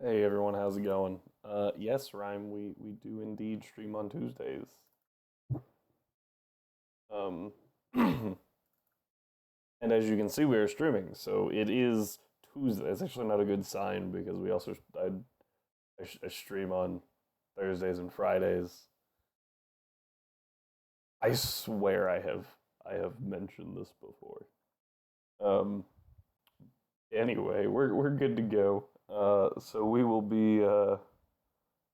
Hey everyone, how's it going? Yes, Rhyme, we do indeed stream on Tuesdays. Um, and as you can see, we are streaming, so it is Tuesday. It's actually not a good sign because I stream on Thursdays and Fridays. I swear I have mentioned this before. Um, anyway, we're good to go. So we will be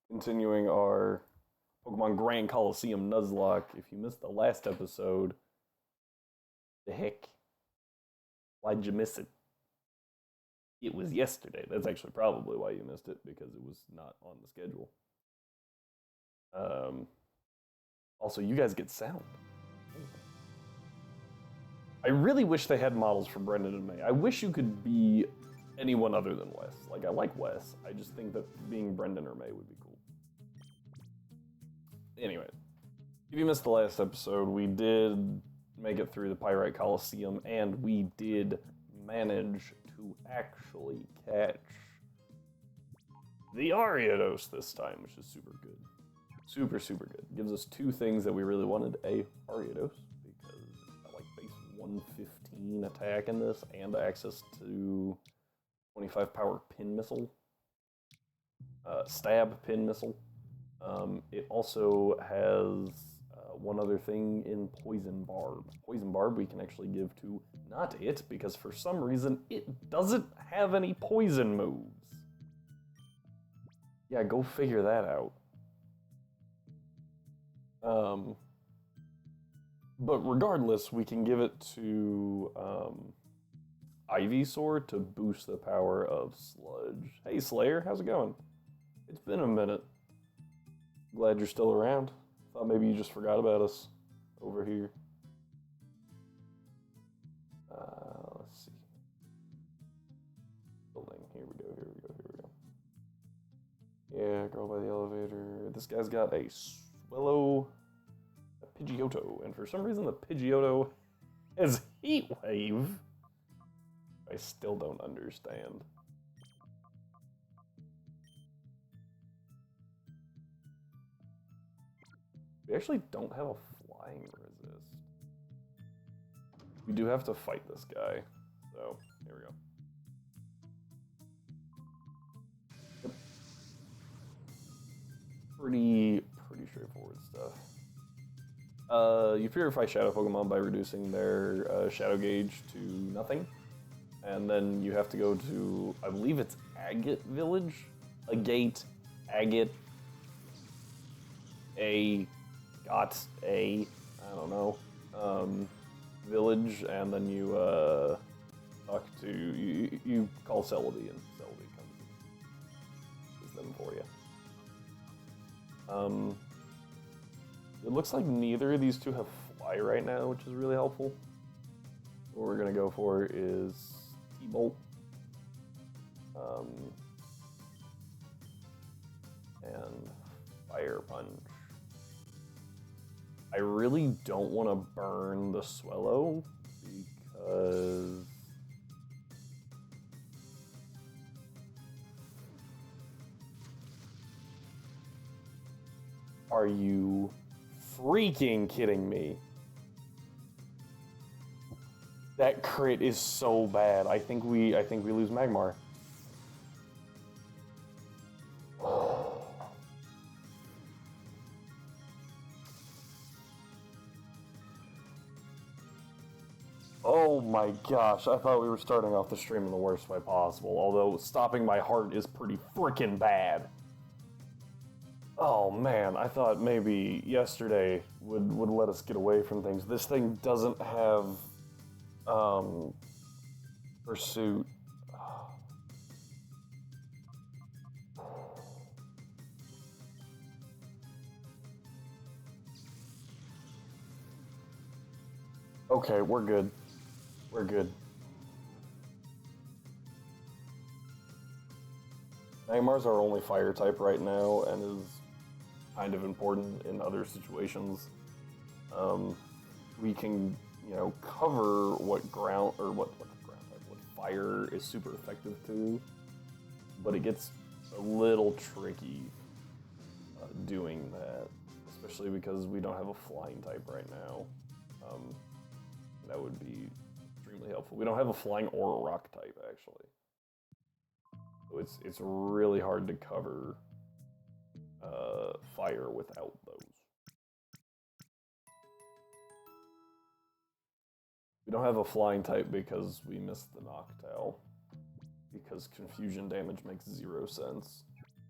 continuing our Pokemon Grand Colosseum Nuzlocke. If you missed the last episode, the heck? Why'd you miss it? It was yesterday. That's actually probably why you missed it, because it was not on the schedule. Um, Also, you guys get sound. I really wish they had models for Brendan and May. I wish you could be anyone other than Wes. Like, I like Wes. I just think that being Brendan or May would be cool. Anyway, if you missed the last episode, we did make it through the Pyrite Coliseum, and we did manage to actually catch the Ariados this time, which is super good. Super, super good. Gives us two things that we really wanted. A, Ariados, because I like base 115 attack in this, and access to 25 power pin missile. Stab pin missile. It also has one other thing in Poison Barb. Poison Barb we can actually give to not it, because for some reason it doesn't have any poison moves. Yeah, go figure that out. But regardless, we can give it to Ivysaur to boost the power of Sludge. Hey Slayer, how's it going? It's been a minute. Glad you're still around. Thought maybe you just forgot about us over here. Let's see. Building. Here we go. Here we go. Here we go. Yeah, girl by the elevator. This guy's got a Swellow, a Pidgeotto, and for some reason the Pidgeotto has Heat Wave. I still don't understand. We actually don't have a flying resist. We do have to fight this guy, so here we go. Yep. Pretty straightforward stuff. You purify Shadow Pokemon by reducing their Shadow Gauge to nothing. And then you have to go to, I believe it's Agate Village? Agate, Agate, I don't know, village, and then you talk to, you call Celebi, and Celebi comes and does them for you. It looks like neither of these two have Fly right now, which is really helpful. What we're gonna go for is T-Bolt. And Fire Punch. I really don't want to burn the Swellow because are you freaking kidding me? That crit is so bad. I think we lose Magmar. Oh my gosh, I thought we were starting off the stream in the worst way possible, although stopping my heart is pretty freaking bad. Oh man, I thought maybe yesterday would let us get away from things. This thing doesn't have Pursuit. Okay, we're good. We're good. Magmar's our only fire type right now, and is kind of important in other situations. We can, cover what ground, or what ground type, what fire is super effective to, but it gets a little tricky doing that, especially because we don't have a flying type right now. That would be extremely helpful. We don't have a flying or a rock type, actually. So it's really hard to cover fire without those. We don't have a flying type because we missed the Noctowl. Because confusion damage makes 0 sense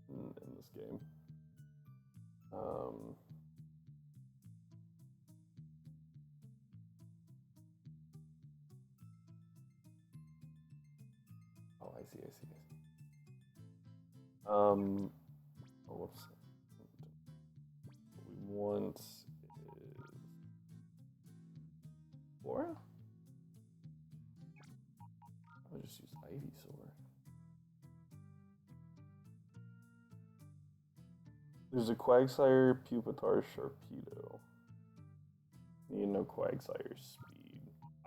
in this game. Oh, I see. Oh, whoops. What we want is Flora? I'll just use Ivysaur. There's a Quagsire, Pupitar, Sharpedo. Need no Quagsire's speed.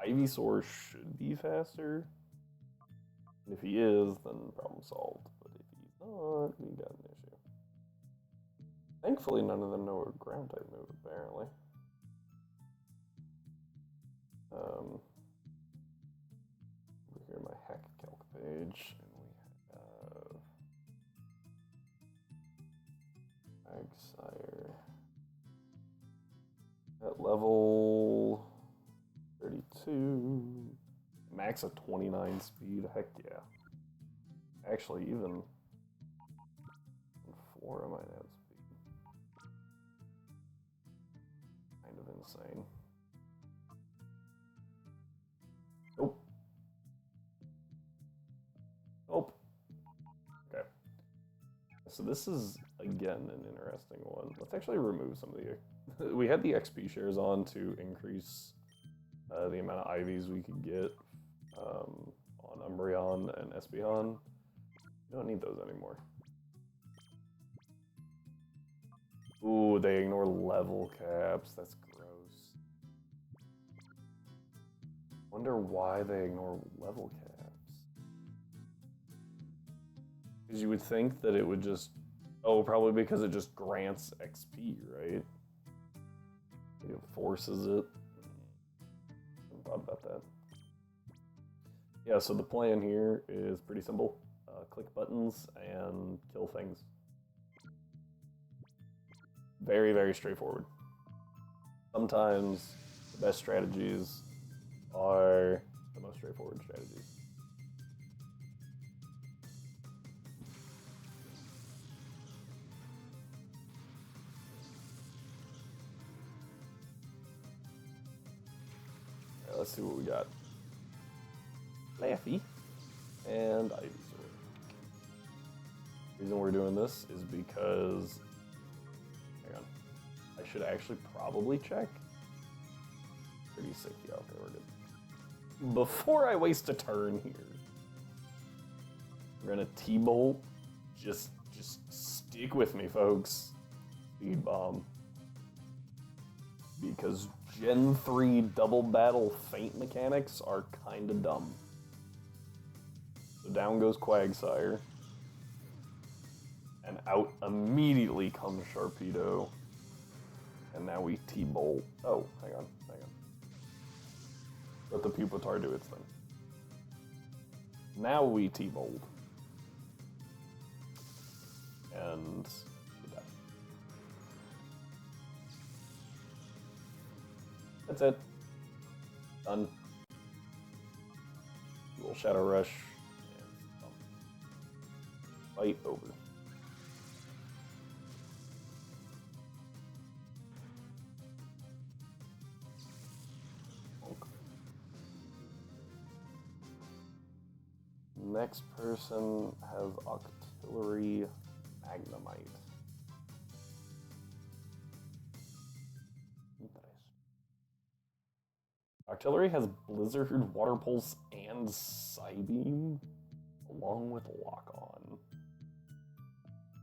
Ivysaur should be faster. And if he is, then problem solved. But if he's not, we got an issue. Thankfully, none of them know a ground type move, apparently. Over here, my hack calc page, and we have Quagsire at level 32. Max of 29 speed, heck yeah. Actually, even Flora might have speed. Kind of insane. Nope. Nope. Okay. So this is, again, an interesting one. Let's actually remove some of the... We had the XP shares on to increase the amount of IVs we could get on Umbreon and Espeon. We don't need those anymore. Ooh, they ignore level caps. That's gross. Wonder why they ignore level caps. Because you would think that it would just... Oh, probably because it just grants XP, right? It forces it. I haven't thought about that. Yeah, so the plan here is pretty simple. Click buttons and kill things. Very, very straightforward. Sometimes the best strategies are the most straightforward strategies. Right, let's see what we got. Laffy and Ivysaur. The reason we're doing this is because, hang on, I should actually probably check. Pretty sick, yeah, okay, we're good. Before I waste a turn here, we're gonna T-Bolt. Just stick with me, folks. Speed Bomb. Because Gen 3 double battle feint mechanics are kinda dumb. So down goes Quagsire. And out immediately comes Sharpedo. And now we T-Bolt. Oh, hang on. Let the Pupitar do its thing. Now we T-Bolt. And we die. That's it. Done. Little Shadow Rush. And fight over. Next person has Octillery Magnemite. Octillery has Blizzard, Water Pulse, and Psybeam, along with Lock On.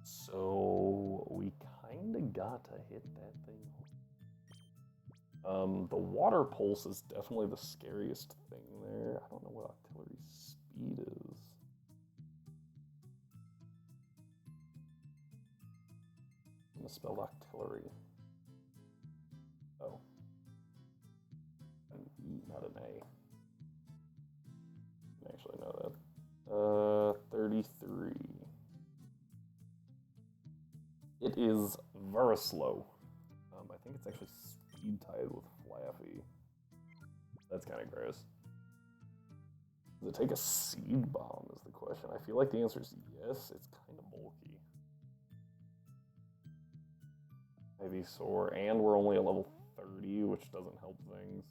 So we kinda gotta hit that thing. The Water Pulse is definitely the scariest thing there. I don't know what Octillery's speed is. misspelled artillery. Oh. An E, not an A. I actually know that. 33. It is Verslow. I think it's actually speed tied with Flaffy. That's kind of gross. Does it take a seed bomb is the question. I feel like the answer is yes. It's kind of bulky. Ivysaur, and we're only at level 30, which doesn't help things.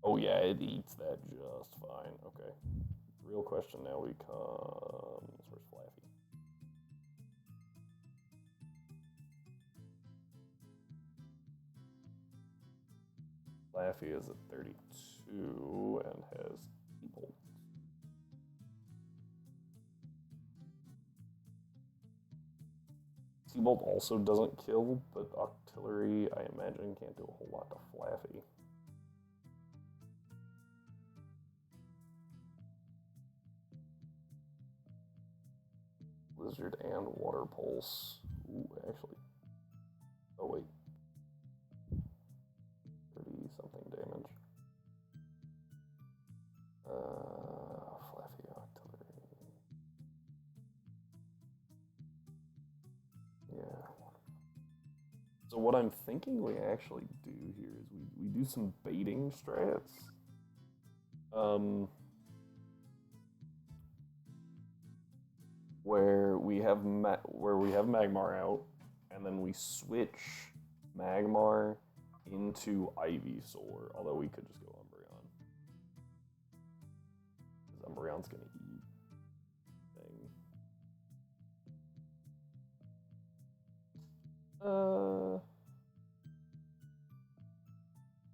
Oh yeah, it eats that just fine. Okay. Real question now becomes, where's Flaffy? Flaffy is at 32 and has T-Bolt. T-Bolt also doesn't kill, but Octillery, I imagine, can't do a whole lot to Flaffy. Blizzard and Water Pulse. Ooh, actually. Oh, wait. 30-something damage. Flaffy Octillery. Yeah. So what I'm thinking we actually do here is we do some baiting strats. Where we have Magmar out, and then we switch Magmar into Ivysaur, although we could just go Umbreon. Because Umbreon's gonna eat thing.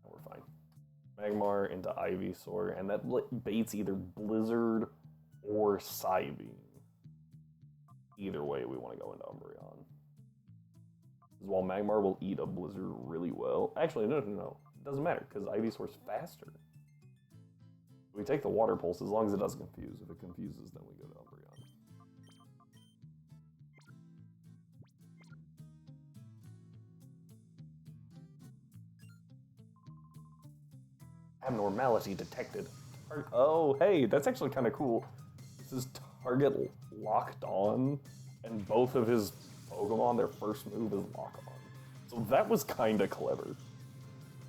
We're fine. Magmar into Ivysaur, and that baits either Blizzard or Psybeam. Either way, we want to go into Umbreon. Because while Magmar will eat a Blizzard really well... Actually, no. It doesn't matter, because Ivysaur's faster. We take the Water Pulse as long as it doesn't confuse. If it confuses, then we go to Umbreon. Abnormality detected. Oh, hey, that's actually kind of cool. This is target locked on, and both of his Pokemon, their first move is lock on. So that was kind of clever.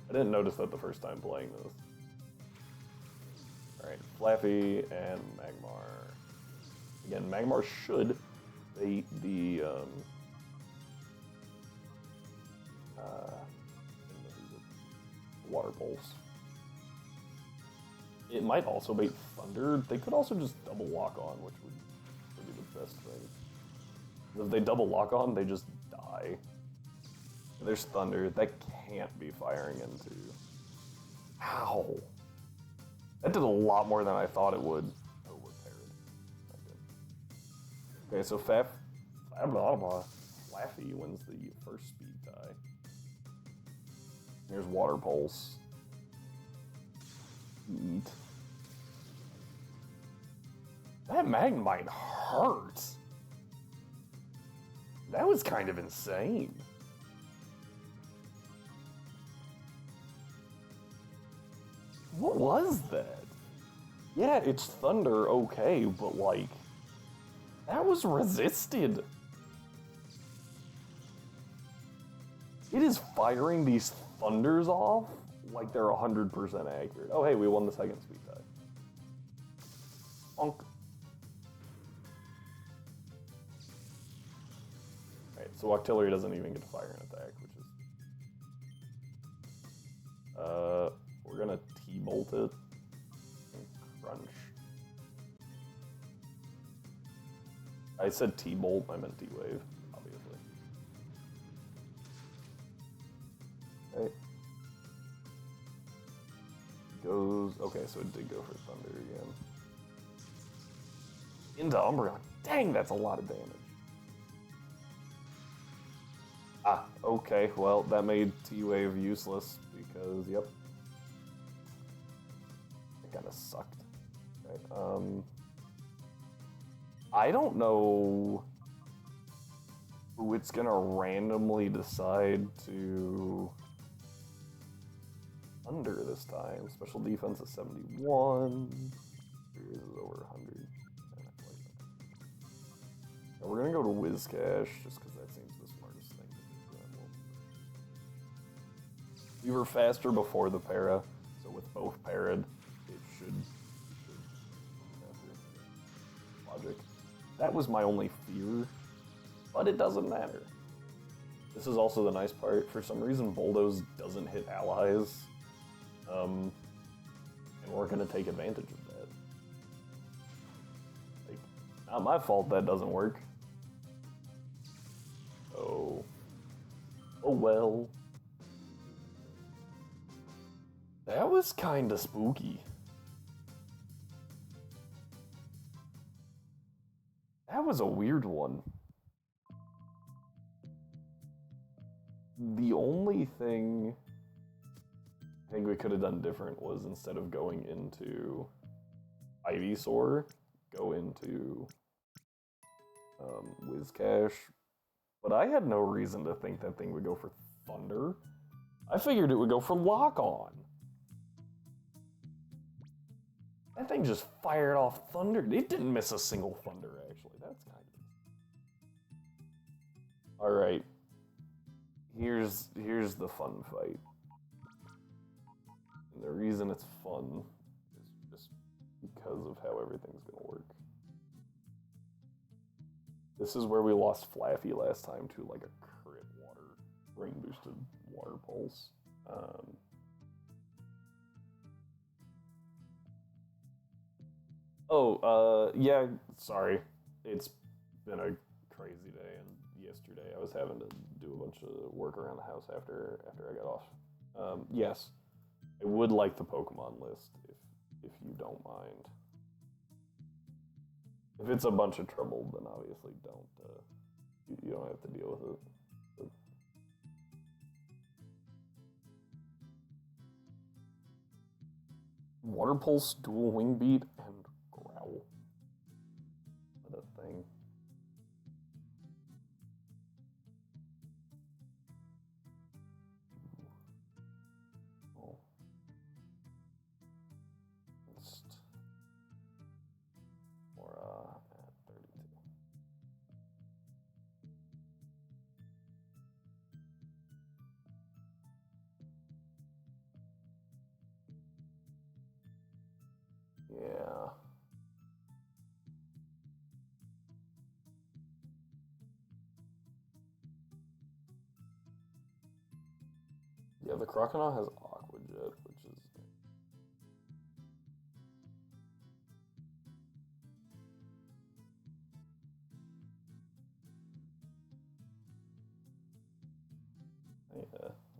I didn't notice that the first time playing this. Alright, Flaffy and Magmar. Again, Magmar should bait the Water Pulse. It might also bait Thunder. They could also just double lock on, which would be the best thing. If they double lock on, they just die. There's Thunder. That can't be firing into. Ow! That did a lot more than I thought it would. Oh, we're parried. Okay, so Flaffy wins the first speed tie. Here's Water Pulse. Eat. That Magnemite hurt. That was kind of insane. What was that? Yeah, it's Thunder, okay, but like, that was resisted. It is firing these Thunders off like they're 100% accurate. Oh, hey, we won the second speed tie. Bonk. Alright, so Octillery doesn't even get to fire an attack, which is... we're gonna T-Bolt it. And crunch. I said T-Bolt, I meant T-Wave, obviously. Okay. Goes... Okay, so it did go for Thunder again. Into Umbreon. Dang, that's a lot of damage. Ah, okay, well, that made T-Wave useless because, yep. It kind of sucked. Okay, I don't know who it's gonna randomly decide to under this time. Special defense is 71. Is over 100. Now we're gonna go to Wizcash just because that seems the smartest thing to do. We were faster before the para, so with both parad, it should logic. That was my only fear, but it doesn't matter. This is also the nice part. For some reason, Bulldoze doesn't hit allies, and we're gonna take advantage of that. Like, not my fault that doesn't work. Oh well. That was kinda spooky. That was a weird one. The only thing I think we could have done different was instead of going into Ivysaur, go into Wizcash. But I had no reason to think that thing would go for Thunder. I figured it would go for Lock On. That thing just fired off Thunder. It didn't miss a single Thunder, actually. That's kind of... Alright. Here's the fun fight. And the reason it's fun is just because of how everything's gonna work. This is where we lost Flaffy last time to like a crit water, ring boosted water pulse. Yeah, sorry. It's been a crazy day, and yesterday I was having to do a bunch of work around the house after I got off. Yes, I would like the Pokemon list if you don't mind. If it's a bunch of trouble, then obviously you don't have to deal with it. But Water Pulse, Dual Wing Beat, and Growl. What a thing. Oh. At 32. Yeah. Yeah, the Crocodile has Aqua Jet, which is... My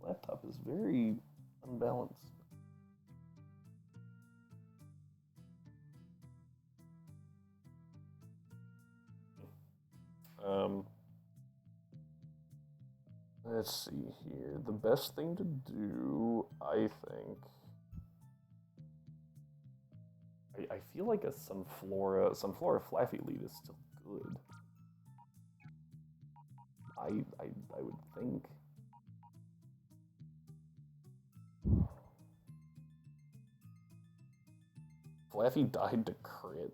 laptop is very unbalanced. Let's see here. The best thing to do, I think... I feel like a Sunflora Flaffy lead is still good. I would think. Flaffy died to crit,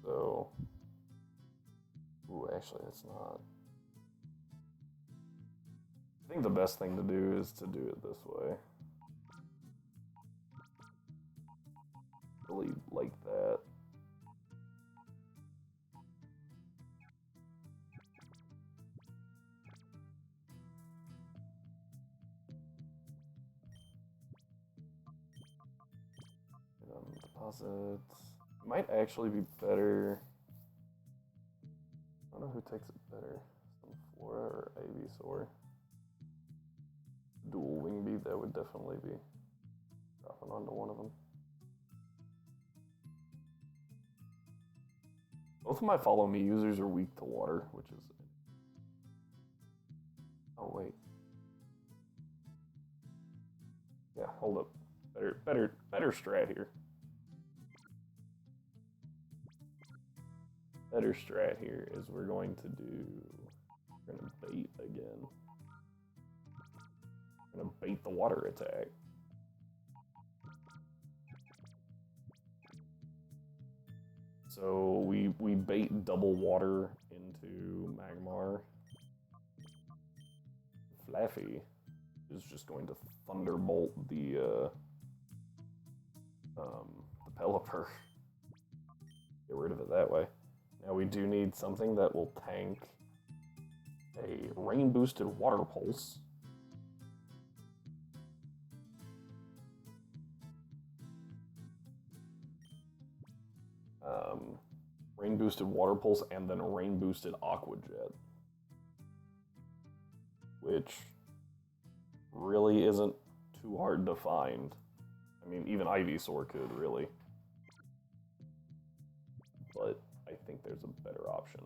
so... Ooh, actually, that's not... I think the best thing to do is to do it this way. Really like that. Deposits. Might actually be better. I don't know who takes it better. Sunflora or Ivysaur. Dual Wing Beat, that would definitely be dropping onto one of them. Both of my Follow Me users are weak to water, which is... Oh, wait. Yeah, hold up. Better strat here. better strat here is we're going to bait again. We're gonna bait the water attack. So we bait double water into Magmar. Flaffy is just going to thunderbolt the Pelipper. Get rid of it that way. Now we do need something that will tank a rain-boosted water pulse. Rain-boosted water pulse and then a rain-boosted Aqua Jet. Which really isn't too hard to find. I mean, even Ivysaur could, really. But I think there's a better option.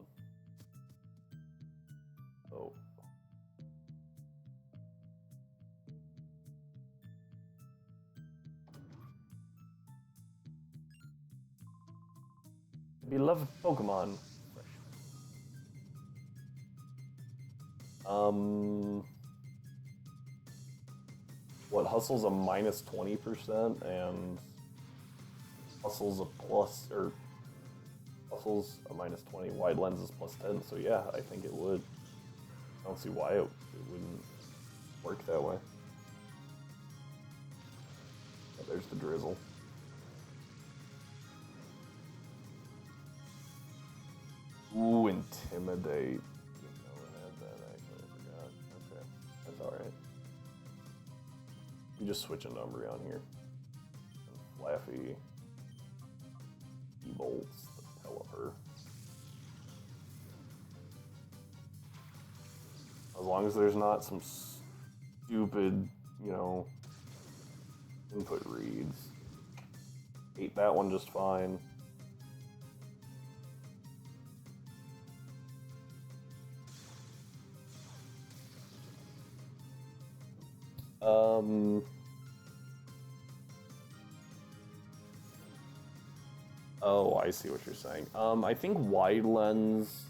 Oh. Beloved Pokemon. What, Hustle's a minus 20% and Hustle's a plus, or Hustle's a minus 20, Wide Lens is plus 10, so yeah, I think it would. I don't see why it wouldn't work that way. Oh, there's the Drizzle. Ooh, Intimidate. Didn't know it had that, actually, I forgot. Okay, that's alright. You just switch into Umbreon here. And Flaffy. E-Bolts, the Pelipper. As long as there's not some stupid, you know, input reads. Ate that one just fine. Oh, I see what you're saying. I think Wide Lens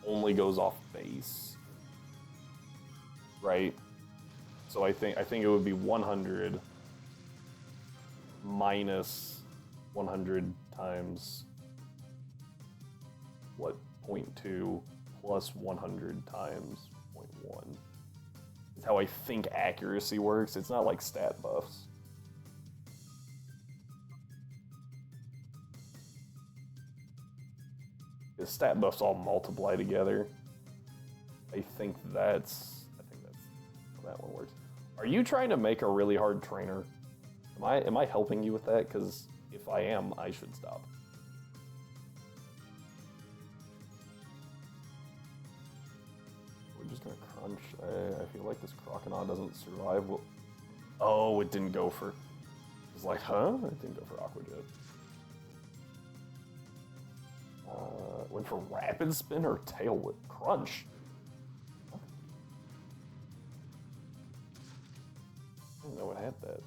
only goes off base, right? So I think it would be 100 minus 100 times what, 0.2 plus 100 times 0.1. That's how I think accuracy works. It's not like stat buffs. The stat buffs all multiply together. I think that's how that one works. Are you trying to make a really hard trainer? Am I helping you with that? Because if I am, I should stop. We're just gonna crunch. I feel like this Croconaw doesn't survive. Oh, it didn't go for. It's like, huh? It didn't go for Aqua Jet. Went for Rapid Spin or Tail Whip? Crunch. I didn't know it had that.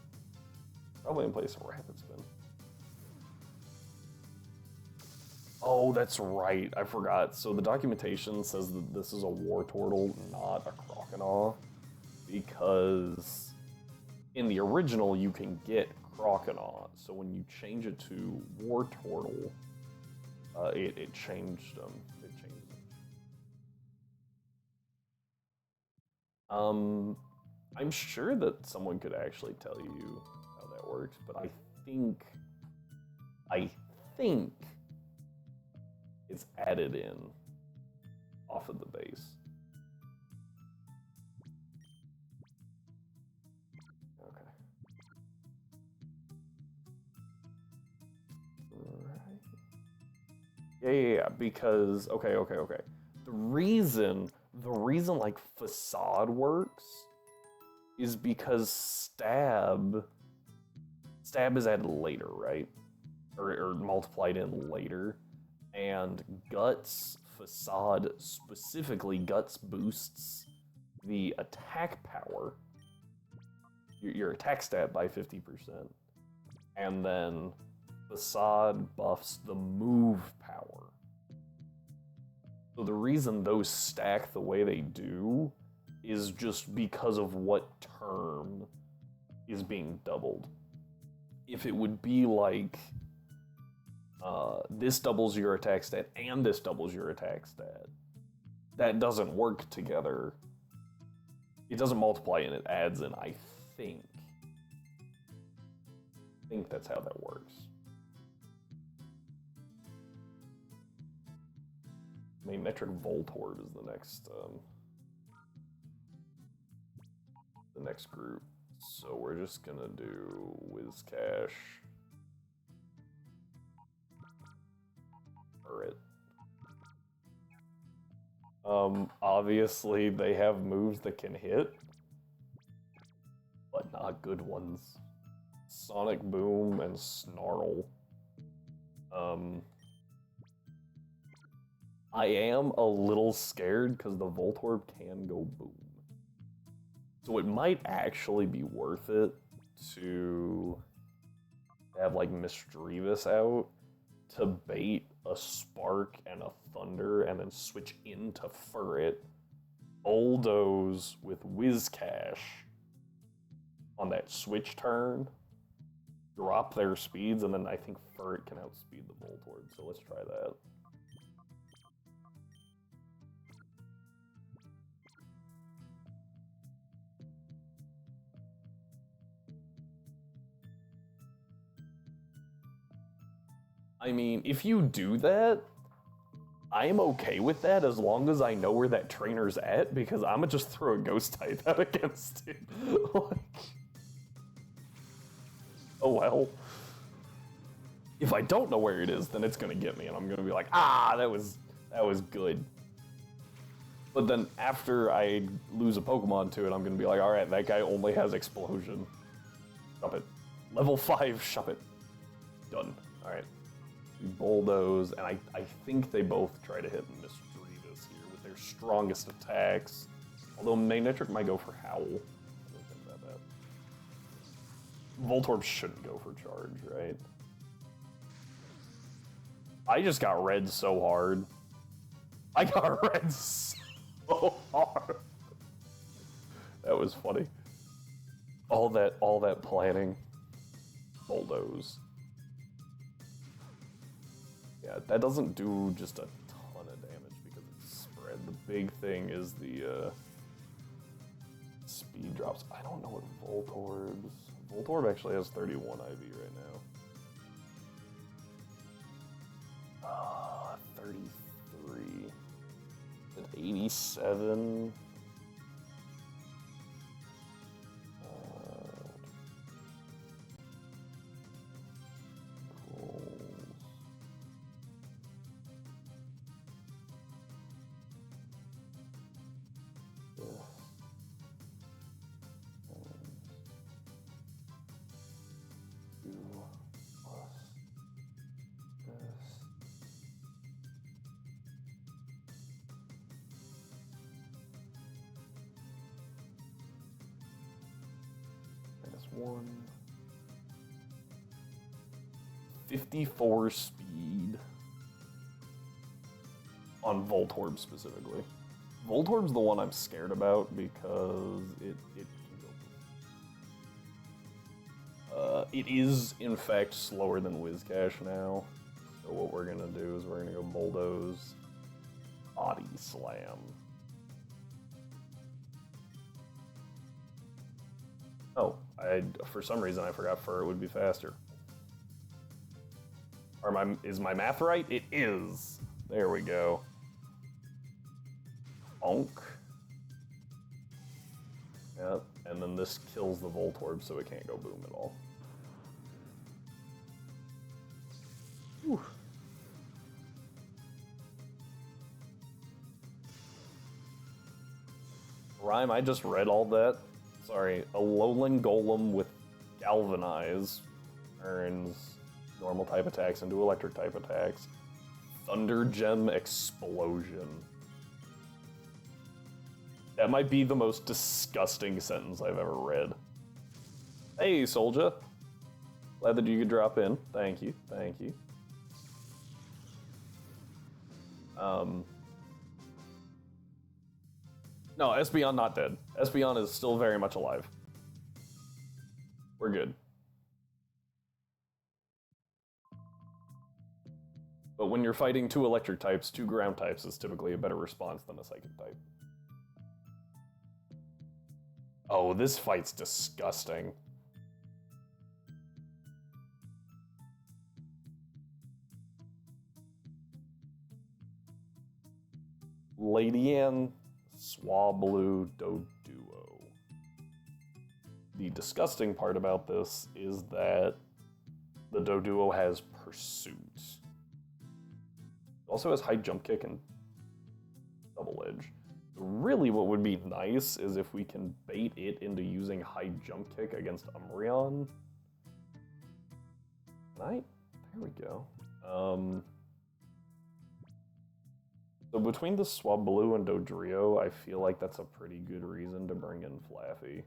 Probably in place of Rapid Spin. Oh, that's right. I forgot. So the documentation says that this is a Wartortle, not a Croconaw, because in the original you can get Croconaw. So when you change it to Wartortle, it changed them. It changed them. I'm sure that someone could actually tell you how that works, but I think it's added in off of the base. Okay. Yeah, because, okay. The reason like Facade works is because Stab is added later, right? Or multiplied in later. And Guts, Facade, specifically Guts boosts the attack power, your attack stat by 50%. And then Facade buffs the move power. So the reason those stack the way they do is just because of what term is being doubled. If it would be like this doubles your attack stat and this doubles your attack stat, that doesn't work together. It doesn't multiply and it adds in, I think. I think that's how that works. Metric Voltorb is the next group. So we're just gonna do Whiscash. Turret. Obviously they have moves that can hit, but not good ones. Sonic Boom and Snarl. I am a little scared because the Voltorb can go boom. So it might actually be worth it to have like Misdreavus out to bait a Spark and a Thunder and then switch into Furret, bulldoze with Whiscash on that switch turn, drop their speeds, and then I think Furret can outspeed the Voltorb, so let's try that. I mean, if you do that, I'm okay with that as long as I know where that trainer's at, because I'm gonna just throw a Ghost type out against it. Like, oh well. If I don't know where it is, then it's gonna get me, and I'm gonna be like, ah, that was good. But then after I lose a Pokemon to it, I'm gonna be like, all right, that guy only has Explosion. Shove it. Level 5, shove it. Done. All right. We bulldoze, and I think they both try to hit Misdreavus here with their strongest attacks. Although Magnetric might go for Howl. I don't think about that. Voltorb shouldn't go for Charge, right? I just got red so hard. I got red so hard. That was funny. All that planning. Bulldoze. Yeah, that doesn't do just a ton of damage because it's spread. The big thing is the speed drops. I don't know what Voltorb's... Voltorb actually has 31 IV right now. 33. At 87. One 54 speed on Voltorb specifically. Voltorb's the one I'm scared about because it can go. It is in fact slower than Whiscash now. So what we're gonna do is we're gonna go Bulldoze, Body Slam. Oh, for some reason I forgot Furret would be faster. Is my math right? It is. There we go. Bonk. Yep, and then this kills the Voltorb so it can't go boom at all. Whew. Rhyme, I just read all that. Sorry, a Alolan Golem with Galvanize earns normal type attacks into electric type attacks. Thunder Gem Explosion. That might be the most disgusting sentence I've ever read. Hey, Soldier. Glad that you could drop in. Thank you, thank you. No, Espeon not dead. Espeon is still very much alive. We're good. But when you're fighting 2 electric types, 2 ground types is typically a better response than a psychic type. Oh, this fight's disgusting. Ladian, Swablu, Doduo. The disgusting part about this is that the Doduo has Pursuit. It also has high jump kick and double edge. Really what would be nice is if we can bait it into using high jump kick against Umbreon. There we go. So between the Swablu and Dodrio, I feel like that's a pretty good reason to bring in Flaffy.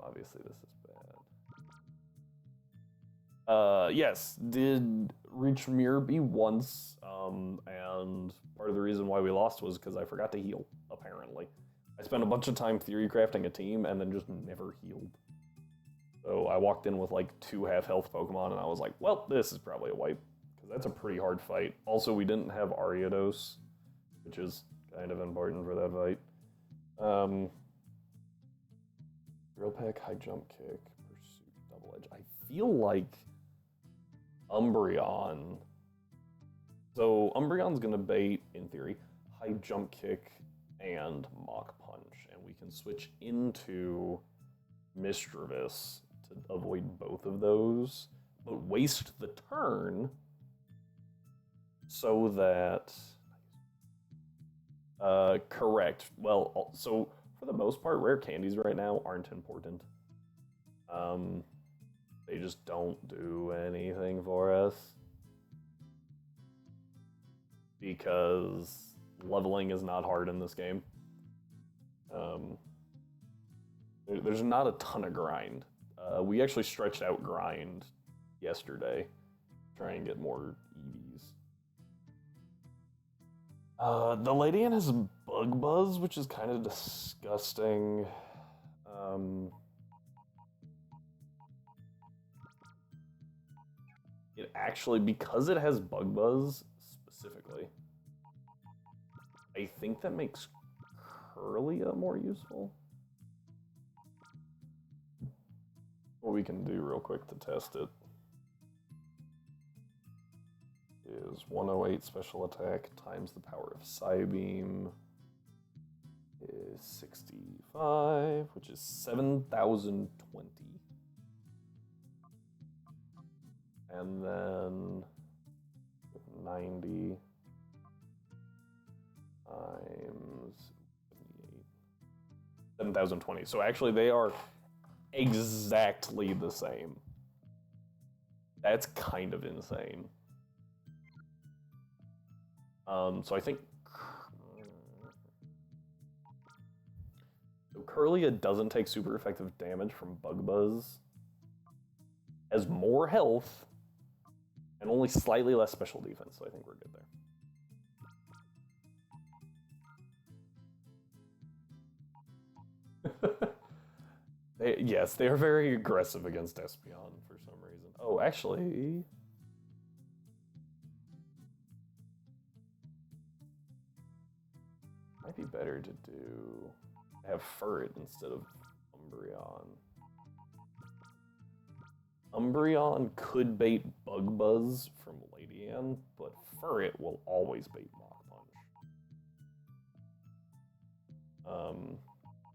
Obviously this is bad. Yes, did reach Mirror B once, and part of the reason why we lost was because I forgot to heal, apparently. I spent a bunch of time theory crafting a team and then just never healed. So I walked in with like 2 half-health Pokemon and I was like, well, this is probably a wipe. That's a pretty hard fight. Also, we didn't have Ariados, which is kind of important for that fight. Drill Peck, High Jump Kick, Pursuit, Double Edge. I feel like Umbreon. So Umbreon's gonna bait, in theory, High Jump Kick and Mach Punch, and we can switch into Misdreavus to avoid both of those, but waste the turn so that, correct. Well, so for the most part, rare candies right now aren't important. They just don't do anything for us because leveling is not hard in this game. There's not a ton of grind. We actually stretched out grind yesterday to try and get more EVs. The Ladian has Bug Buzz, which is kind of disgusting. It actually, because it has Bug Buzz specifically, I think that makes Curlia more useful. What we can do real quick to test it is 108 special attack times the power of Psybeam is 65, which is 7,020. And then 90 times 7,020. So actually they are exactly the same. That's kind of insane. So I think so Curlia doesn't take super effective damage from Bug Buzz, has more health, and only slightly less special defense, so I think we're good there. Yes, they are very aggressive against Espeon for some reason. Oh, actually... might be better to have Furret instead of Umbreon. Umbreon could bait Bug Buzz from Ladian, but Furret will always bait Mach Punch.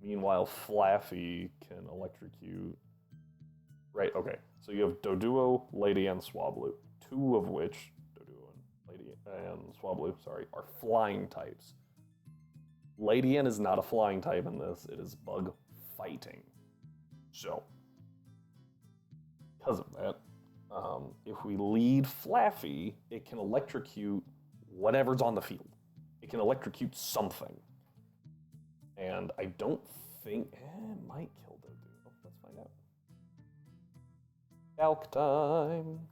Meanwhile, Flaffy can electrocute. Right, okay. So you have Doduo, Ladian, Swablu, 2 of which, Doduo and Swablu, sorry, are flying types. Ladian is not a flying type in this, it is bug fighting. So, because of that, if we lead Flaffy, it can electrocute whatever's on the field. It can electrocute something. And I don't think, it might kill Doduo. Let's find out. Calc time.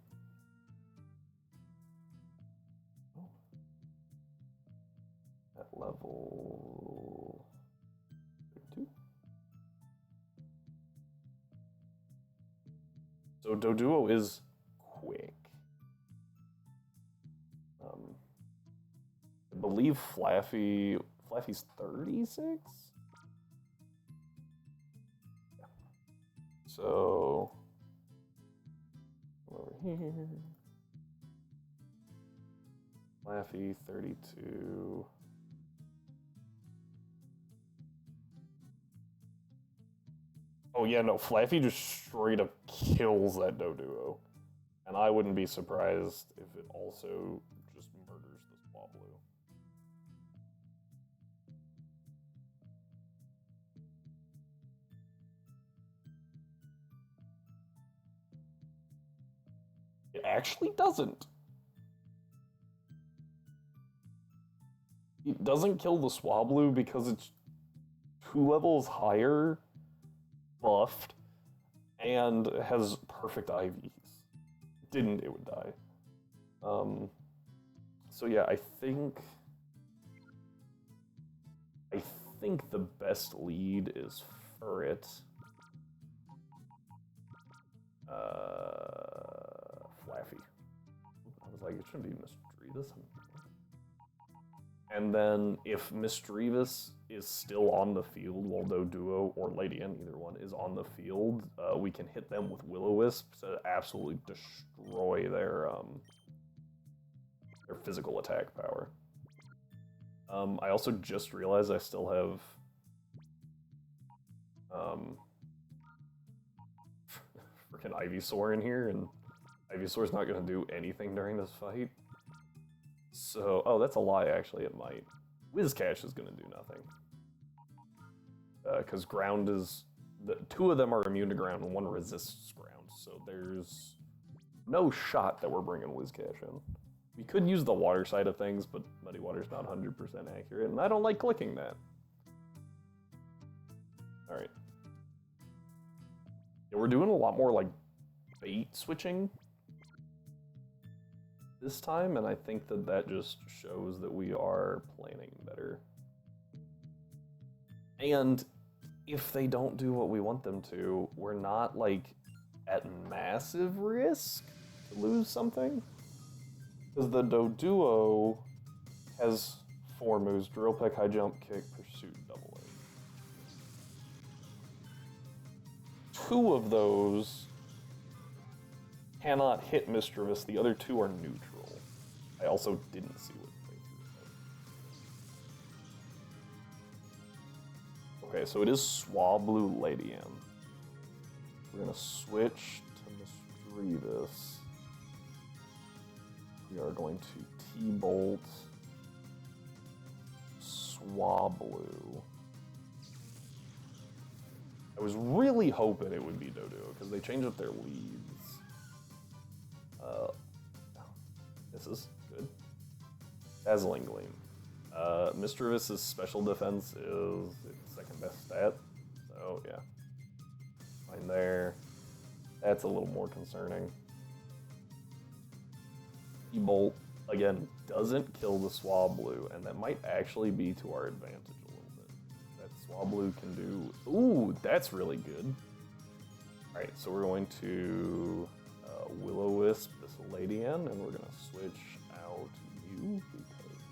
At level So Doduo is quick. I believe Flaffy's 36? Yeah. So over here. Flaffy 32. Oh yeah, no, Flaffy just straight up kills that Doduo. And I wouldn't be surprised if it also just murders the Swablu. It actually doesn't. It doesn't kill the Swablu because it's 2 levels higher, buffed, and has perfect IVs. Didn't, it would die. So yeah, I think the best lead is Furret. Flaffy. I was like, it shouldn't be Misdreavus. And then if Misdreavus is still on the field while Doduo or Lady N, either one, is on the field, we can hit them with Will-O-Wisp to absolutely destroy their physical attack power. I also just realized I still have freaking Ivysaur in here, and Ivysaur's not going to do anything during this fight. So, oh, that's a lie, actually, it might. Whiscash is going to do nothing. Because ground is... 2 of them are immune to ground, and 1 resists ground, so there's no shot that we're bringing Whiscash in. We could use the water side of things, but Muddy Water's not 100% accurate, and I don't like clicking that. Alright. Yeah, we're doing a lot more, like, bait switching this time, and I think that just shows that we are planning better. And if they don't do what we want them to, we're not, like, at massive risk to lose something. Because the Doduo has 4 moves: Drill Peck, High Jump, Kick, Pursuit, Double A. 2 of those cannot hit Misdreavus, the other 2 are neutral. I also didn't see what they threw. Okay, so it is Swablu Lady M. We're gonna switch to Misdreavus. We are going to T-Bolt Swablu. I was really hoping it would be Doduo, because they changed up their leads. This is good. Dazzling Gleam. Misdreavus' special defense is its 2nd best stat, so yeah. Fine there. That's a little more concerning. T-Bolt, again, doesn't kill the Swablu, and that might actually be to our advantage a little bit. That Swablu can do... Ooh, that's really good. Alright, so we're going to Will-O-Wisp this Lady N, and we're going to switch out you, because it's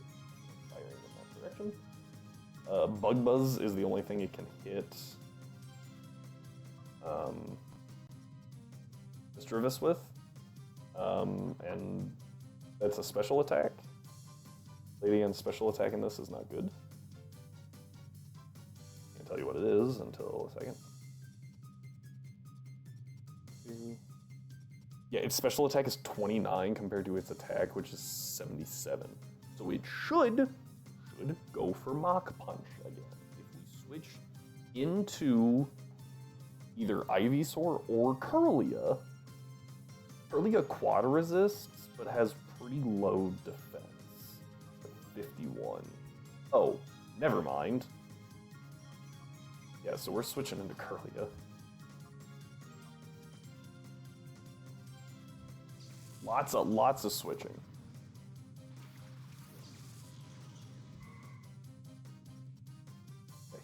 firing in that direction. Bug Buzz is the only thing it can hit Misdreavus with, and that's a special attack. Lady N's special attack in this is not good. Can't tell you what it is until a second. Yeah, its special attack is 29 compared to its attack, which is 77. So it should go for Mach Punch again. If we switch into either Ivysaur or Curlia, Curlia quad resists, but has pretty low defense. 51. Oh, never mind. Yeah, so we're switching into Curlia. Lots of switching.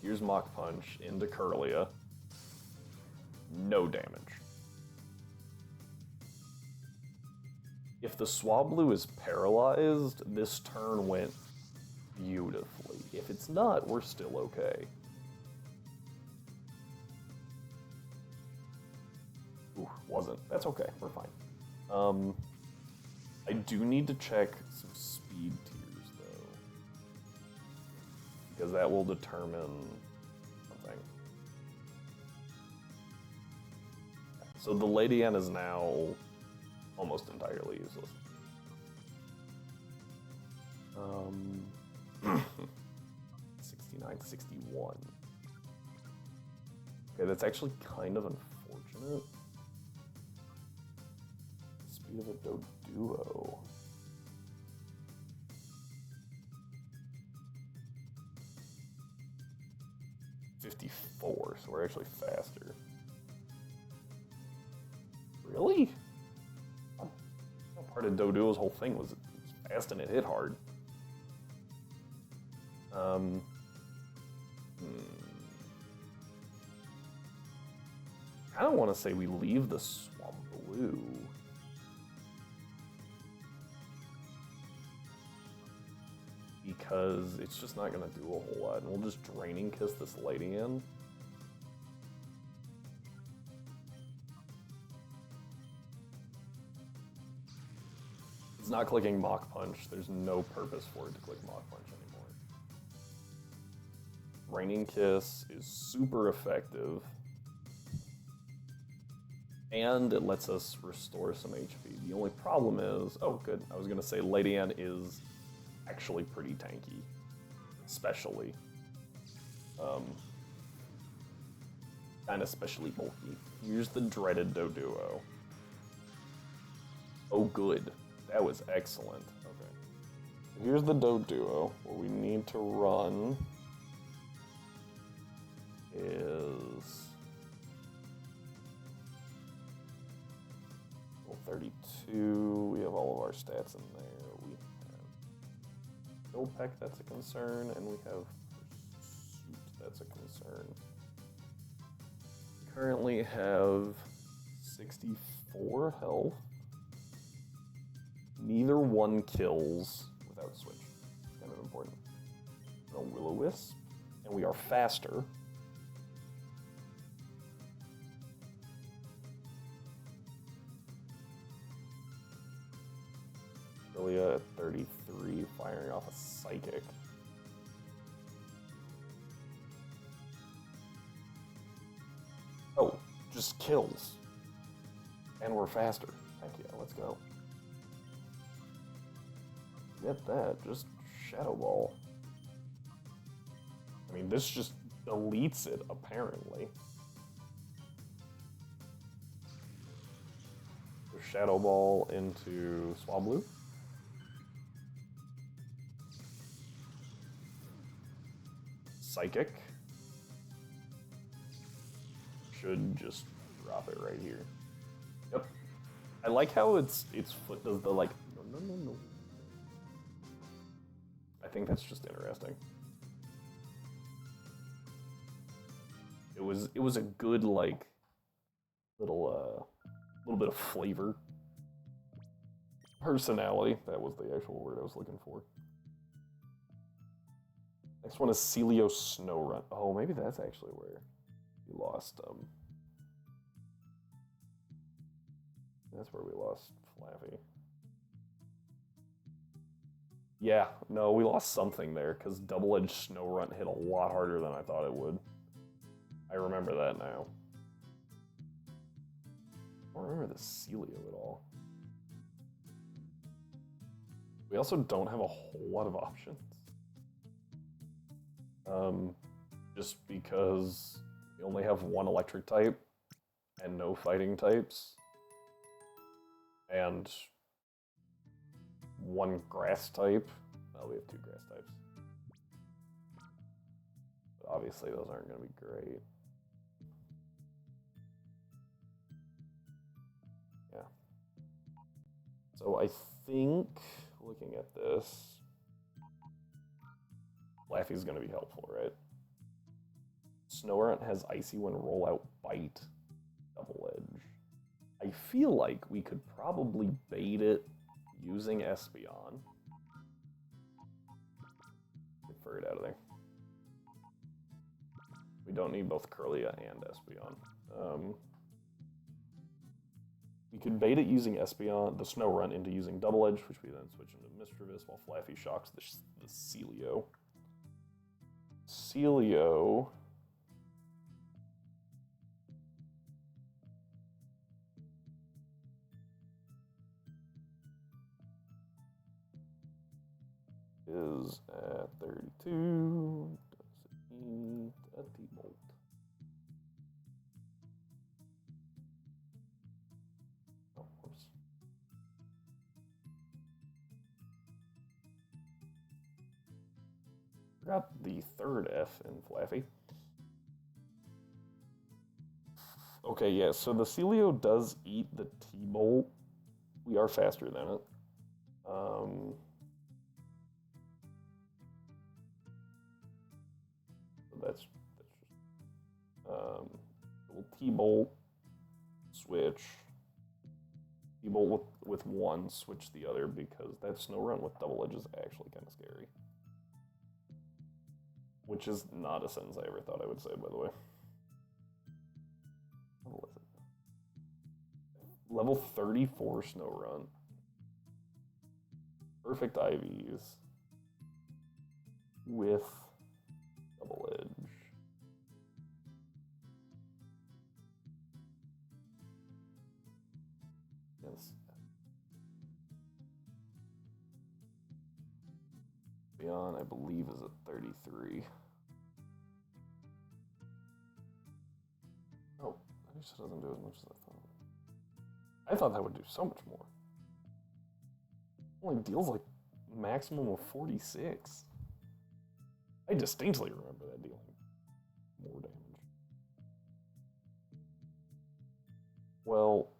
Here's Mach Punch into Curlia. No damage. If the Swablu is paralyzed, this turn went beautifully. If it's not, we're still okay. Ooh, wasn't. That's okay, we're fine. I do need to check some speed tiers, though. Because that will determine something. So the Lady N is now almost entirely useless. 69, 61. Okay, that's actually kind of unfortunate. Speed of a Doduo. .54, so we're actually faster. Really? Part of Doduo's whole thing was it was fast and it hit hard. I kind of want to say we leave the Swablu. Because it's just not going to do a whole lot. And we'll just Draining Kiss this lady in. It's not clicking Mach Punch. There's no purpose for it to click Mach Punch anymore. Draining Kiss is super effective. And it lets us restore some HP. The only problem is, oh good, I was gonna say Lady Anne is actually pretty tanky. Especially. Kinda especially bulky. Here's the dreaded Doduo. Oh good. That was excellent. Okay. Here's the Doduo. What we need to run is 32. We have all of our stats in there. We have Opec, that's a concern, and we have Pursuit, that's a concern. Currently have 64 health. Neither one kills without switch. It's kind of important. No Will-O-Wisp, and we are faster. Lilia at 33, firing off a Psychic. Oh, just kills. And we're faster. Heck yeah, let's go. Get that, just Shadow Ball. I mean, this just deletes it, apparently. Shadow Ball into Swablu. Psychic. Should just drop it right here. Yep. I like how its foot does the like no. I think that's just interesting. It was a good like little bit of flavor. Personality, that was the actual word I was looking for. Next one is Celio Snowrun. Oh, maybe that's actually where we lost that's where we lost Flaffy. Yeah, no, we lost something there, because Double-Edged Snowrun hit a lot harder than I thought it would. I remember that now. I don't remember the Celio at all. We also don't have a whole lot of options. Just because we only have one electric type and no fighting types. And one grass type. Oh, we have 2 grass types. But obviously those aren't going to be great. Yeah. So I think, looking at this, Laffy's going to be helpful, right? Snorunt has Icy Wind, Rollout, Bite, Double Edge. I feel like we could probably bait it using Espeon. Get Furret out of there. We don't need both Kirlia and Espeon. We could bait it using Espeon, the Snorunt, into using Double Edge, which we then switch into Mischievous while Flaffy shocks the Celio. Celio... is at 32. Does it need a T-Bolt? Oh, whoops. Forgot the third F in Flaffy. Okay, yeah, so the Celio does eat the T-Bolt. We are faster than it. That's just little T-Bolt, switch. T-Bolt with one, switch the other, because that Snorunt with Double Edge is actually kind of scary. Which is not a sentence I ever thought I would say, by the way. What was it? Level 34 Snorunt. Perfect IVs. With Double Edge. Yes. Beyond, I believe, is at 33. Oh, I guess it doesn't do as much as I thought. I thought that would do so much more. Only deals like maximum of 46. I distinctly remember that dealing more damage. Well,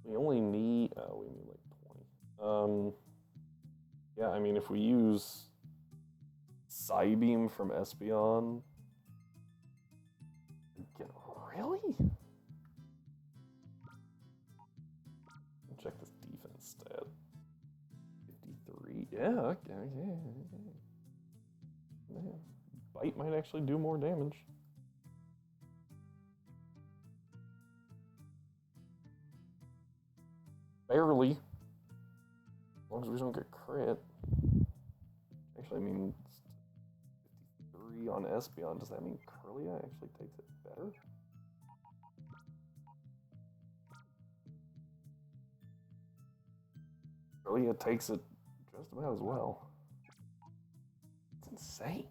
we only need, we need like 20. Yeah, I mean, if we use Psybeam from Espeon, again, really? Check this defense stat. 53. Yeah, okay. Man, Bite might actually do more damage. Barely. As long as we don't get crit. Actually, I mean, 53 on Espeon. Does that mean Kirlia actually takes it better? Kirlia takes it just about as well. It's insane.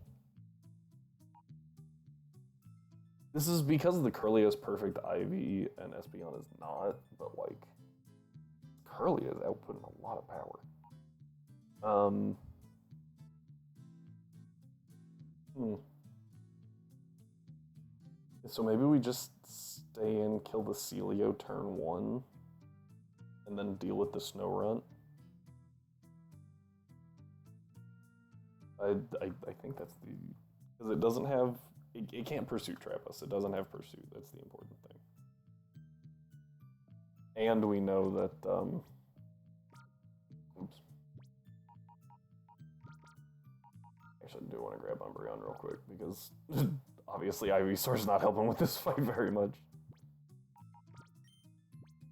This is because the Kirlia is perfect IV and Espeon is not, but like, Kirlia is outputting a lot of power. So maybe we just stay and kill the Celio turn 1 and then deal with the Snorunt. I think that's the, because it doesn't have, it can't Pursuit Trap us. It doesn't have Pursuit. That's the important thing. And we know that, oops. Actually, I do want to grab Umbreon real quick because obviously Ivysaur's not helping with this fight very much.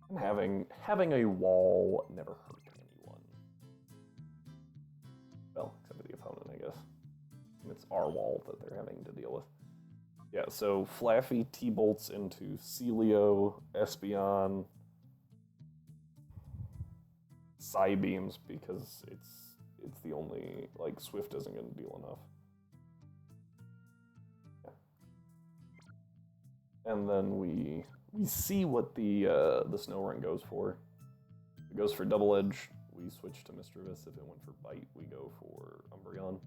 And having a wall never hurt anyone. Well, except for the opponent, I guess. It's our wall that they're having to deal with. Yeah, so Flaffy T-bolts into Celio, Espeon, Psybeams because it's the only, like, Swift isn't going to deal enough. Yeah. And then we see what the Snorunt goes for. If it goes for Double Edge, we switch to Mischievous. If it went for Bite, we go for Umbreon.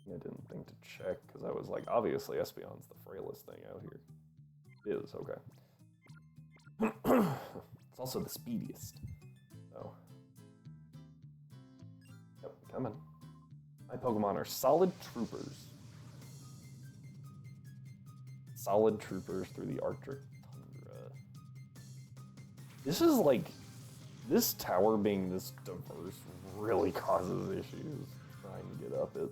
I didn't think to check because I was like, obviously Espeon's the frailest thing out here. It is, okay. It's also the speediest. So, yep, coming. My Pokemon are solid troopers. Solid troopers through the Arctic tundra. This is like, this tower being this diverse really causes issues trying to get up it.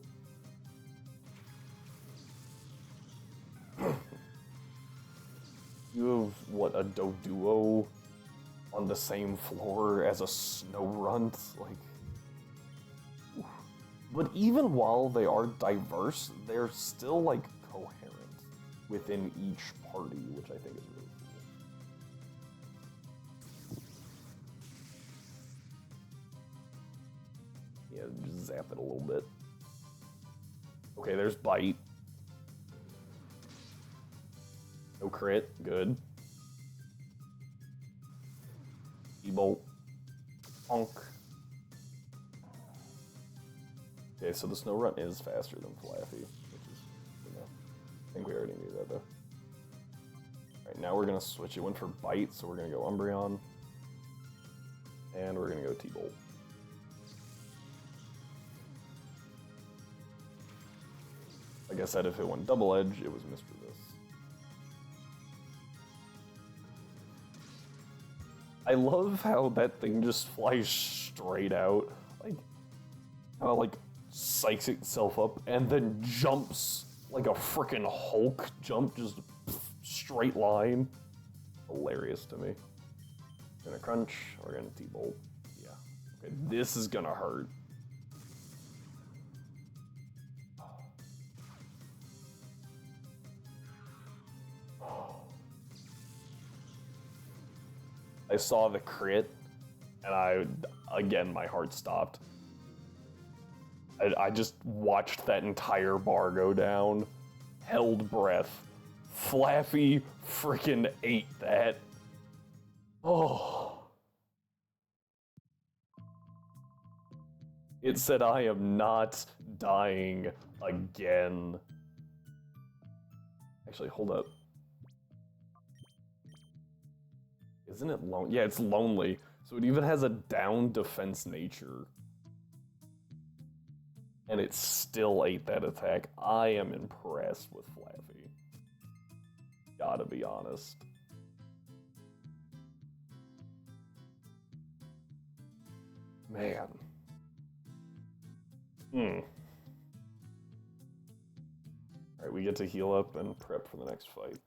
You have, what, a Doduo on the same floor as a snow runt? Like, oof. But even while they are diverse, they're still, like, coherent within each party, which I think is really cool. Yeah, just zap it a little bit. Okay, there's Bite. No crit, good. E-Bolt. Honk. Okay, so the Snow Runt is faster than Flaffy, which is, you know, I think we already knew that though. Alright, now we're gonna switch. It went for Bite, so we're gonna go Umbreon. And we're gonna go T-Bolt. Like I said, if it went Double Edge, it was Mr. This. I love how that thing just flies straight out. Like, how it, like, psychs itself up and then jumps like a freaking Hulk jump, just straight line. Hilarious to me. We're gonna crunch, we're gonna T-Bolt. Yeah. Okay, this is gonna hurt. I saw the crit, and again, my heart stopped. I just watched that entire bar go down, held breath. Flaffy freaking ate that. Oh. It said, I am not dying again. Actually, hold up. Isn't it lonely? Yeah, it's lonely. So it even has a down defense nature. And it still ate that attack. I am impressed with Flaffy. Gotta be honest. Man. Alright, we get to heal up and prep for the next fight.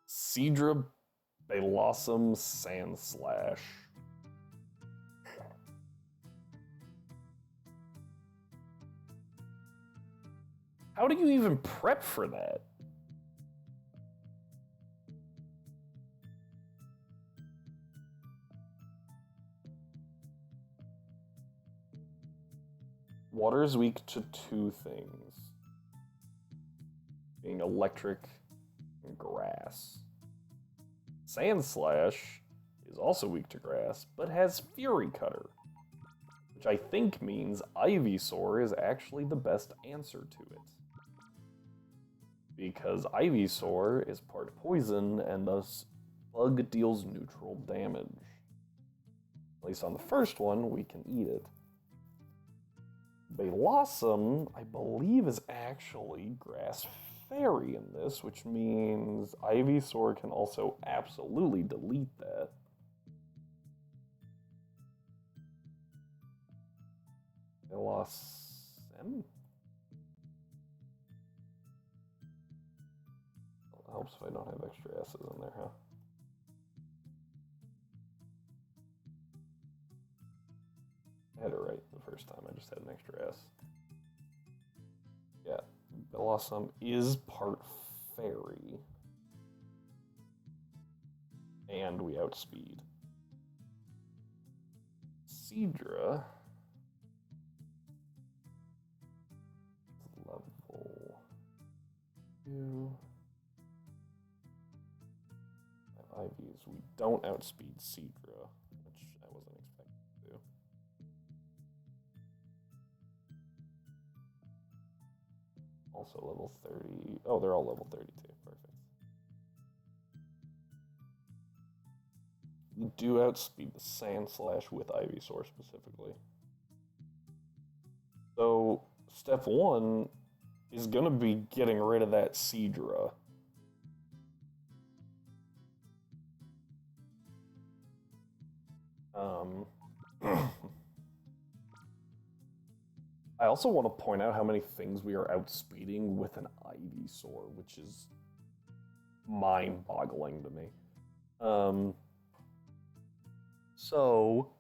Seadra Colosseum Sandslash. How do you even prep for that? Water is weak to two things. Being electric and grass. Sandslash is also weak to grass, but has Fury Cutter, which I think means Ivysaur is actually the best answer to it. Because Ivysaur is part poison, and thus Bug deals neutral damage. At least on the first one, we can eat it. Blossom, I believe, is actually Grass Fairy in this, which means Ivysaur can also absolutely delete that. Colosseum? It helps if I don't have extra S's in there, huh? I had it right the first time, I just had an extra S. Yeah, Blossom is part fairy. And we outspeed. Seadra. Level 2. IVs. We don't outspeed Seadra, which I wasn't expecting to. Also level 30. Oh, they're all level 32. Perfect. We do outspeed the Sandslash with Ivysaur specifically. So, step 1 is going to be getting rid of that Seadra. Um, I also want to point out how many things we are outspeeding with an Ivysaur, which is mind-boggling to me. So,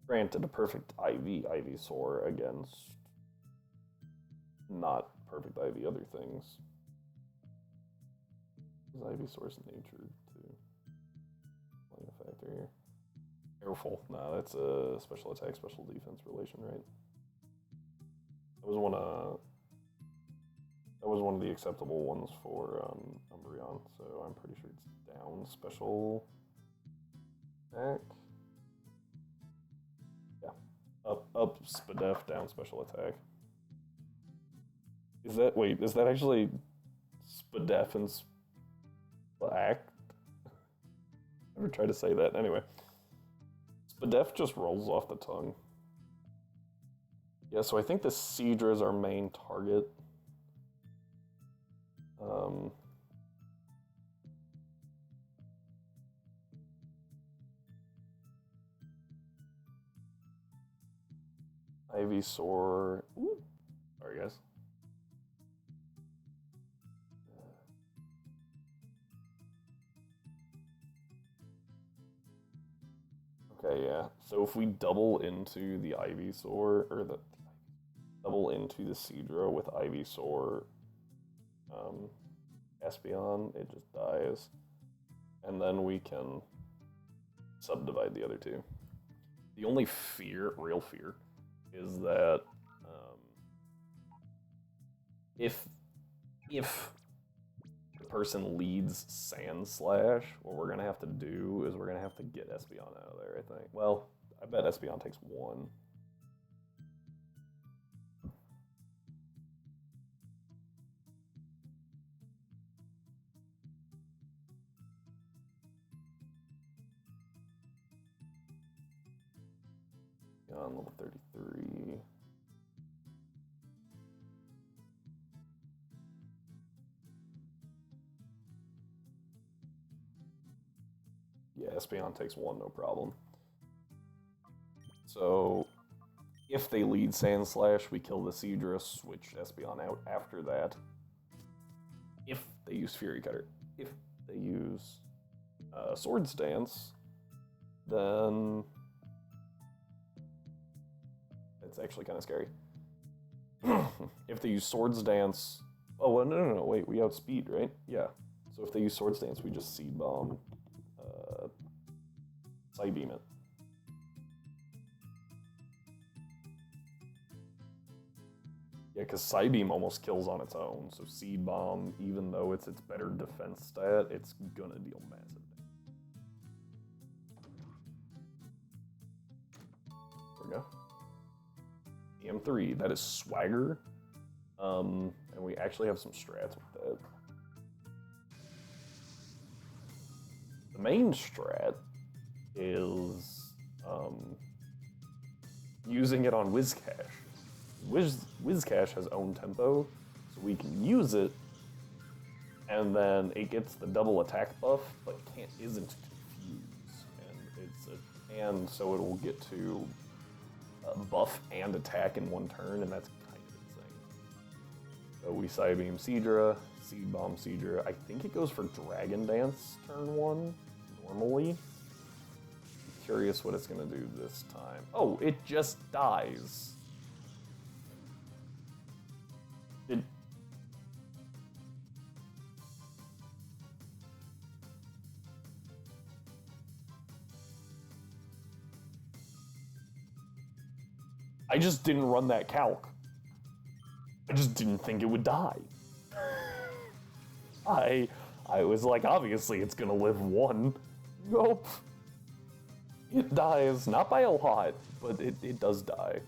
granted, a perfect Ivysaur against not perfect Ivy other things. Is Ivysaur's nature too? Playing a factor here. Careful. No, that's a special attack, special defense relation, right? That was one of the acceptable ones for Umbreon, so I'm pretty sure it's down special attack. Yeah. Up Spadef, down special attack. Is that actually Spadef and Spact? Never tried to say that. Anyway. Spadef just rolls off the tongue. Yeah, so I think the Seadra is our main target. Ivysaur. Ooh. Sorry, guys. Okay, yeah. So if we double into the Ivysaur, or double into the Seadra with Ivysaur, Espeon, it just dies. And then we can subdivide the other two. The only real fear, is that if the person leads Sand Slash, what we're gonna have to do is we're gonna have to get Espeon out of there, I think. Well, I bet Espeon takes one. On level 33. Yeah, Espeon takes one, no problem. So, if they lead Sand Slash, we kill the Seadra, switch Espeon out after that. If they use Fury Cutter. If they use Swords Dance, then it's actually kind of scary. If they use Swords Dance... Oh, well, no, wait, we outspeed, right? Yeah. So if they use Swords Dance, we just Seed Bomb, Psybeam it. Yeah, because Psybeam almost kills on its own, so Seed Bomb, even though it's its better defense stat, it's gonna deal massive damage. There we go. EM3, that is Swagger. And we actually have some strats with that. The main strat is using it on Whiscash. Whiscash has own tempo, so we can use it, and then it gets the double attack buff, but isn't confused, and so it will get to buff and attack in one turn, and that's kind of insane. So we Psybeam Seadra, Seed Bomb Seadra. I think it goes for Dragon Dance turn 1 normally. I'm curious what it's gonna do this time. Oh, it just dies. I just didn't run that calc. I just didn't think it would die. I was like, obviously it's gonna live 1. Nope. It dies, not by a lot, but it does die.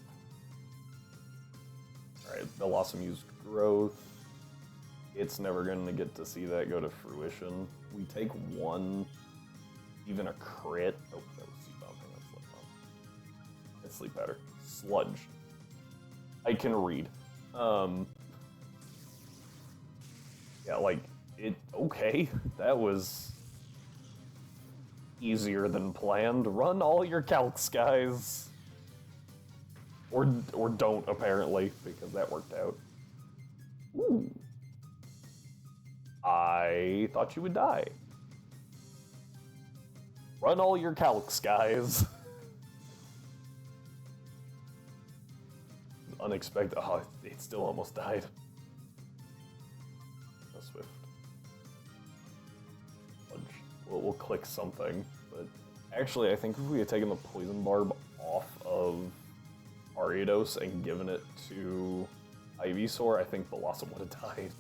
Alright, Colosseum used growth. It's never gonna get to see that go to fruition. We take 1, even a crit. Oh, that was Seed Bomb. That's Sleep Bomb. It's Sleep Powder. Sludge. I can read. Yeah, like, okay, that was... easier than planned. Run all your calcs, guys. Or don't, apparently, because that worked out. Ooh. I thought you would die. Run all your calcs, guys. Unexpected. Oh, it still almost died. No Swift. We'll click something, but actually, I think if we had taken the poison barb off of Ariados and given it to Ivysaur, I think Blossom would have died.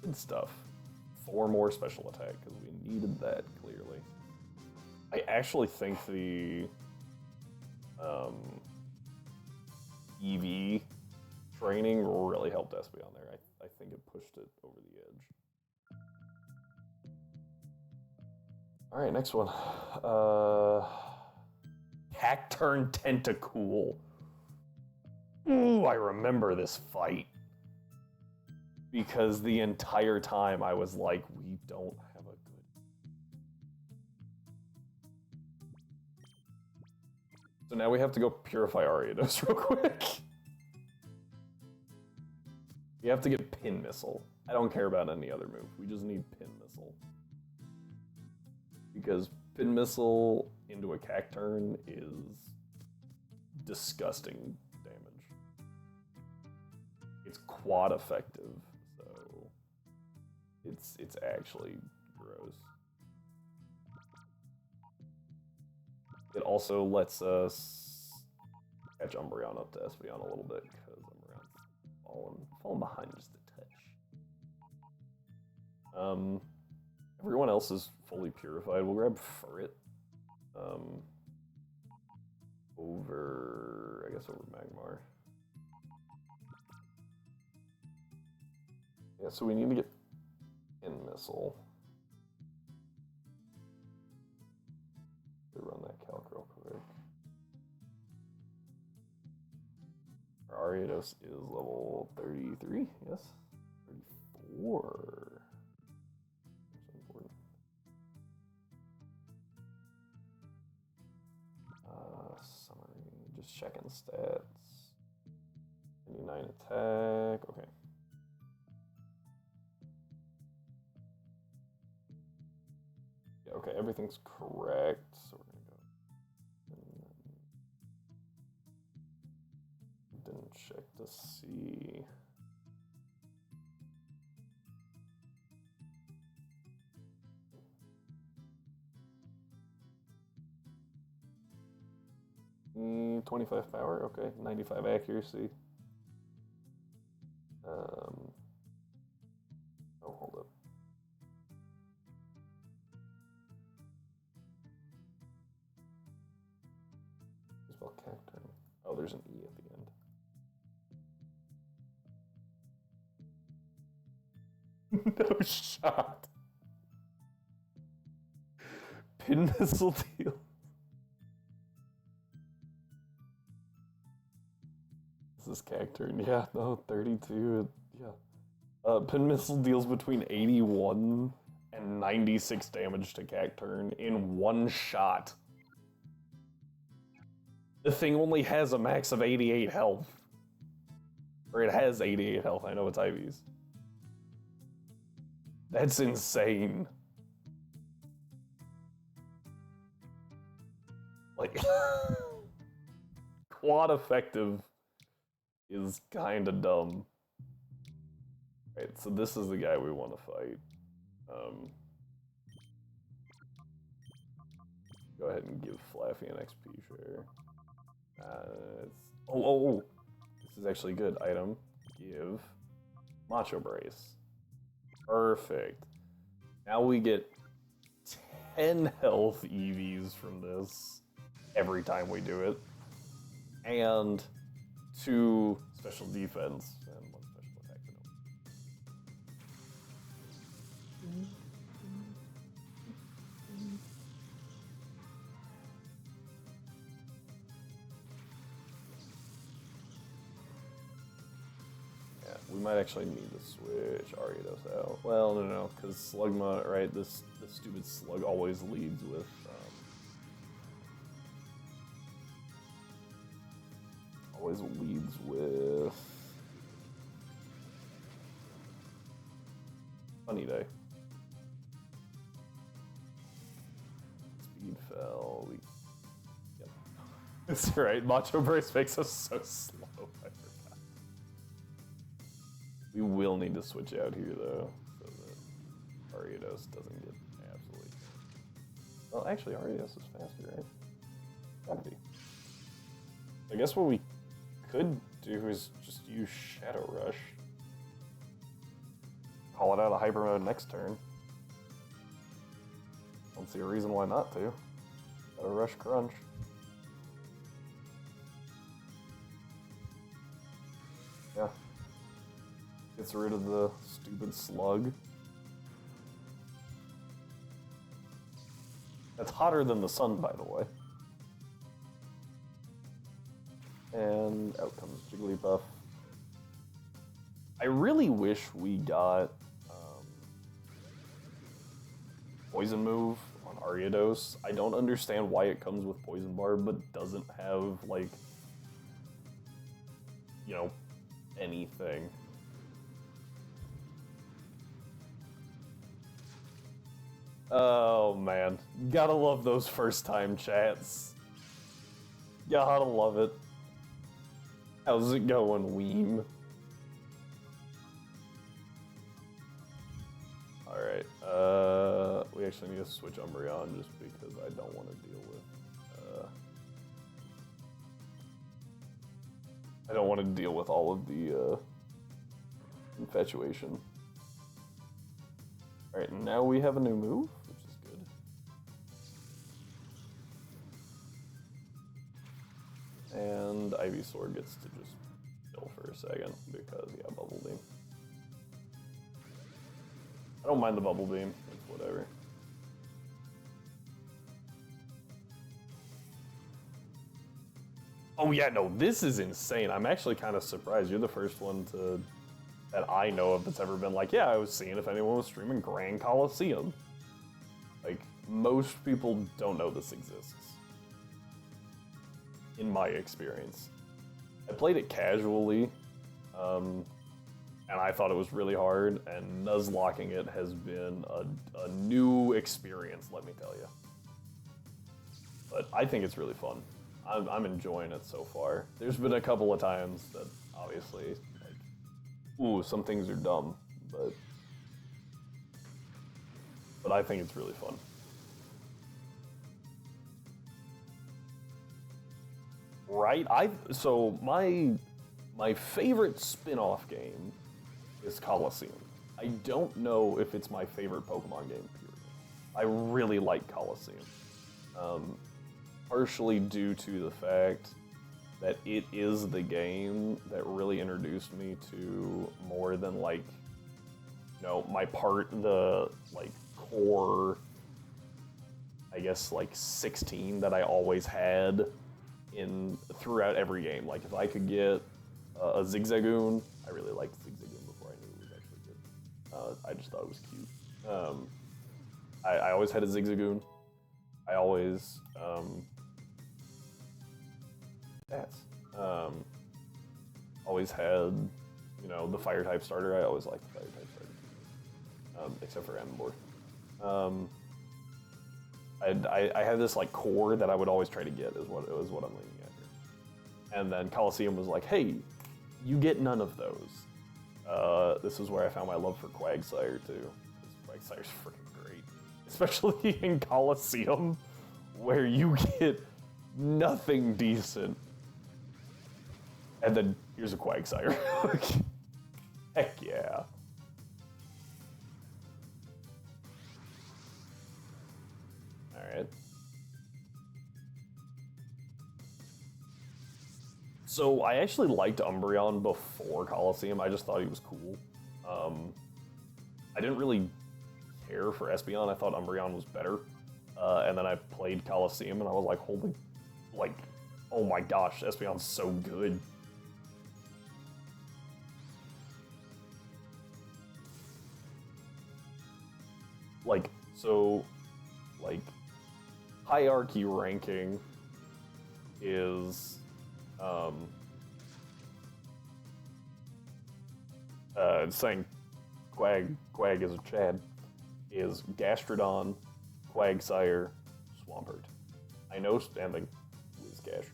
Good stuff. 4 more special attack, because we needed that, clearly. I actually think the EV training really helped Espeon there. I think it pushed it over the edge. Alright, next one. Cacturn Tentacool. Ooh, I remember this fight. Because the entire time I was like, we don't have a good... So now we have to go purify Ariados real quick. We have to get Pin Missile. I don't care about any other move. We just need Pin Missile. Because Pin Missile into a Cacturn is disgusting damage. It's quad effective, so it's actually gross. It also lets us catch Umbreon up to Espeon a little bit, because Umbreon's fallen behind just a touch. Everyone else is fully purified. We'll grab Furret. Over Magmar. Yeah, so we need to get Pin Missile. Run that calc real quick. Our Ariados is level 33, yes? 34. That's important. Summary, just checking stats. 99 attack, okay. Yeah, okay, everything's correct, so we're gonna go. And then didn't check to see. Mm, 25 power, okay, 95 accuracy. Oh, hold up. Spell Cacturn. Oh, there's an E at the end. No shot. Pin Missile deal. This is Cacturn. Yeah, no, 32. Yeah. Pin Missile deals between 81 and 96 damage to Cacturn in one shot. The thing only has a max of 88 health. Or it has 88 health. I know it's Ivy's. That's insane. Like, quad effective is kinda dumb. Right, so this is the guy we want to fight. Go ahead and give Flaffy an XP share. This is actually a good item. Give Macho Brace. Perfect. Now we get 10 health EVs from this every time we do it. And 2 special defense and 1 special attack. we might actually need to switch Ariados out. Well, no, because Slugma, right? This stupid slug always leads with. Always leads with. Funny day. Speed fell. Yep. That's right. Macho Burst makes us so slow. I forgot. We will need to switch out here though, so that Ariados doesn't get absolutely. Well, actually, Ariados is faster, right? Gotta be. I guess what we could do is just use Shadow Rush. Call it out of hyper mode next turn. Don't see a reason why not to. Shadow Rush Crunch. Yeah. Gets rid of the stupid slug. That's hotter than the sun, by the way. And out comes Jigglypuff. I really wish we got Poison Move on Ariados. I don't understand why it comes with Poison Barb, but doesn't have, like, you know, anything. Oh, man. Gotta love those first-time chats. Gotta love it. How's it going, Weem? Alright, we actually need to switch Umbreon just because I don't want to deal with, I don't want to deal with all of the, infatuation. Alright, now we have a new move, which is good. And Ivysaur gets to just chill for a second because, yeah, Bubble Beam. I don't mind the Bubble Beam, it's whatever. Oh yeah, no, this is insane. I'm actually kind of surprised. You're the first one that I know of that's ever been like, yeah, I was seeing if anyone was streaming Grand Colosseum. Like, most people don't know this exists. In my experience. I played it casually, and I thought it was really hard, and Nuzlocking it has been a new experience, let me tell you. But I think it's really fun. I'm enjoying it so far. There's been a couple of times that, obviously, like, ooh, some things are dumb, but I think it's really fun. Right? So my favorite spin-off game is Colosseum. I don't know if it's my favorite Pokemon game, period. I really like Colosseum. Partially due to the fact that it is the game that really introduced me to more than, like, you know, the, like, core, I guess, like, 16 that I always had throughout every game. Like, if I could get a Zigzagoon, I really liked Zigzagoon before I knew it was actually good. I just thought it was cute. I always had a Zigzagoon. I always, always had, you know, the Fire-type starter. I always liked the Fire-type starter. Except for Ember. I had this, like, core that I would always try to get, is what I'm leaning at here. And then Colosseum was like, hey, you get none of those. This is where I found my love for Quagsire, too. Because Quagsire's freaking great. Especially in Colosseum, where you get nothing decent. And then here's a Quagsire. Heck yeah. Alright. So I actually liked Umbreon before Colosseum. I just thought he was cool. I didn't really care for Espeon. I thought Umbreon was better. And then I played Colosseum and I was like, holy, like, oh my gosh, Espeon's so good. So, hierarchy ranking is, saying Quag is a Chad, is Gastrodon, Quagsire, Swampert. I know standing Whiscash.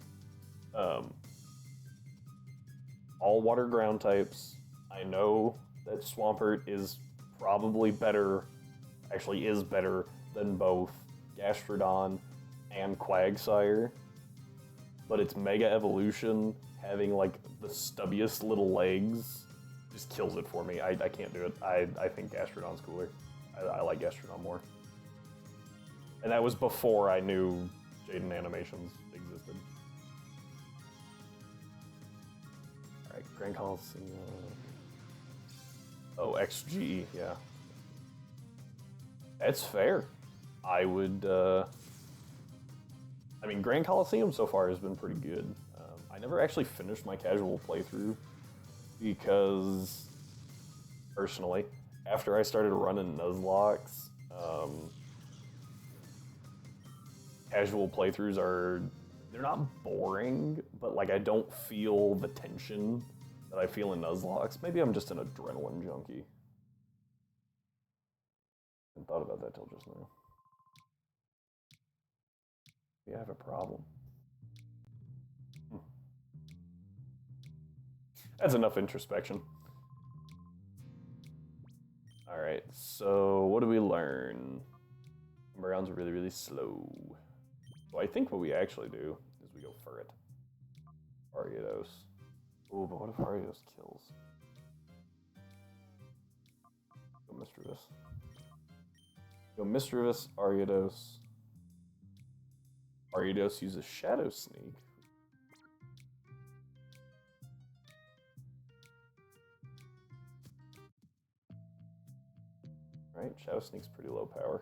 All water ground types. I know that Swampert is probably better, actually is better than both Gastrodon and Quagsire, but its Mega Evolution having like the stubbiest little legs just kills it for me. I can't do it. I think Gastrodon's cooler. I like Gastrodon more. And that was before I knew Jaden animations existed. Alright, Grand Colosseum. Oh, XG, yeah. That's fair. I would, I mean, Grand Colosseum so far has been pretty good. I never actually finished my casual playthrough because, personally, after I started running Nuzlocks, casual playthroughs they're not boring, but like I don't feel the tension that I feel in Nuzlocke. Maybe I'm just an adrenaline junkie. I hadn't thought about that till just now. Yeah, I have a problem. That's enough introspection. Alright, so what do we learn? Umbreon's really, really slow. So I think what we actually do is we go for it. Ariados. Oh, but what if Ariados kills? Go Misdreavus. Go Misdreavus, Ariados. Ariados uses Shadow Sneak. Right, Shadow Sneak's pretty low power.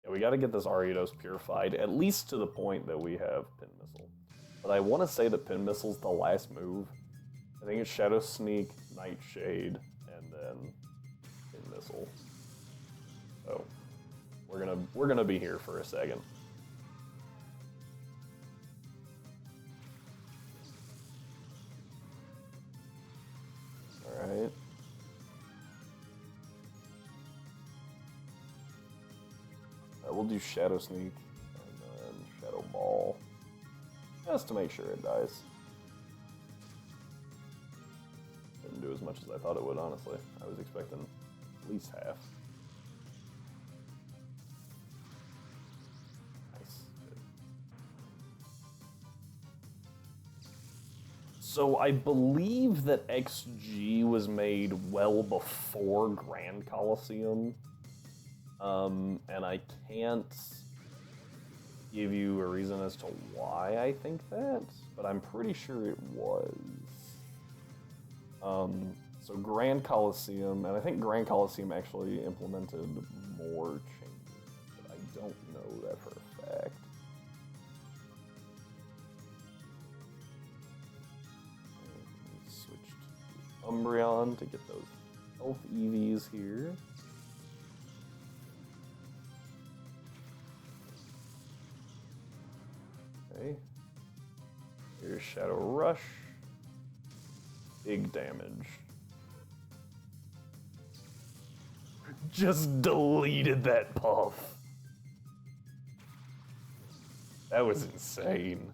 Yeah, we gotta get this Ariados purified, at least to the point that we have Pin Missile. But I want to say that Pin Missile's the last move. I think it's Shadow Sneak, Nightshade, and then Pin Missile. So we're gonna be here for a second. All right. We'll do Shadow Sneak and then Shadow Ball, just to make sure it dies. Didn't do as much as I thought it would, honestly. I was expecting at least half. Nice. Good. So I believe that XG was made well before Grand Colosseum. And I can't give you a reason as to why I think that, but I'm pretty sure it was. So Grand Colosseum, and I think Grand Colosseum actually implemented more changes, but I don't know that for a fact. Switch to Umbreon to get those health EVs here. Okay. Here's Shadow Rush. Big damage. Just deleted that puff. That was insane.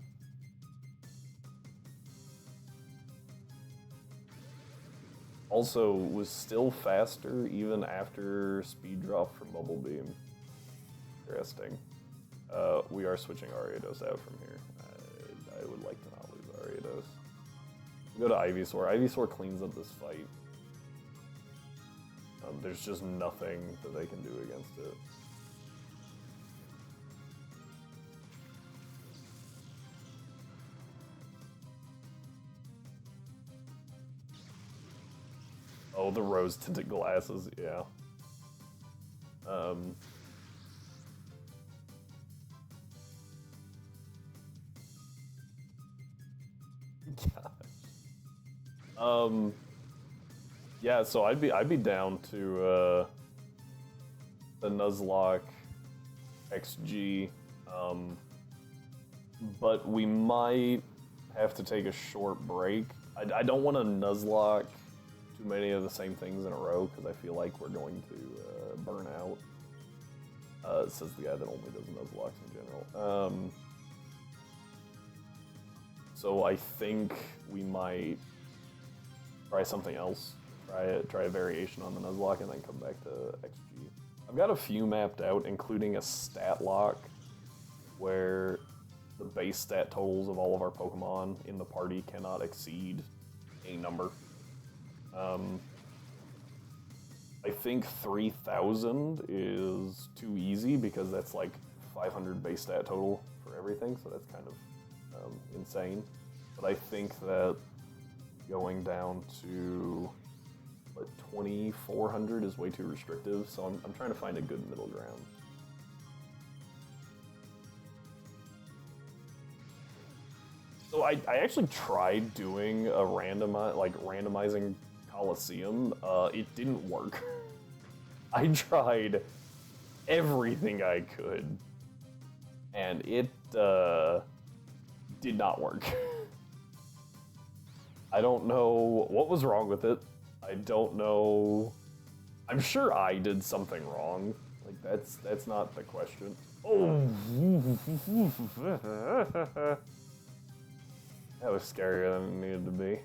Also, was still faster even after speed drop from Bubble Beam. Interesting. We are switching Ariados out from here. I would like to not lose Ariados. Go to Ivysaur. Ivysaur cleans up this fight. There's just nothing that they can do against it. Oh, the rose-tinted glasses, yeah. Gosh. Yeah, so I'd be down to the Nuzlocke XG, but we might have to take a short break. I don't want to Nuzlocke too many of the same things in a row because I feel like we're going to burn out. Says the guy that only does Nuzlocks in general. So I think we might try something else. Try a variation on the Nuzlocke and then come back to XG. I've got a few mapped out, including a stat lock where the base stat totals of all of our Pokemon in the party cannot exceed a number. I think 3,000 is too easy because that's like 500 base stat total for everything, so that's kind of insane. But I think that going down to like 2,400 is way too restrictive, so I'm trying to find a good middle ground. So I actually tried doing a randomizing Colosseum. It didn't work. I tried everything I could, and it did not work. I don't know what was wrong with it. I don't know. I'm sure I did something wrong. Like that's not the question. Oh, that was scarier than it needed to be.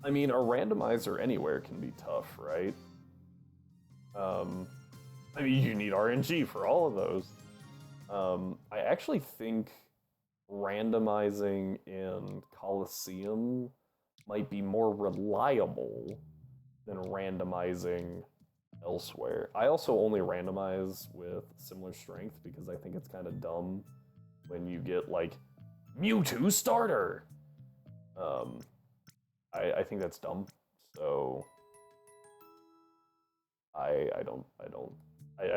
I mean, a randomizer anywhere can be tough, right? I mean, you need RNG for all of those. I actually think randomizing in Colosseum might be more reliable than randomizing elsewhere. I also only randomize with similar strength because I think it's kind of dumb when you get like Mewtwo starter. I think that's dumb. So I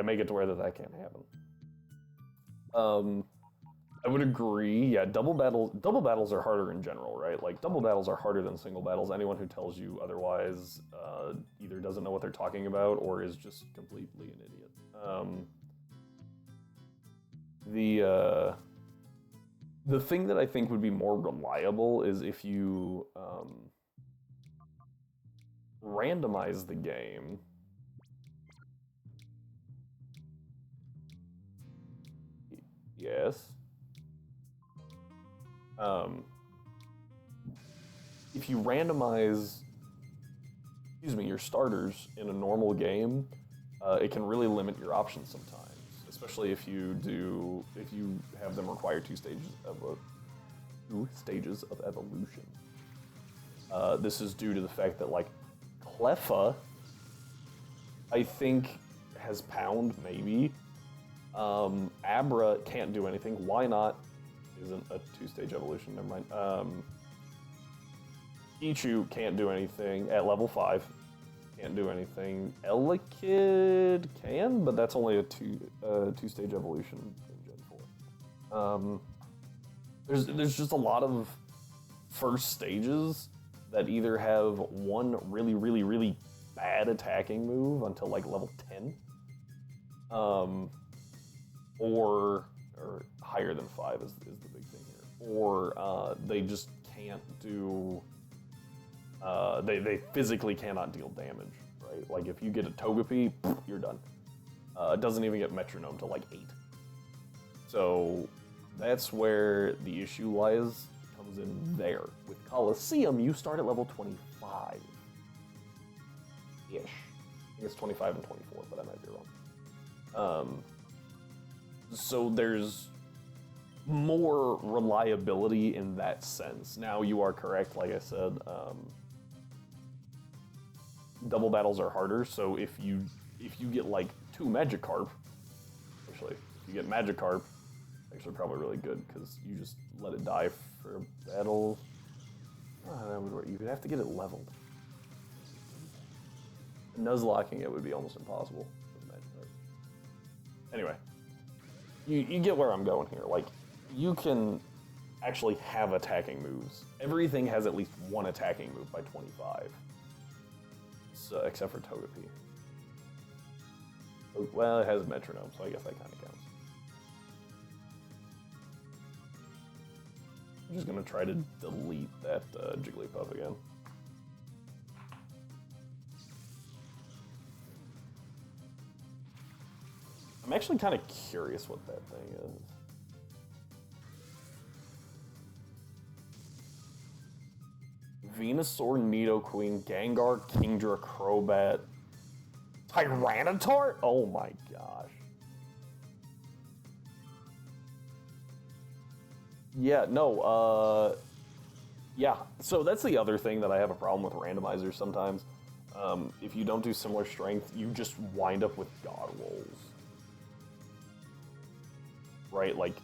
make it to where that can't happen. I would agree. Yeah, double battles are harder in general, right? Like double battles are harder than single battles. Anyone who tells you otherwise either doesn't know what they're talking about or is just completely an idiot. The thing that I think would be more reliable is if you randomize the game. Yes. If you randomize, your starters in a normal game, it can really limit your options sometimes, especially if you have them require two stages of evolution. This is due to the fact that like Cleffa, I think has Pound maybe. Abra can't do anything. Why not? Isn't a two-stage evolution. Never mind. Pichu can't do anything at level 5. Can't do anything. Elekid can, but that's only a two-stage evolution in Gen 4. There's just a lot of first stages that either have one really, really, really bad attacking move until like level 10. Or higher than 5 is the big thing here. Or they just can't do. They physically cannot deal damage, right? Like if you get a Togepi, you're done. It doesn't even get Metronome till like 8. So that's where the issue lies. Comes in there. With Colosseum, you start at level 25 ish. I think it's 25 and 24, but I might be wrong. So there's more reliability in that sense. Now you are correct, like I said, double battles are harder, so if you get like 2 Magikarp, actually, if you get Magikarp, actually probably really good, because you just let it die for a battle. That would work. You would have to get it leveled. Nuzlocking it would be almost impossible with Magikarp. Anyway. You get where I'm going here. Like, you can actually have attacking moves. Everything has at least one attacking move by 25. So, except for Togepi. Well, it has Metronome, so I guess that kind of counts. I'm just gonna try to delete that Jigglypuff again. I'm actually kind of curious what that thing is. Venusaur, Nidoqueen, Gengar, Kingdra, Crobat, Tyranitar? Oh my gosh. Yeah, no, yeah. So that's the other thing that I have a problem with randomizers sometimes. If you don't do similar strength, you just wind up with God rolls. Right? Like,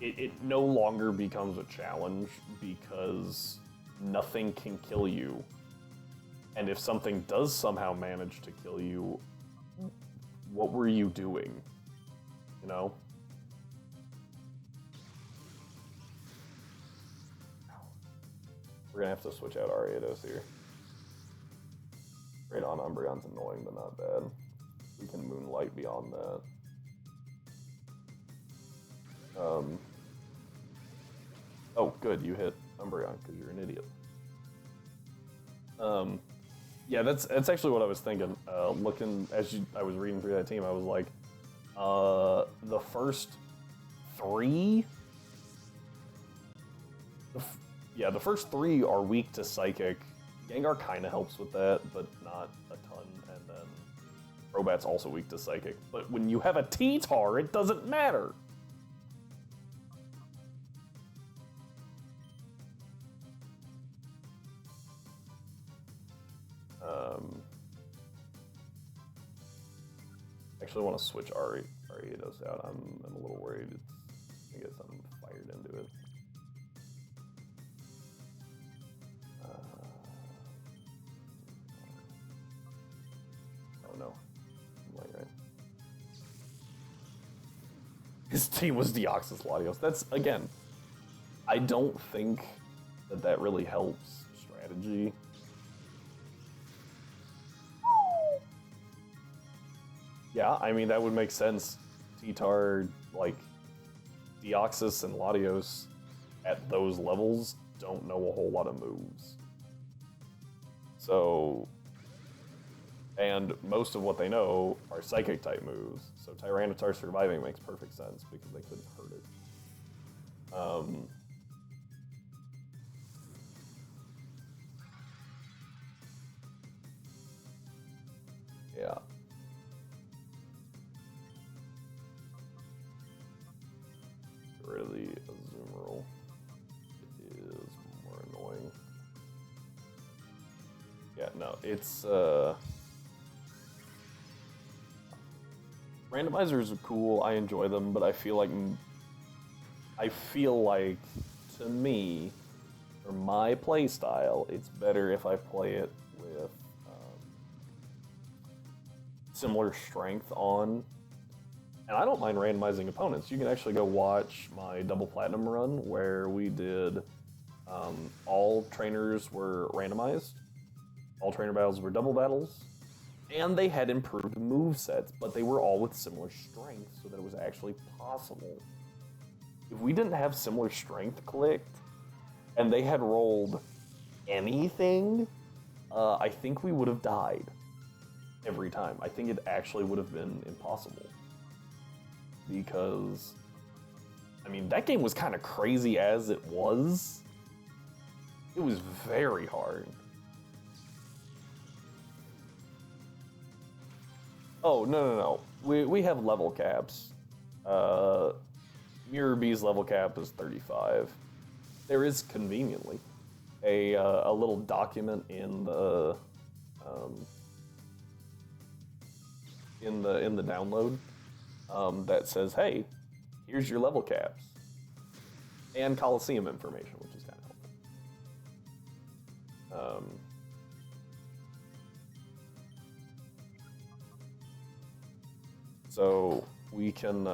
it no longer becomes a challenge because nothing can kill you. And if something does somehow manage to kill you, what were you doing? You know? We're gonna have to switch out Ariados here. Right on, Umbreon's annoying, but not bad. We can Moonlight beyond that. Oh, good, you hit Umbreon, because you're an idiot. Yeah, that's actually what I was thinking. Looking, I was reading through that team, I was like, the first three... the first three are weak to Psychic. Gengar kind of helps with that, but not a ton, and then Crobat's also weak to Psychic. But when you have a T-Tar, it doesn't matter! Actually want to switch Ariados out. I'm a little worried it's gonna get something fired into it. Oh no. I'm like, right. His team was Deoxys Latios. That's, again, I don't think that really helps strategy. Yeah, I mean, that would make sense. T-Tar, like, Deoxys and Latios at those levels don't know a whole lot of moves. So, and most of what they know are Psychic type moves. So Tyranitar surviving makes perfect sense because they couldn't hurt it. Yeah. Really, Azumarill is more annoying. Yeah, no, it's, randomizers are cool, I enjoy them, but I feel like, to me, for my playstyle, it's better if I play it with similar strength on. And I don't mind randomizing opponents. You can actually go watch my double platinum run where we did all trainers were randomized, all trainer battles were double battles, and they had improved movesets, but they were all with similar strength so that it was actually possible. If we didn't have similar strength clicked, and they had rolled anything, I think we would have died every time. I think it actually would have been impossible. Because, I mean, that game was kind of crazy as it was. It was very hard. Oh, no. We have level caps. Mirror B's level cap is 35. There is conveniently a little document in the download that says, "Hey, here's your level caps," and Colosseum information, which is kind of helpful. So we can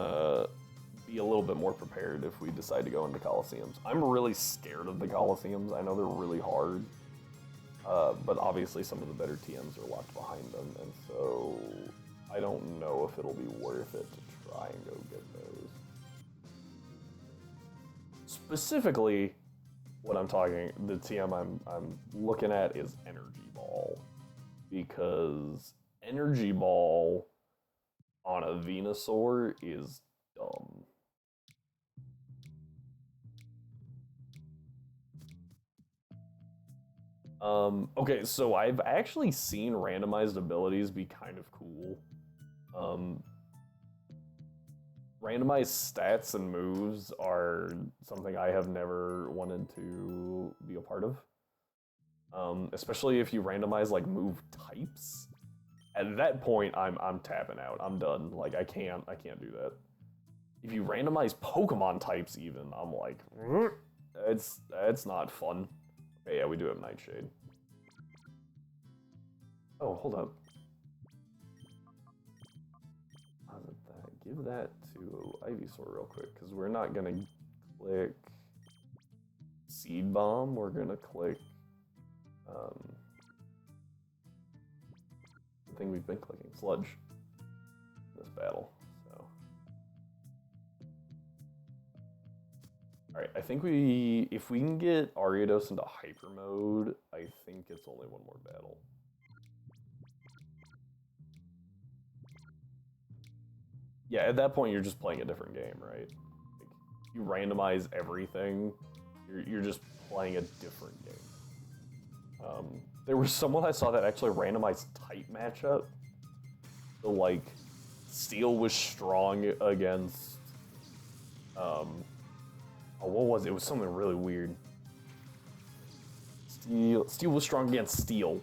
be a little bit more prepared if we decide to go into Colosseums. I'm really scared of the Colosseums. I know they're really hard, but obviously some of the better TMs are locked behind them, and so I don't know if it'll be worth it to try and go get those. Specifically, what I'm talking, the TM I'm looking at is Energy Ball, because Energy Ball on a Venusaur is dumb. Okay, so I've actually seen randomized abilities be kind of cool. Randomized stats and moves are something I have never wanted to be a part of. Especially if you randomize like move types. At that point, I'm tapping out. I'm done. Like I can't do that. If you randomize Pokemon types, even I'm like, it's not fun. Okay, yeah, we do have Nightshade. Oh, hold up. Give that to Ivysaur real quick, because we're not gonna click Seed Bomb. We're gonna click the thing we've been clicking, Sludge, in this battle. So, all right, I think if we can get Ariados into Hyper Mode, I think it's only one more battle. Yeah, at that point, you're just playing a different game, right? Like, you randomize everything, you're just playing a different game. There was someone I saw that actually randomized type matchup. So, like, Steel was strong against... oh, what was it? It was something really weird. Steel was strong against Steel.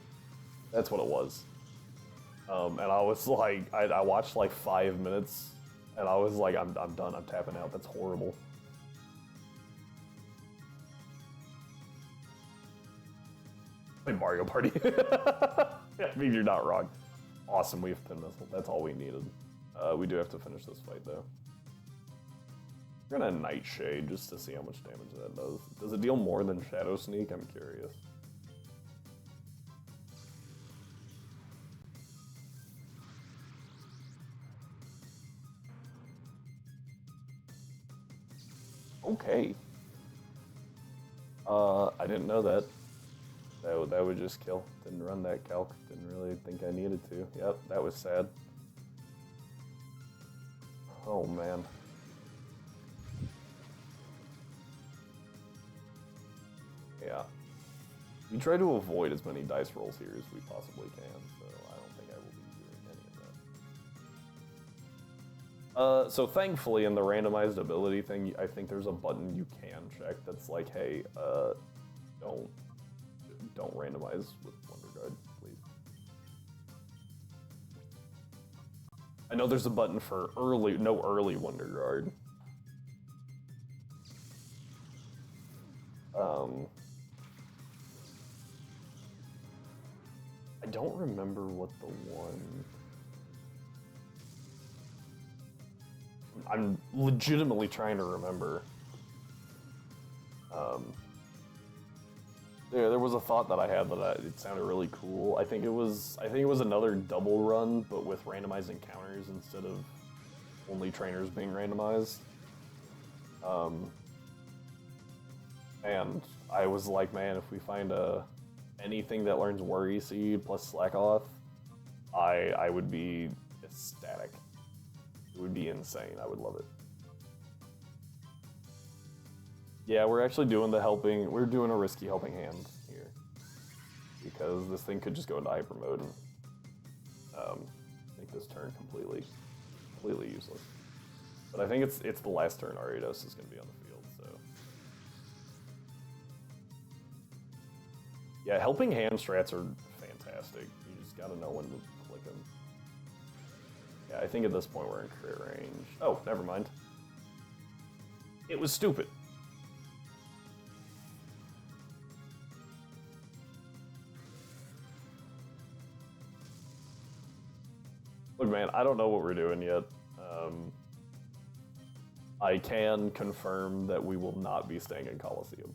That's what it was. And I was like, I watched like 5 minutes, and I was like, I'm done, I'm tapping out, that's horrible. Play Mario Party. I mean, you're not wrong. Awesome, we have Pin Missile, that's all we needed. We do have to finish this fight though. We're gonna Nightshade just to see how much damage that does. Does it deal more than Shadow Sneak? I'm curious. Okay. I didn't know that. That would just kill. Didn't run that calc. Didn't really think I needed to. Yep, that was sad. Oh man. Yeah. We try to avoid as many dice rolls here as we possibly can, so I don't think I will be doing any of that. So thankfully in the randomized ability thing, I think there's a button you can check that's like, hey, don't randomize with Wonder Guard, please. I know there's a button for no early Wonder Guard. I don't remember what the one... I'm legitimately trying to remember. There was a thought that I had that it sounded really cool. I think it was another double run, but with randomized encounters instead of only trainers being randomized. And I was like, man, if we find anything that learns Worry Seed plus Slack Off, I would be ecstatic. It would be insane. I would love it. Yeah, we're actually doing we're doing a risky helping hand here. Because this thing could just go into hyper mode and make this turn completely useless. But I think it's the last turn Ariados is going to be on the field, so... Yeah, helping hand strats are fantastic. You just gotta know when to click them. Yeah, I think at this point we're in crit range. Oh, never mind. It was stupid. Look, man, I don't know what we're doing yet. I can confirm that we will not be staying in Colosseum.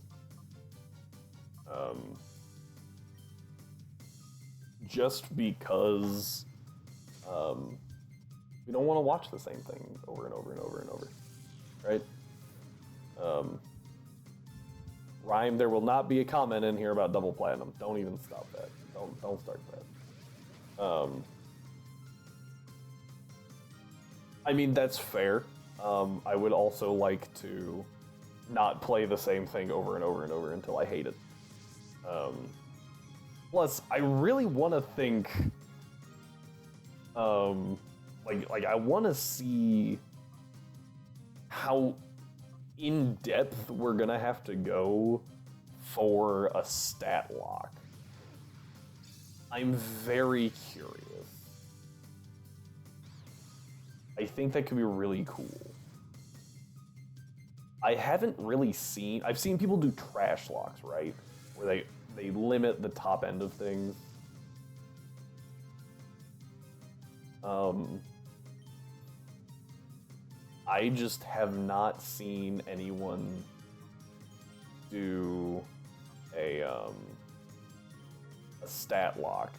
Just because we don't want to watch the same thing over and over and over and over, right? Rhyme, there will not be a comment in here about double platinum. Don't even stop that. Don't start that. I mean, that's fair. I would also like to not play the same thing over and over and over until I hate it. Plus, I really want to think, like I want to see how in depth we're gonna have to go for a stat lock. I'm very curious. I think that could be really cool. I haven't really seen... I've seen people do trash locks, right? Where they limit the top end of things. I just have not seen anyone do a stat lock.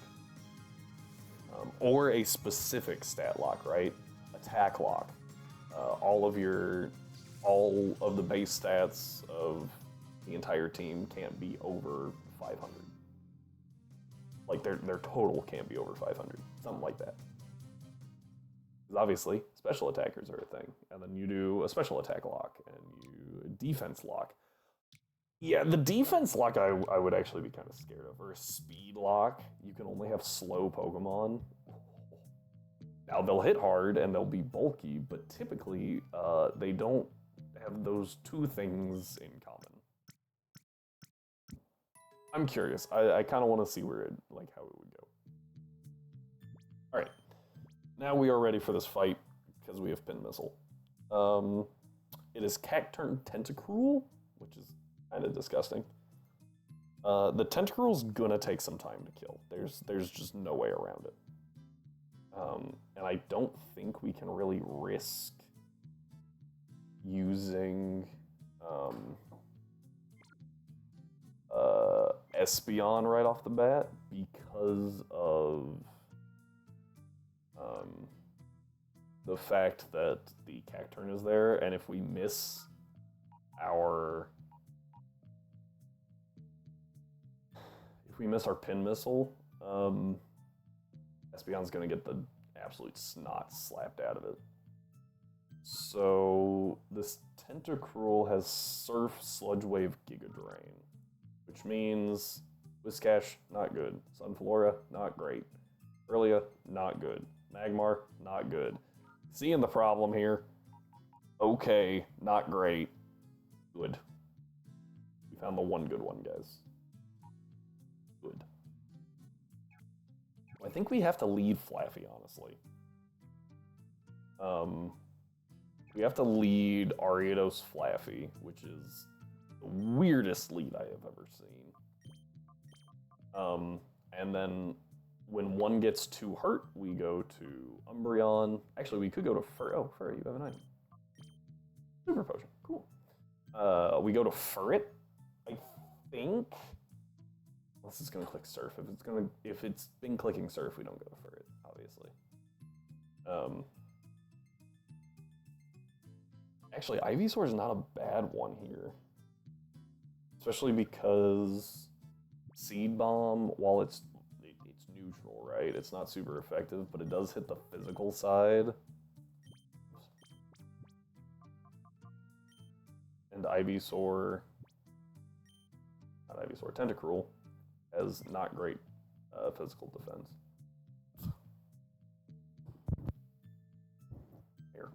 Or a specific stat lock, right? Attack lock. All of the base stats of the entire team can't be over 500. Like their total can't be over 500, something like that. Because obviously, special attackers are a thing, and then you do a special attack lock and you defense lock. Yeah, the defense lock I would actually be kind of scared of, or a speed lock. You can only have slow Pokemon. Now they'll hit hard and they'll be bulky, but typically they don't have those two things in common. I'm curious. I kind of want to see how it would go. All right, now we are ready for this fight because we have Pin Missile. It is Cacturn Tentacruel, which is kind of disgusting. The Tentacruel's gonna take some time to kill. There's just no way around it. And I don't think we can really risk using Espeon right off the bat because of the fact that the Cacturn is there, and if we miss our Pin Missile, Espeon's gonna get the absolute snot slapped out of it. So this Tentacruel has Surf, Sludge Wave, Giga Drain, which means Whiscash, not good. Sunflora, not great. Aurelia, not good. Magmar, not good. Seeing the problem here. Okay, not great. Good. We found the one good one, guys. Good. I think we have to lead Flaffy, honestly. We have to lead Ariados Flaffy, which is the weirdest lead I have ever seen. And then when one gets too hurt, we go to Umbreon. Actually, we could go to Furret. Oh, Furret, you have an item. Super Potion, cool. We go to Furret, I think. Unless it's gonna click Surf. If it's been clicking Surf, we don't go for it, obviously. Actually, Ivysaur is not a bad one here, especially because Seed Bomb, while it's neutral, right? It's not super effective, but it does hit the physical side. And Ivysaur, not Ivysaur, Tentacruel has not great physical defense. Here.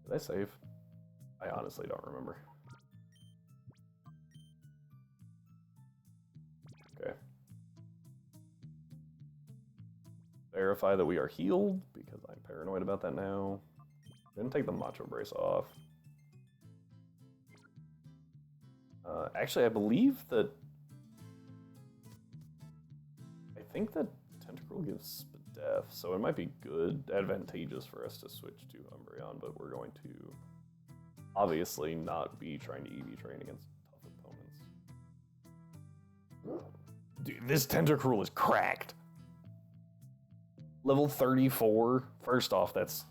Did I save? I honestly don't remember. Okay. Verify that we are healed, because I'm paranoid about that now. I'm gonna take the Macho Brace off. Actually, I believe that... I think that Tentacruel gives deaf, so it might be advantageous for us to switch to Umbreon, but we're going to obviously not be trying to EV train against tough opponents. Dude, this Tentacruel is cracked. Level 34, first off, that's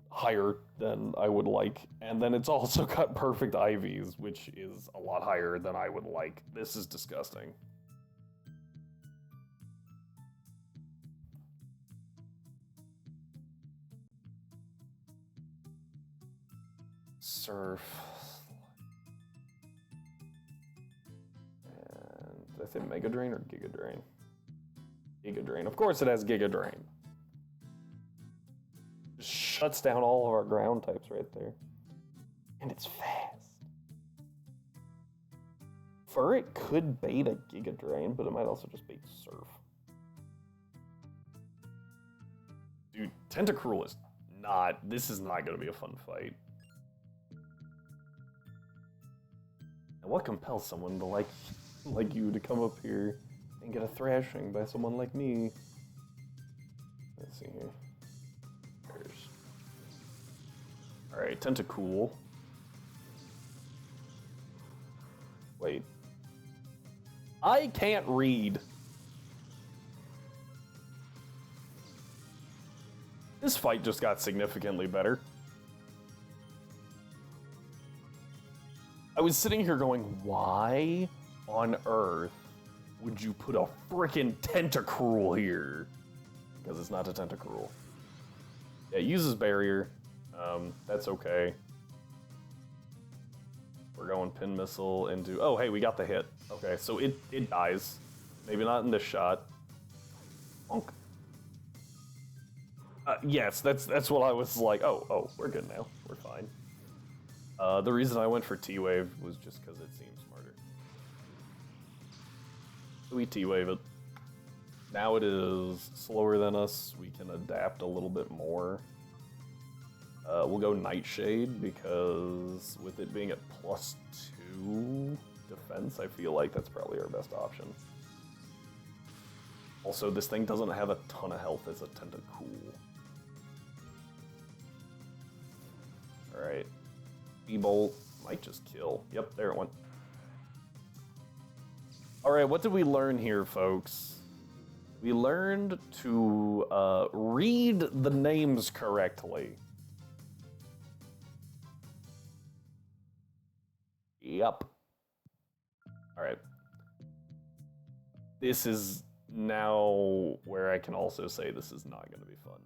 higher than I would like, and then it's also got perfect IVs, which is a lot higher than I would like. This is disgusting. Surf. And did I say Mega Drain or Giga Drain? Giga Drain. Of course it has Giga Drain. Just shuts down all of our ground types right there. And it's fast. Furret could bait a Giga Drain, but it might also just bait Surf. Dude, Tentacruel is not... This is not going to be a fun fight. And what compels someone to like you to come up here and get a thrashing by someone like me? Let's see here. Alright, Tentacool. Wait. I can't read. This fight just got significantly better. I was sitting here going, why on earth would you put a frickin' Tentacruel here? Because it's not a Tentacruel. Yeah, it uses Barrier. That's okay. We're going Pin Missile into... Oh, hey, we got the hit. Okay, so it dies. Maybe not in this shot. Bonk. Yes, that's what I was like. Oh, we're good now. We're fine. The reason I went for T-Wave was just because it seemed smarter. So we T-Wave it. Now it is slower than us. We can adapt a little bit more. We'll go Nightshade because with it being at +2 defense, I feel like that's probably our best option. Also, this thing doesn't have a ton of health as a Tentacool. Alright. E-Bolt might just kill. Yep, there it went. Alright, what did we learn here, folks? We learned to read the names correctly. Yep. Alright. This is now where I can also say this is not going to be fun.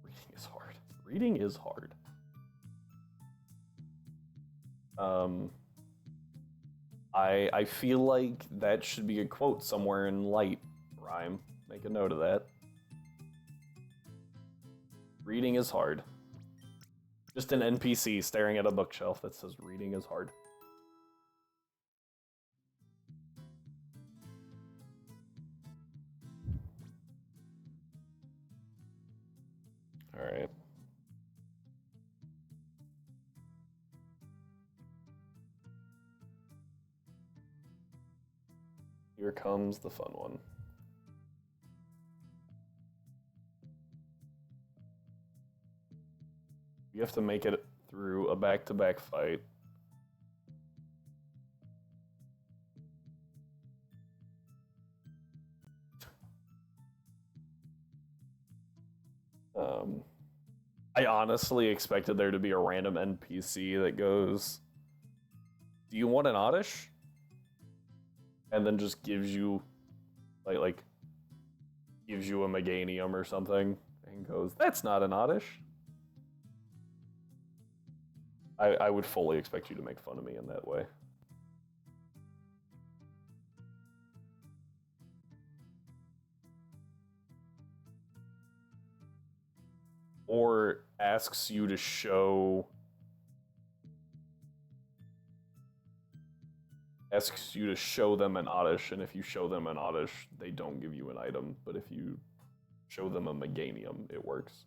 Reading is hard. Reading is hard. I feel like that should be a quote somewhere in Light Rhyme. Make a note of that. Reading is hard. Just an NPC staring at a bookshelf that says reading is hard. Alright. Here comes the fun one. You have to make it through a back-to-back fight. I honestly expected there to be a random NPC that goes, "Do you want an Oddish?" And then just gives you, like gives you a Meganium or something, and goes, "That's not an Oddish." I would fully expect you to make fun of me in that way. Or asks you to show... Asks you to show them an Oddish, and if you show them an Oddish, they don't give you an item. But if you show them a Meganium, it works.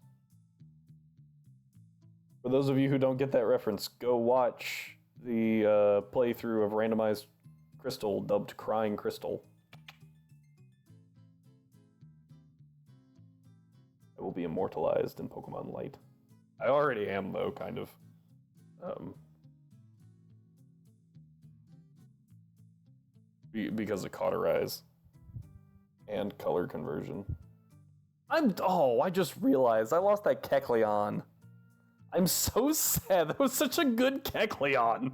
For those of you who don't get that reference, go watch the playthrough of Randomized Crystal, dubbed Crying Crystal. I will be immortalized in Pokemon Light. I already am, though, kind of. Because of Cauterize and color conversion. I just realized I lost that Kecleon. I'm so sad. That was such a good Kecleon.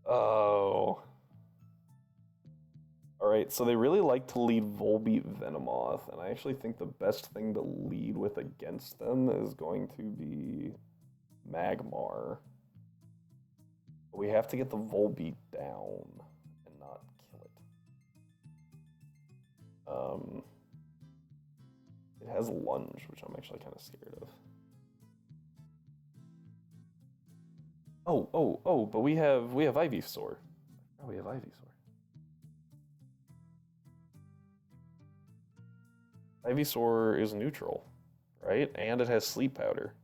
Oh. Alright, so they really like to lead Volbeat Venomoth, and I actually think the best thing to lead with against them is going to be Magmar. But we have to get the Volbeat down and not kill it. It has Lunge, which I'm actually kind of scared of. Oh, but we have Ivysaur. Oh, we have Ivysaur. Ivysaur is neutral, right? And it has Sleep Powder.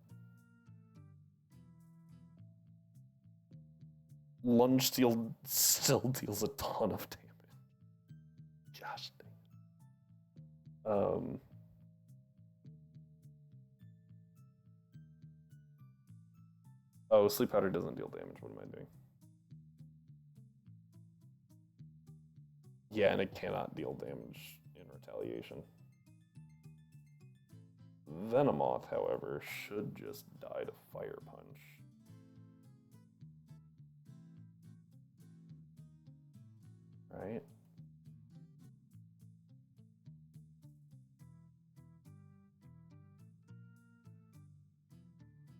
Lunge Steel still deals a ton of damage. Gosh dang. Oh, Sleep Powder doesn't deal damage. What am I doing? Yeah, and it cannot deal damage in retaliation. Venomoth, however, should just die to Fire Punch. Right?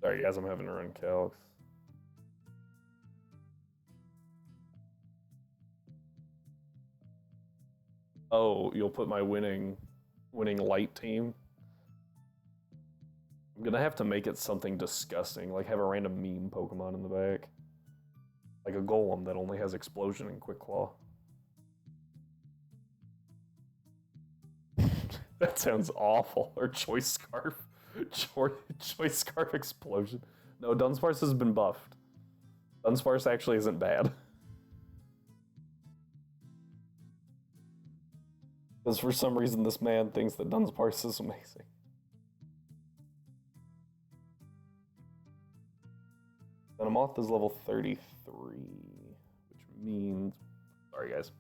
Sorry guys, I'm having to run calcs. Oh, you'll put my winning light team? I'm gonna have to make it something disgusting, like have a random meme Pokemon in the back. Like a Golem that only has Explosion and Quick Claw. That sounds awful. Or Choice Scarf. Choice Scarf Explosion. No, Dunsparce has been buffed. Dunsparce actually isn't bad. Because for some reason this man thinks that Dunsparce is amazing. Venomoth is level 33, which means... Sorry, guys.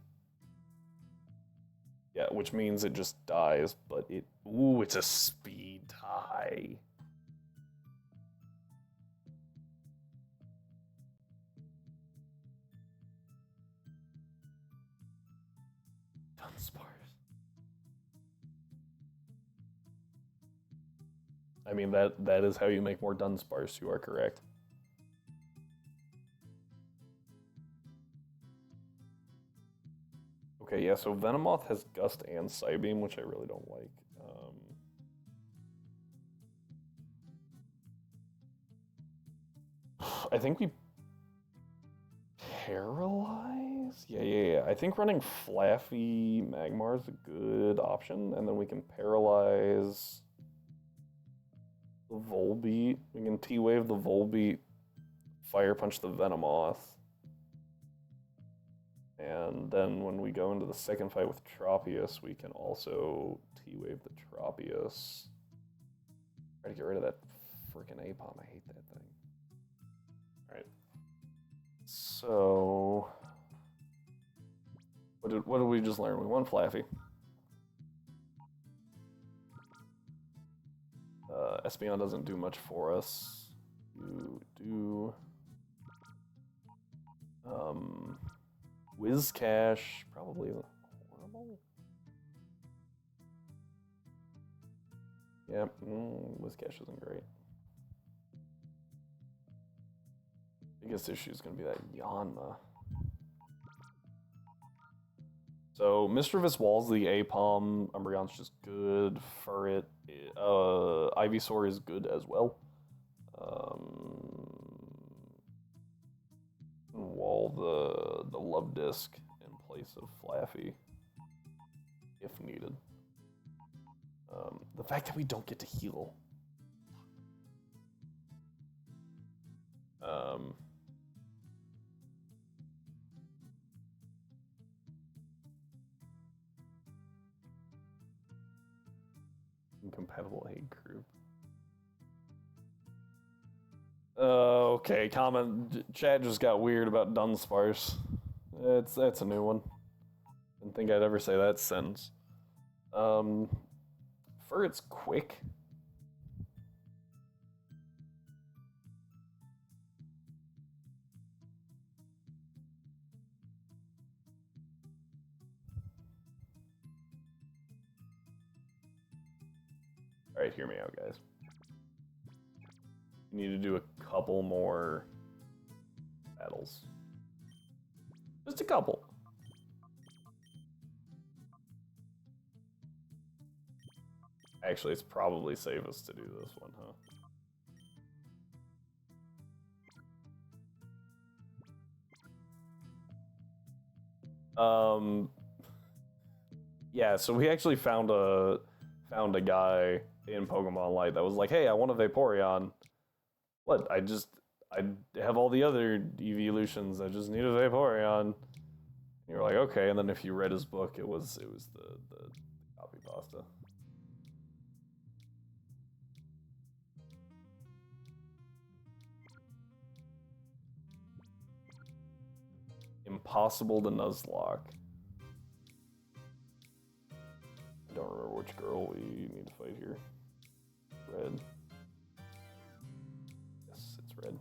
Yeah, which means it just dies, but it... Ooh, it's a speed tie. Dunsparce. I mean, that is how you make more Dunsparce, you are correct. Okay, yeah, so Venomoth has Gust and Psybeam, which I really don't like. I think we paralyze? Yeah. I think running Flaffy Magmar is a good option, and then we can paralyze the Volbeat. We can T-Wave the Volbeat, Fire Punch the Venomoth. And then when we go into the second fight with Tropius, we can also T-Wave the Tropius. Try to get rid of that freaking Apom. I hate that thing. Alright. So... What did we just learn? We won Flaffy. Espeon doesn't do much for us. You do... Whiscash, probably horrible. Yep, Whiscash isn't great. Biggest issue is going to be that Yanma. So, Mischievous Walls, the Apom, Umbreon's just good. Furret, Ivysaur is good as well. Wall the Love Disc in place of Flaffy, if needed. The fact that we don't get to heal. Incompatible age group. Okay, chat just got weird about Dunsparce. That's a new one. Didn't think I'd ever say that sentence. For its quick. Alright, hear me out, guys. You need to do a couple more battles. Just a couple. Actually, it's probably safest to do this one, huh? Yeah, so we actually found a guy in Pokemon Light that was like, hey, I want a Vaporeon. What? I have all the other evolutions. I just need a Vaporeon. And you're like, okay. And then if you read his book, it was the copy pasta. Impossible to Nuzlocke. I don't remember which girl we need to fight here. Red. Yes, it's red.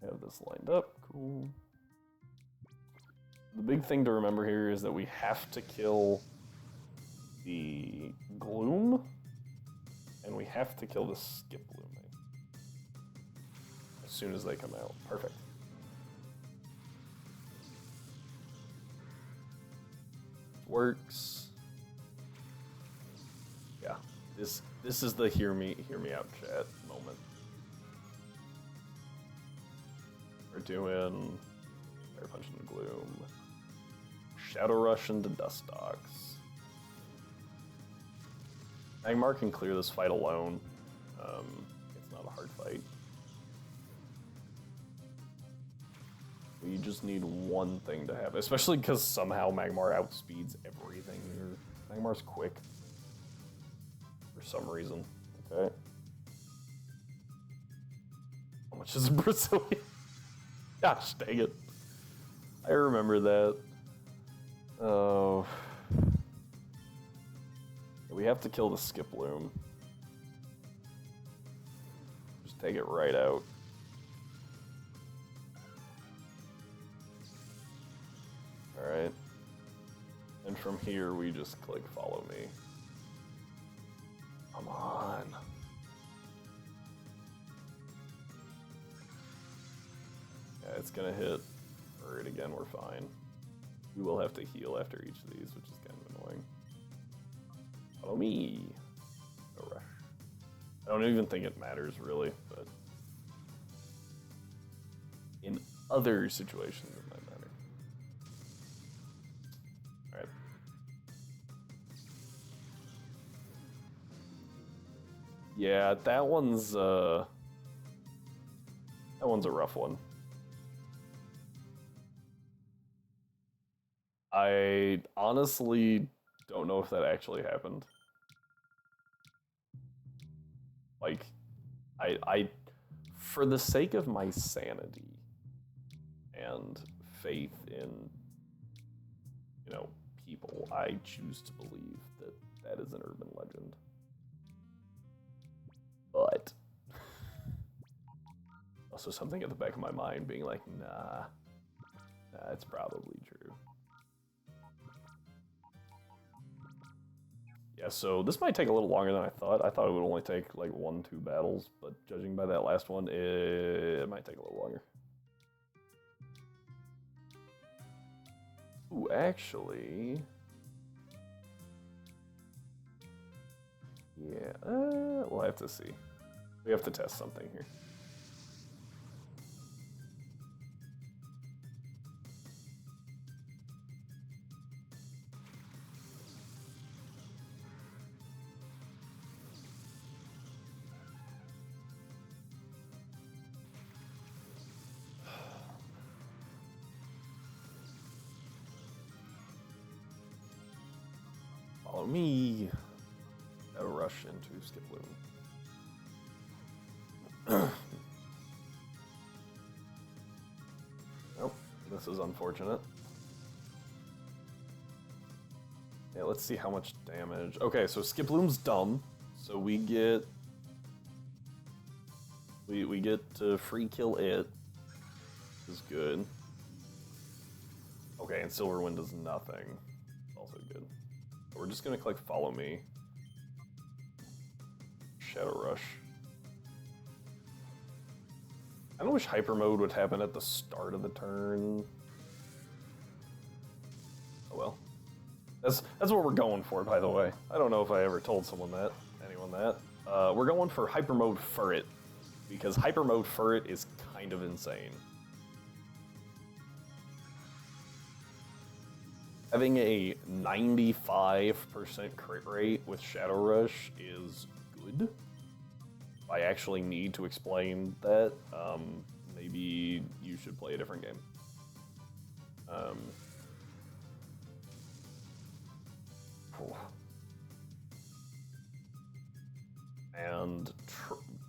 I have this lined up. Cool. The big thing to remember here is that we have to kill the Gloom, and we have to kill the Skiploom as soon as they come out. Perfect. Works. Yeah, this is the hear me out chat moment. We're doing Fire Punch into Gloom, Shadow Rush into Dustox. Magmar can clear this fight alone. It's not a hard fight. We just need one thing to happen, especially because somehow Magmar outspeeds everything here. Magmar's quick. For some reason. Okay. How much is a Brazilian? Gosh dang it. I remember that. Oh. We have to kill the Skiploom. Just take it right out. Alright. And from here, we just click follow me. Come on. Yeah, it's gonna hit. Hurt again, we're fine. We will have to heal after each of these, which is kind of annoying. Follow me. No rush. I don't even think it matters, really, but in other situations, it might matter. Alright. Yeah, that one's a rough one. I honestly don't know if that actually happened. Like, I for the sake of my sanity and faith in, you know, people, I choose to believe that that is an urban legend. But also something at the back of my mind being like, nah, it's probably true. Yeah, so this might take a little longer than I thought. I thought it would only take like 1-2 battles, but judging by that last one, it might take a little longer. Ooh, actually... yeah, we'll have to see. We have to test something here. Follow me. Shadow Rush into Skiploom. Nope, this is unfortunate. Yeah, let's see how much damage. Okay, so Skiploom's dumb, so we get to free kill it. This is good. Okay, and Silverwind does nothing. Also good. We're just gonna click Follow Me. Shadow Rush. I don't wish Hyper Mode would happen at the start of the turn. Oh well. That's what we're going for, by the way. I don't know if I ever told anyone that. We're going for Hyper Mode Furret, because Hyper Mode Furret is kind of insane. Having a 95% crit rate with Shadow Rush is good. If I actually need to explain that, maybe you should play a different game.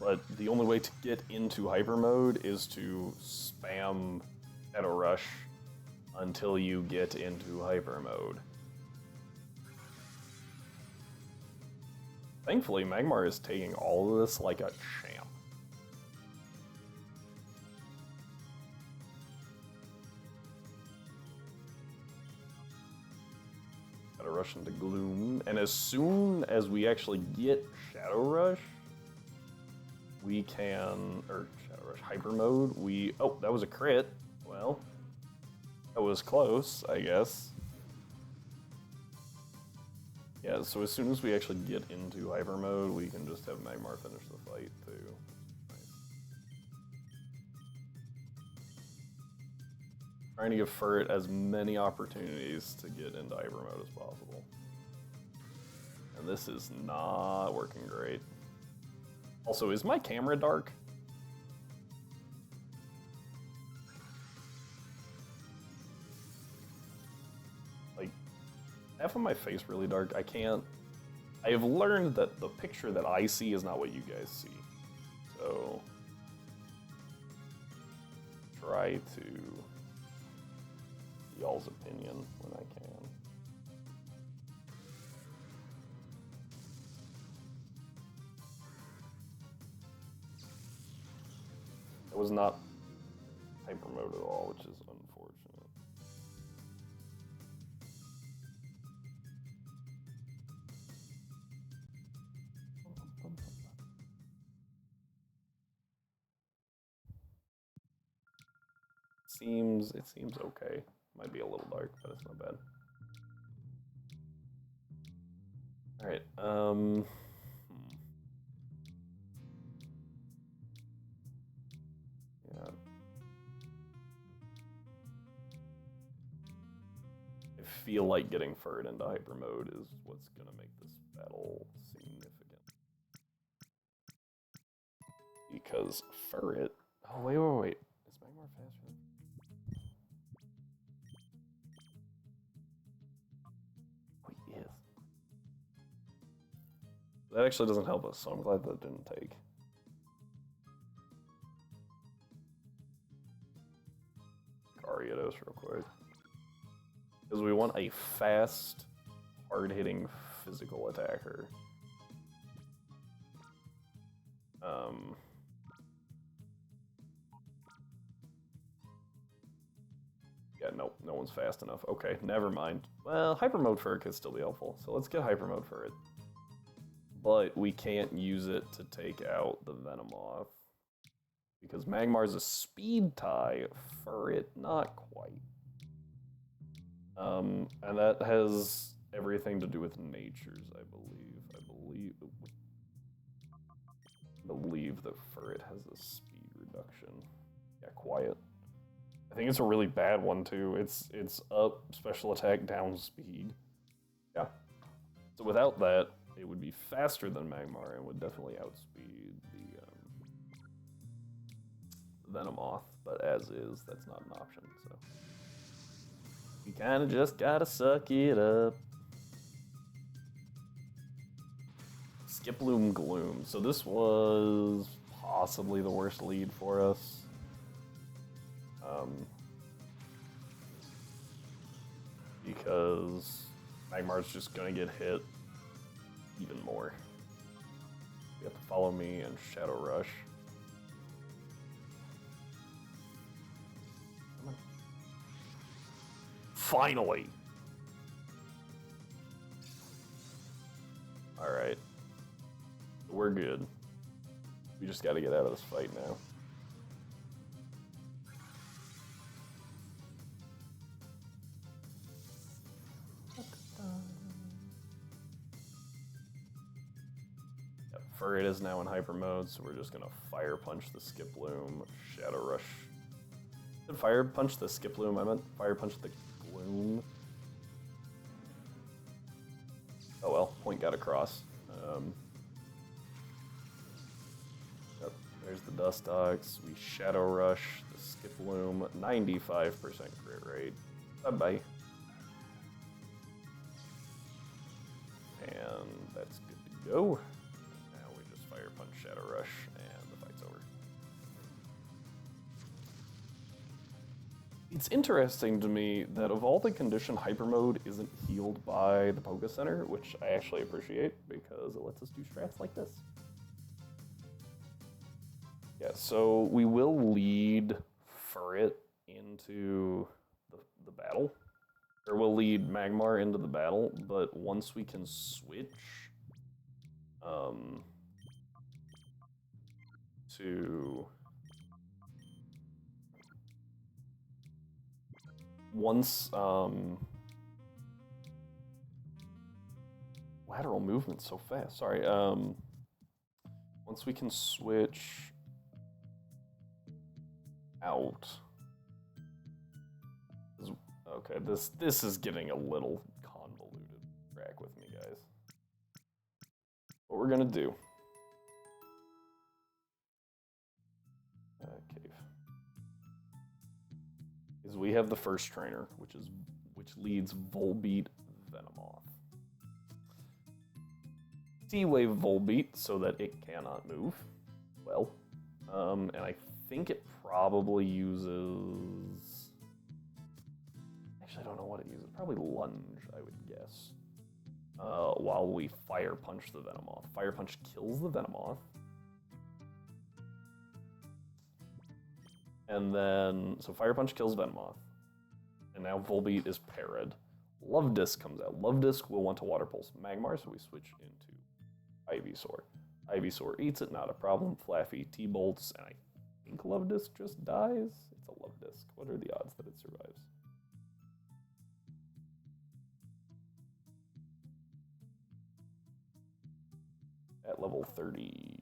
But the only way to get into Hyper Mode is to spam Shadow Rush until you get into Hyper Mode. Thankfully, Magmar is taking all of this like a champ. Gotta rush into Gloom, and as soon as we actually get Shadow Rush, we can, or Shadow Rush Hyper Mode, oh, that was a crit. Well, that was close, I guess. Yeah, so as soon as we actually get into Hyper Mode, we can just have Magmar finish the fight, too. Nice. Trying to give Furret as many opportunities to get into Hyper Mode as possible. And this is not working great. Also, is my camera dark? Like, half of my face really dark. I have learned that the picture that I see is not what you guys see. So, try to y'all's opinion when I can. It was not Hyper Mode at all, which is unfortunate. It seems okay. Might be a little dark, but it's not bad. Alright, yeah. I feel like getting Furret into Hyper Mode is what's gonna make this battle significant. Because Furret... Oh, wait. Is Magmar faster? Oh, he is. That actually doesn't help us, so I'm glad that didn't take. Ariados real quick. Because we want a fast, hard-hitting physical attacker. Yeah, no one's fast enough. Okay, never mind. Well, Hyper Mode for it could still be helpful, so let's get Hyper Mode for it. But we can't use it to take out the Venomoth. Because Magmar's a speed tie, Furret not quite. And that has everything to do with natures, I believe that Furret has a speed reduction. Yeah, quiet. I think it's a really bad one too. It's up special attack, down speed. Yeah. So without that, it would be faster than Magmar and would definitely outspeed the Venomoth. But as is, that's not an option. So you kind of just gotta suck it up. Skiploom Gloom. So this was possibly the worst lead for us. Because Magmar's just gonna get hit even more. You have to follow me and Shadow Rush. Come on. Finally! Alright. We're good. We just gotta get out of this fight now. Yep, Furret is now in hyper mode, so we're just gonna Fire Punch the Skiploom, Shadow Rush. Did Fire Punch the Skiploom? I meant Fire Punch the Gloom. Oh well, point got across. Yep, there's the Dustox. We Shadow Rush the Skiploom, 95% crit rate. Bye-bye. And that's good to go. Now we just Fire Punch Shadow Rush, and the fight's over. It's interesting to me that of all the condition, Hyper Mode isn't healed by the Poké Center, which I actually appreciate because it lets us do strats like this. Yeah, so we will lead Furret into the battle. Or we'll lead Magmar into the battle, but once we can switch to... Once, lateral movement so fast, sorry. Once we can switch out. Okay, this is getting a little convoluted. Track with me, guys. What we're gonna do. Cave. Is we have the first trainer, which leads Volbeat Venomoth. T-Wave Volbeat so that it cannot move. Well, and I think it probably uses... Actually, I don't know what it uses. Probably Lunge, I would guess. While we Fire Punch the Venomoth. Fire Punch kills the Venomoth. And then, so Fire Punch kills Venomoth. And now Volbeat is parried. Love Disc comes out. Love Disc will want to Water Pulse Magmar, so we switch into Ivysaur. Ivysaur eats it, not a problem. Flaffy T-Bolts, and I think Love Disc just dies? It's a Love Disc. What are the odds that it survives? At level 32.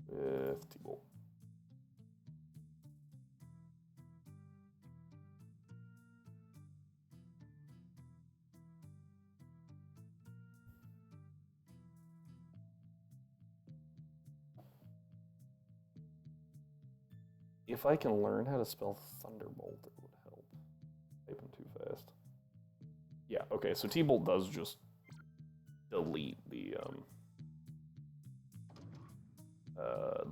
With T-Bolt. If I can learn how to spell Thunderbolt, it would help. Typing too fast. Yeah, okay, so T-Bolt does just delete the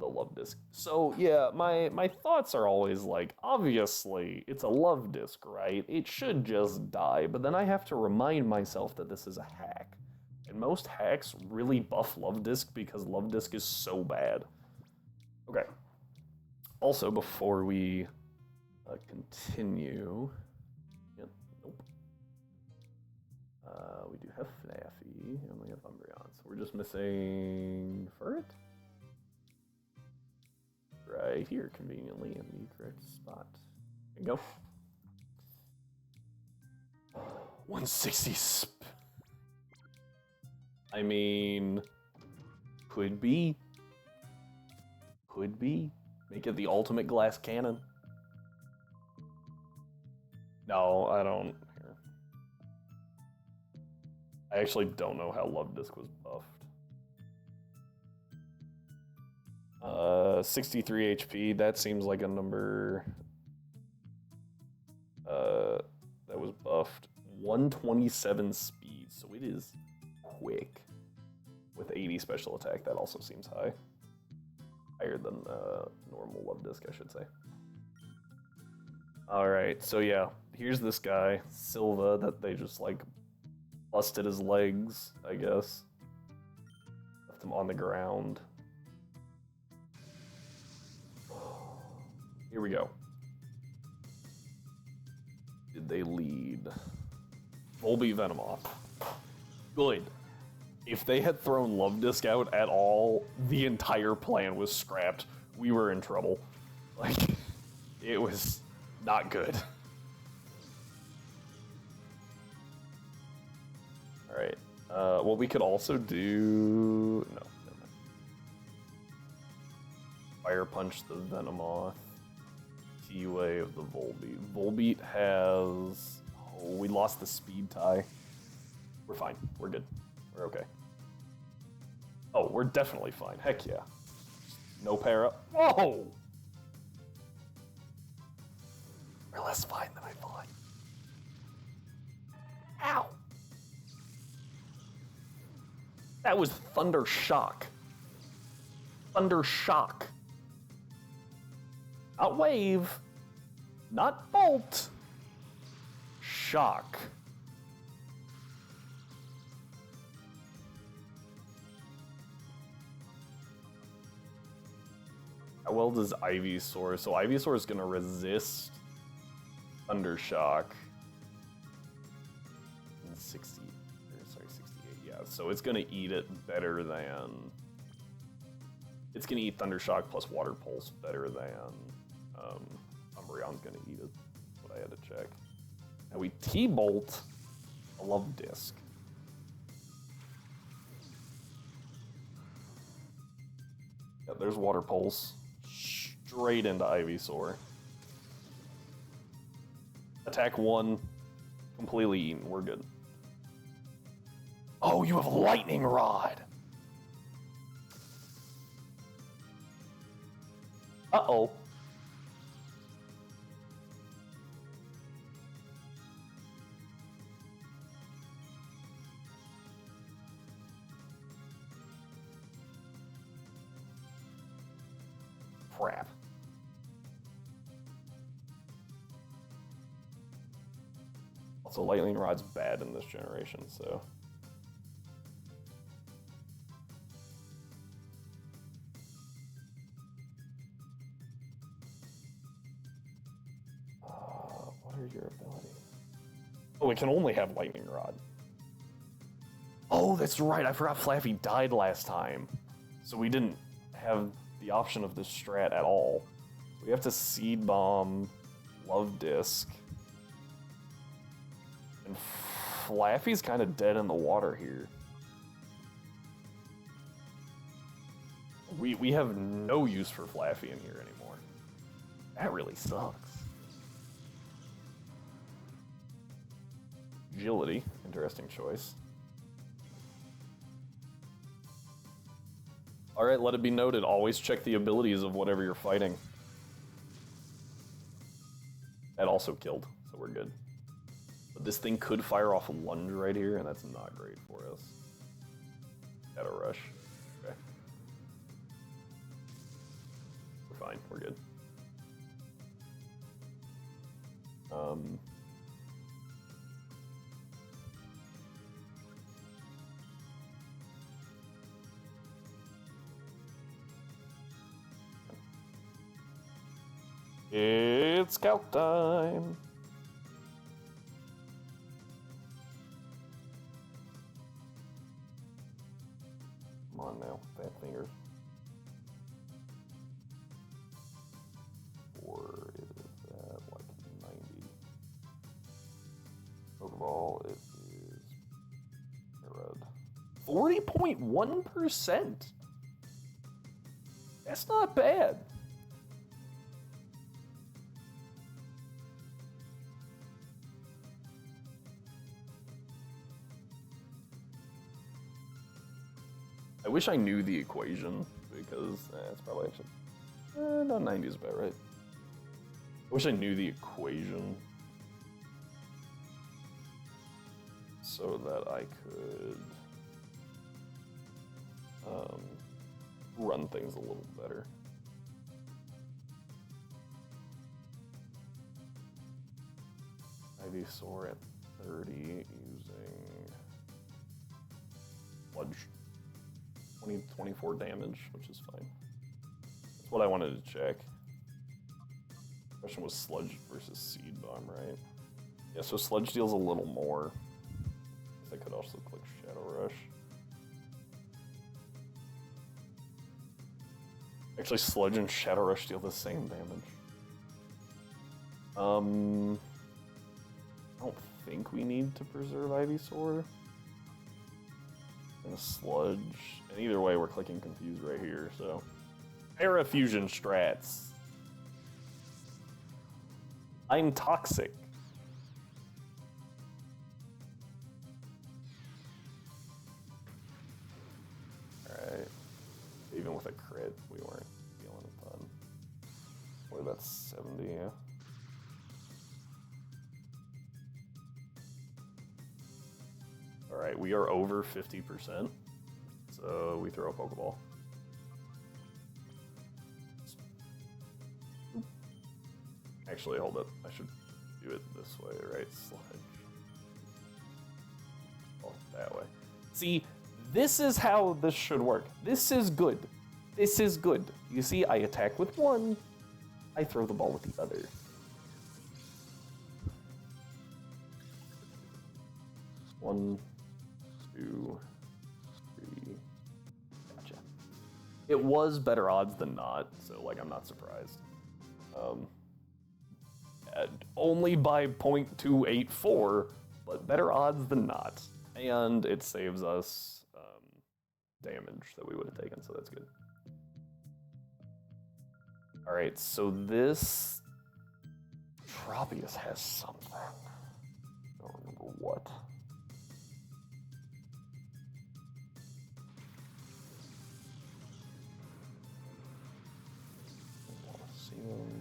Love Disc. So yeah, my thoughts are always like, obviously it's a Love Disc, right? It should just die, but then I have to remind myself that this is a hack. And most hacks really buff Love Disc because Love Disc is so bad. Okay. Also, before we continue, yep, nope. We do have Flaffy, and we have Umbreon, so we're just missing Furret. Right here, conveniently, in the correct spot. There you go. 160 I mean, could be. Could be. Make it the ultimate glass cannon. No, I don't. Here. I actually don't know how Love Disc was buffed. 63 HP. That seems like a number that was buffed. 127 speed, so it is quick. With 80 special attack, that also seems high. Higher than normal Love Disc, I should say. Alright, so yeah, here's this guy, Silva, that they just like busted his legs, I guess. Left him on the ground. Here we go. Did they lead? Volbeat Venomoth. Good. If they had thrown Love Disc out at all, the entire plan was scrapped. We were in trouble. Like, it was not good. Alright. What we could also do... No, never mind. Fire Punch the Venomoth. T-Wave the Volbeat. Volbeat has... Oh, we lost the speed tie. We're fine. We're good. We're okay. Oh, we're definitely fine. Heck yeah. No para. Whoa! We're less fine than I thought. Ow! That was Thunder Shock. Thunder Shock. Not Wave. Not Bolt. Shock. How well does Ivysaur? So Ivysaur is gonna resist Thunder Shock. 60, sorry, 68. Yeah, so it's gonna eat it better than. It's gonna eat Thunder Shock plus Water Pulse better than Umbreon's gonna eat it. That's what I had to check. Now we T-Bolt a Love Disc. Yeah, there's Water Pulse. Straight into Ivysaur. Attack 1, completely eaten. We're good. Oh, you have Lightning Rod! Uh-oh. Crap. Also, Lightning Rod's bad in this generation, so... what are your abilities? Oh, it can only have Lightning Rod. Oh, that's right, I forgot Flaffy died last time. So we didn't have the option of this strat at all. We have to Seed Bomb, Love Disc. And Flaffy's kind of dead in the water here. We have no use for Flaffy in here anymore. That really sucks. Agility, interesting choice. Alright, let it be noted, always check the abilities of whatever you're fighting. That also killed, so we're good. But this thing could fire off a lunge right here, and that's not great for us. Gotta rush. Okay. We're fine, we're good. It's scout time! Come on now, fat fingers. Or is that like 90? Overall, it is red. 40.1%! That's not bad. I wish I knew the equation, because it's probably actually... no, 90 is about right. I wish I knew the equation so that I could run things a little better. Ivysaur at 30 using Sludge. 24 damage, which is fine. That's what I wanted to check. Question was Sludge versus Seed Bomb, right? Yeah, so Sludge deals a little more. I could also click Shadow Rush. Actually, Sludge and Shadow Rush deal the same damage. I don't think we need to preserve Ivysaur. And a Sludge. And either way, we're clicking Confuse right here, so. Parafusion strats. I'm toxic. Alright. Even with a crit, we weren't feeling a ton. Boy, that's 70, yeah. Alright, we are over 50%. So we throw a Pokeball. Actually, hold up. I should do it this way, right? Sludge. Oh, that way. See, this is how this should work. This is good. This is good. You see, I attack with one, I throw the ball with the other. One, two, three. Gotcha. It was better odds than not, so like I'm not surprised. Only by 0.284, but better odds than not. And it saves us damage that we would have taken, so that's good. Alright, so this Tropius has something. I don't remember what. Colosseum.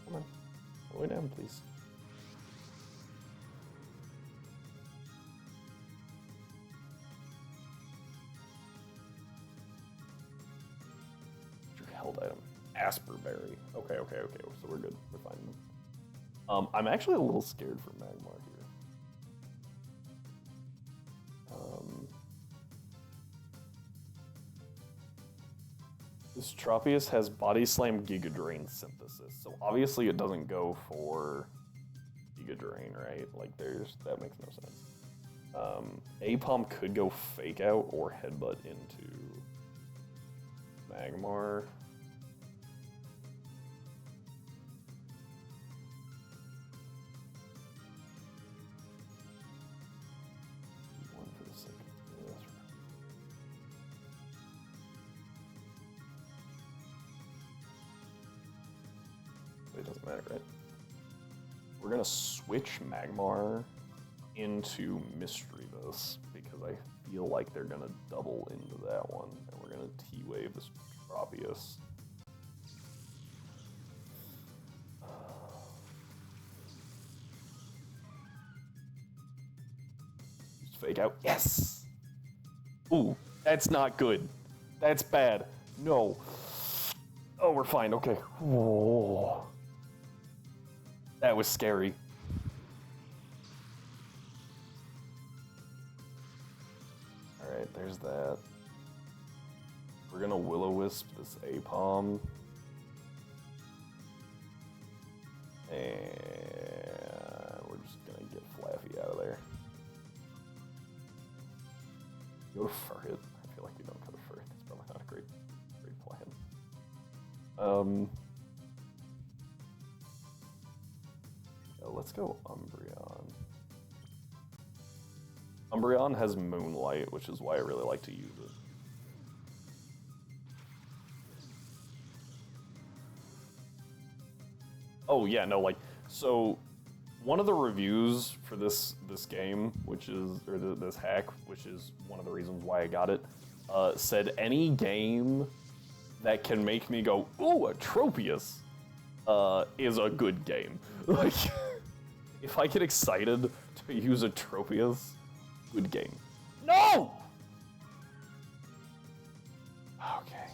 Come on, go down, please. Your held item, Asperberry. Okay, so we're good. We're fine. I'm actually a little scared for Magmar here. This Tropius has Body Slam Giga Drain Synthesis, so obviously it doesn't go for Giga Drain, right? Like that makes no sense. Apom could go Fake Out or Headbutt into Magmar. One for the sake of this. It doesn't matter, right? We're gonna switch Magmar into Misdreavus because I feel like they're gonna double into that one, and we're gonna T-Wave this Tropius. Just Fake Out. Yes! Ooh, that's not good. That's bad. No. Oh, we're fine. Okay. Whoa. That was scary. Alright, there's that. We're gonna Will-O-Wisp this Apom. And we're just gonna get Flaffy out of there. Go to Furret. I feel like we don't go to Furret. That's probably not a great plan. Let's go Umbreon. Umbreon has Moonlight, which is why I really like to use it. Oh yeah, no, like, so one of the reviews for this game, which is, or this hack, which is one of the reasons why I got it, said any game that can make me go, ooh, a Tropius, is a good game. Like, if I get excited to use a Tropius, good game. No! Okay.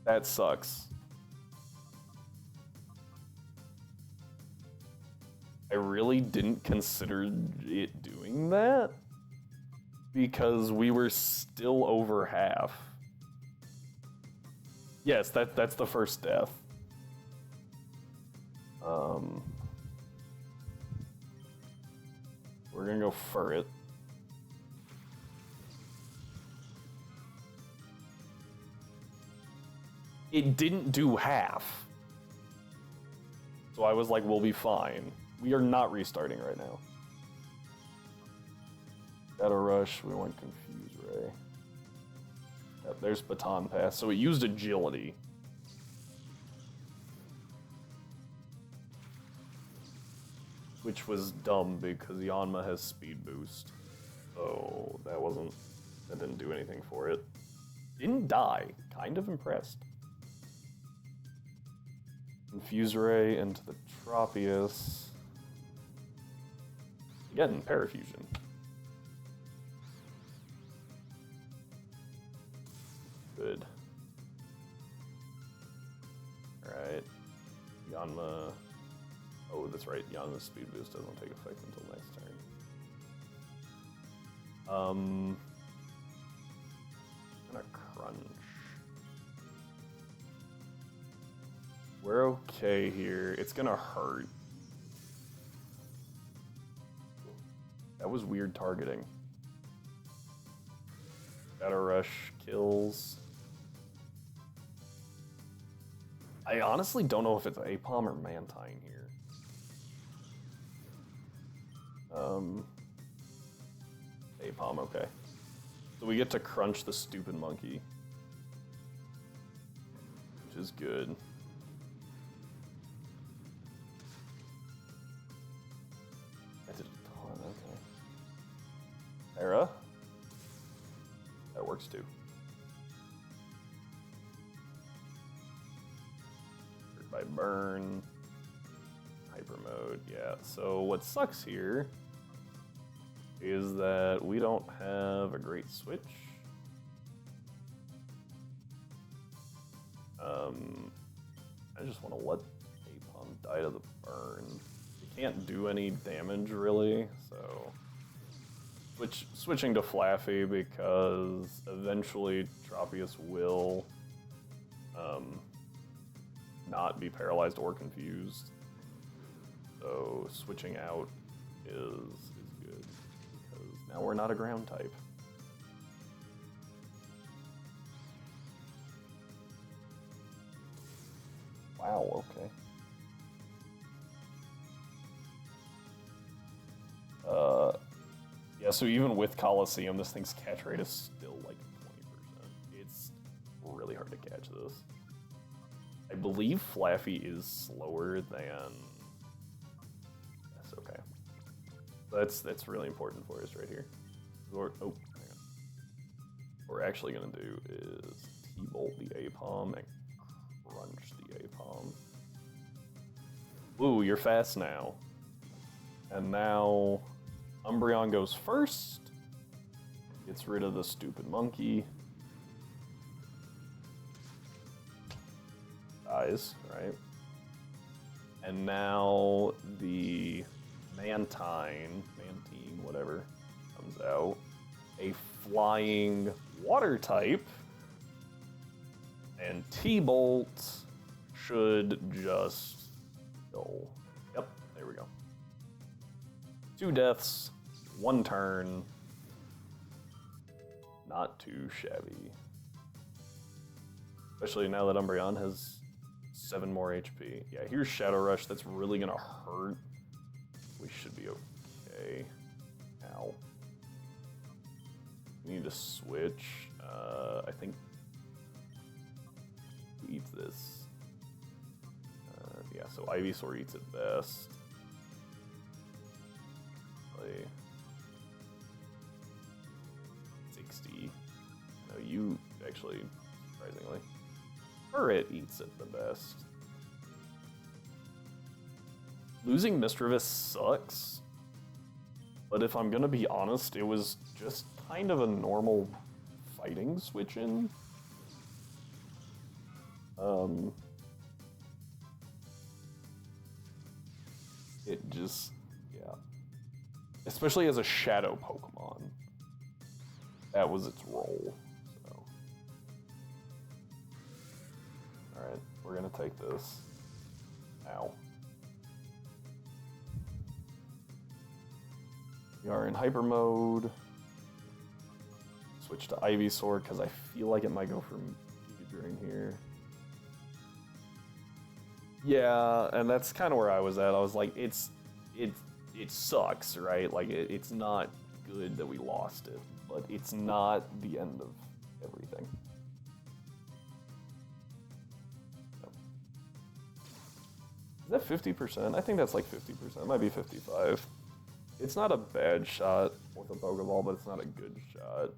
That sucks. I really didn't consider it doing that because we were still over half. Yes, that's the first death. We're gonna go for it. It didn't do half. So I was like, we'll be fine. We are not restarting right now. Shadow Rush, we want Confuse Ray. Yep, there's Baton Pass. So it used agility. Which was dumb because Yanma has speed boost. So that didn't do anything for it. Didn't die. Kind of impressed. Confuse Ray into the Tropius. Again, Parafusion. Good. Alright. Yanma. Oh, that's right. Yanma's speed boost doesn't take effect until next turn. Gonna crunch. We're okay here. It's gonna hurt. That was weird targeting. Shadow Rush kills. I honestly don't know if it's Apom or Mantine here. Apom, okay. So we get to crunch the stupid monkey. Which is good. I did a ton, okay. Era? That works too. Hurt by burn. Hyper mode, yeah. So what sucks here is that we don't have a great switch. I just want to let Apom die to the burn. It can't do any damage really, so switching to Flaffy because eventually Tropius will not be paralyzed or confused. So switching out is good because now we're not a ground type. Wow, okay. Yeah, so even with Colosseum, this thing's catch rate is still like 20%. It's really hard to catch this. I believe Flaffy is slower than... That's okay. That's really important for us right here. Oh, hang on. What we're actually gonna do is T-bolt the Apom and crunch the Apom. Ooh, you're fast now. And now Umbreon goes first. Gets rid of the stupid monkey. Dies, right? And now the Mantine, whatever, comes out. A flying water type. And T-Bolt should just kill. Yep, there we go. 2 deaths, 1 turn. Not too shabby. Especially now that Umbreon has 7 more HP. Yeah, here's Shadow Rush. That's really gonna hurt. We should be okay. Ow. We need to switch. I think who eats this? Yeah, so Ivysaur eats it best. Play 60. No, you actually, surprisingly. Turret eats it the best. Losing Misdreavus sucks. But if I'm gonna be honest, it was just kind of a normal fighting switch in. It just, yeah. Especially as a shadow Pokemon. That was its role, so. Alright, we're gonna take this. Ow. We are in hyper mode. Switch to Ivysaur because I feel like it might go for Giga Drain here. Yeah, and that's kind of where I was at. I was like, it sucks, right? Like it's not good that we lost it, but it's not the end of everything. So. Is that 50%? I think that's like 50%. It might be 55. It's not a bad shot with a Pokeball, but it's not a good shot.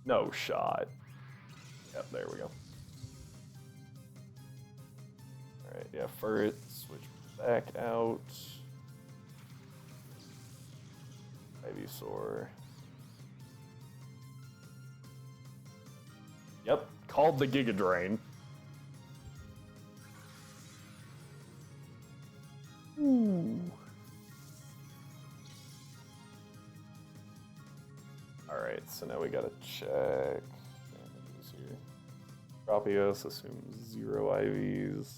No shot. Yep, there we go. Alright, yeah, Furret, switch back out. Ivysaur. Yep, called the Giga Drain. Ooh. Alright, so now we gotta check damages here. Tropios assumes 0 IVs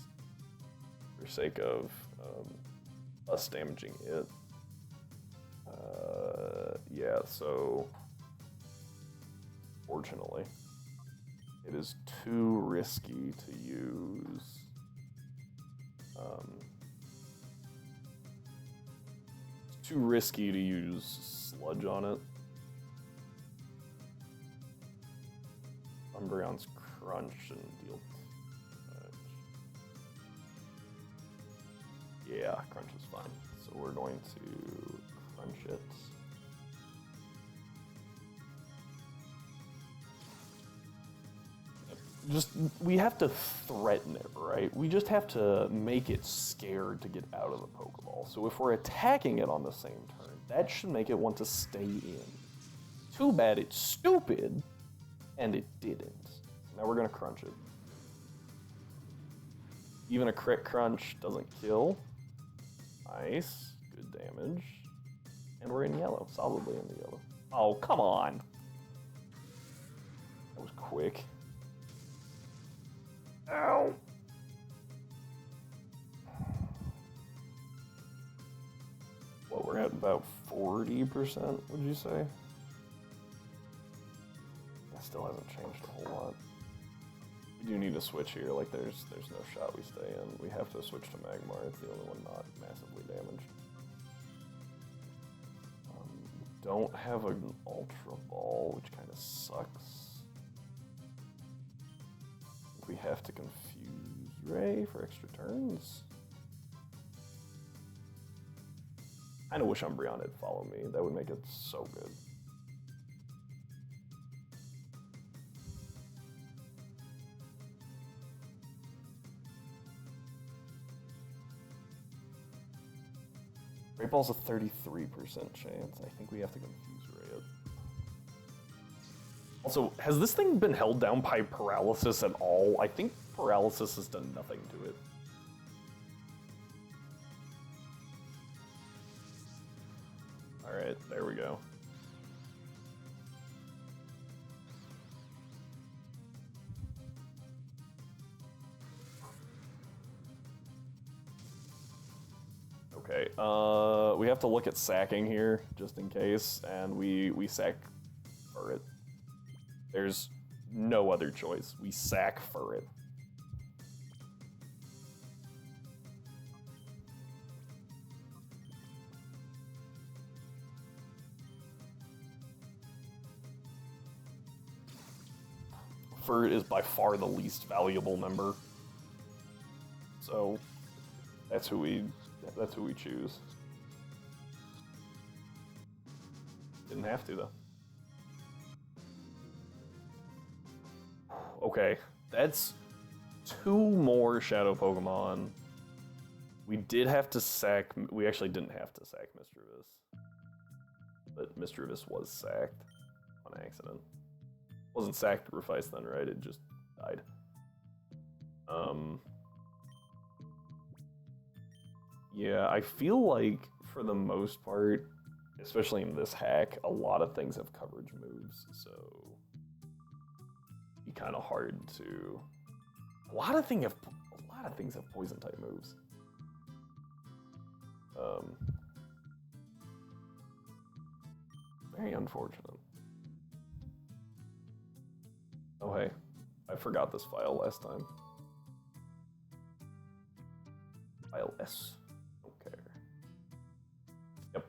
for sake of us damaging it. Yeah, so fortunately, it is too risky to use. It's too risky to use Sludge on it. Umbreon's Crunch and deal damage. Yeah, Crunch is fine. So we're going to Crunch it. Just, we have to threaten it, right? We just have to make it scared to get out of the Pokeball. So if we're attacking it on the same turn, that should make it want to stay in. Too bad it's stupid, and it didn't. Now we're gonna Crunch it. Even a crit Crunch doesn't kill. Nice, good damage. And we're in yellow, solidly in the yellow. Oh, come on. That was quick. Ow! Well, we're at about 40%, would you say? That still hasn't changed a whole lot. We do need to switch here, like there's no shot we stay in. We have to switch to Magmar, it's the only one not massively damaged. Don't have an Ultra Ball, which kind of sucks. We have to confuse Ray for extra turns. I kinda wish Umbreon had followed me. That would make it so good. Great Ball's a 33% chance. I think we have to confuse Ray. Also, has this thing been held down by paralysis at all? I think paralysis has done nothing to it. Alright, there we go. Okay, we have to look at sacking here, just in case, and we sack Furret. There's no other choice. We sack Furret. Furt is by far the least valuable member. So that's who we choose. Didn't have to though. Okay, that's 2 more Shadow Pokemon. We did have to sack. We actually didn't have to sack Misdreavus, but Misdreavus was sacked on accident. Wasn't sacked Ruffice then, right? It just died. Yeah, I feel like for the most part, especially in this hack, a lot of things have coverage moves, so it'd be kind of hard to. A lot of things have poison type moves. Very unfortunate. Oh hey, I forgot this file last time. File S. Okay. Yep.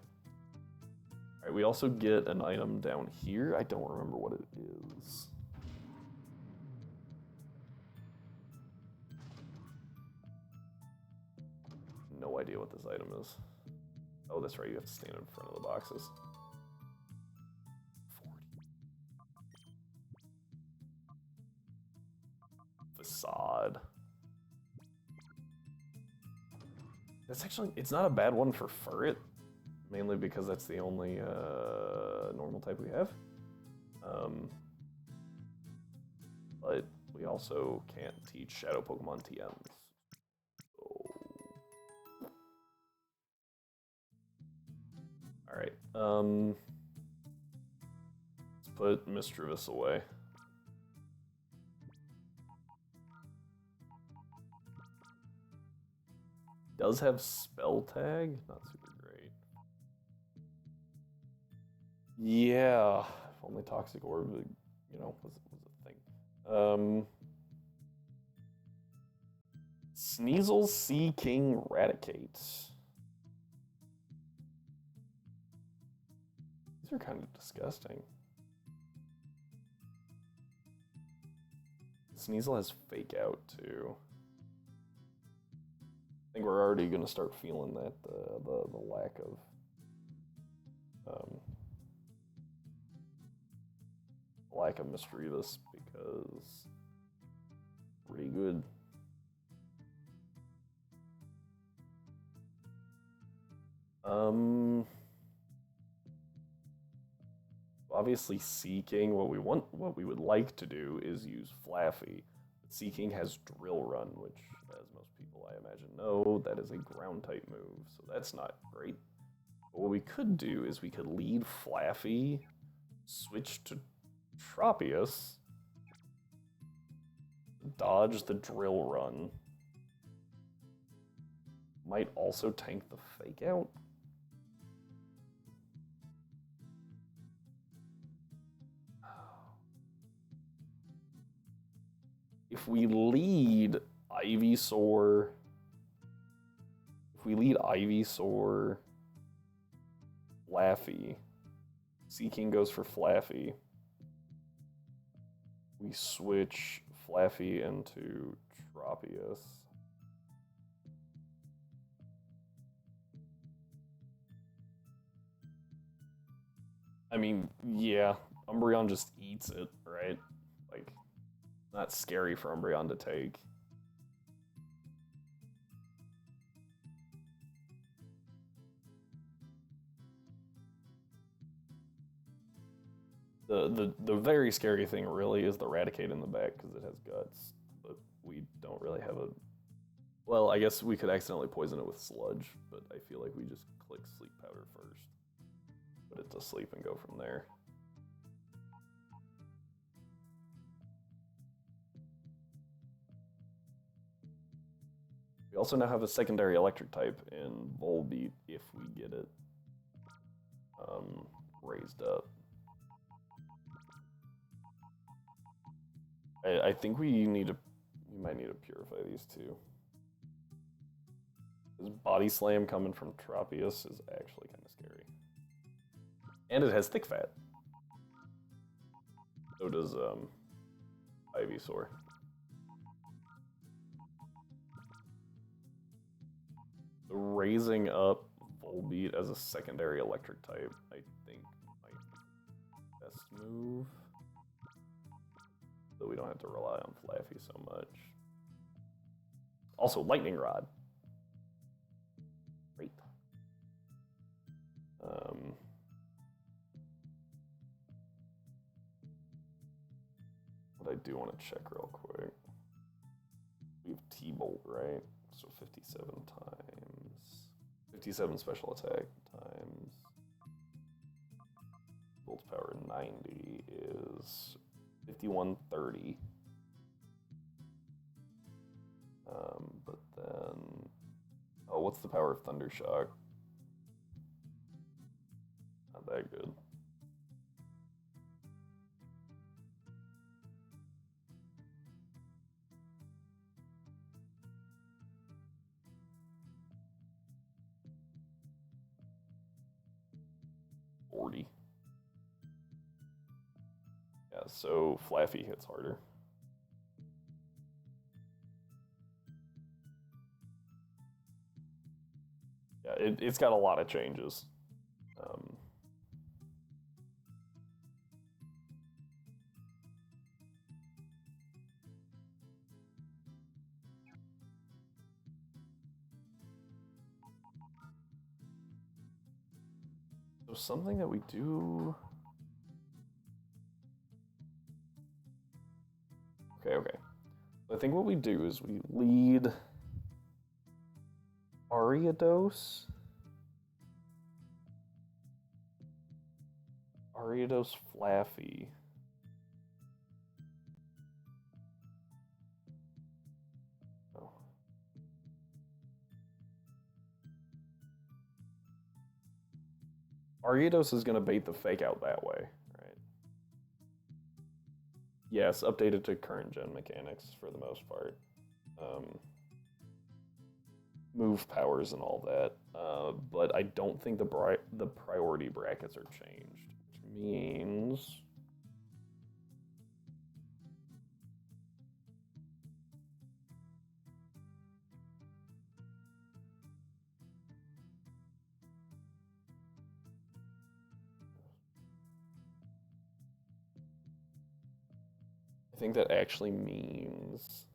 Alright, we also get an item down here. I don't remember what it is. No idea what this item is. Oh, that's right, you have to stand in front of the boxes. 40. Facade. That's actually, it's not a bad one for Furret, mainly because that's the only normal type we have. But we also can't teach Shadow Pokemon TMs. Alright, let's put Misdreavus away. Does have Spell Tag, not super great. Yeah, if only Toxic Orb, you know, was a thing. Sneasel Sea King Raticate. These are kind of disgusting. Sneasel has Fake Out too. I think we're already going to start feeling that the lack of Misdreavus because pretty good. Obviously, Seeking. What we would like to do is use Flaffy. Seeking has Drill Run, which, as most people I imagine know, that is a ground type move, so that's not great. But what we could do is we could lead Flaffy, switch to Tropius, dodge the Drill Run. Might also tank the Fake Out. If we lead Ivysaur, Flaffy, Seeking goes for Flaffy. We switch Flaffy into Tropius. I mean, yeah, Umbreon just eats it, right? Like, not scary for Umbreon to take. The very scary thing really is the Raticate in the back because it has guts, but we don't really have a. Well, I guess we could accidentally poison it with Sludge, but I feel like we just click Sleep Powder first, put it to sleep and go from there. We also now have a secondary electric type in Volbeat if we get it raised up. I think we might need to purify these two. This Body Slam coming from Tropius is actually kind of scary. And it has Thick Fat. So does Ivysaur. So raising up Volbeat as a secondary electric type, I think might be best move. So we don't have to rely on Flaffy so much. Also, Lightning Rod. Great. What I do want to check real quick. We have T-Bolt, right? So 57 times. 57 special attack times. Bolt's power 90 is 5130. But then, oh, what's the power of Thundershock? Not that good. Yeah, so Flaffy hits harder. Yeah, it's got a lot of changes. So something that we do... Okay. I think what we do is we lead Ariados. Ariados Flaffy. Oh. Ariados is going to bait the fake out that way, right? Yes, updated to current gen mechanics for the most part. Move powers and all that. But I don't think the priority brackets are changed, which means... I think that actually means...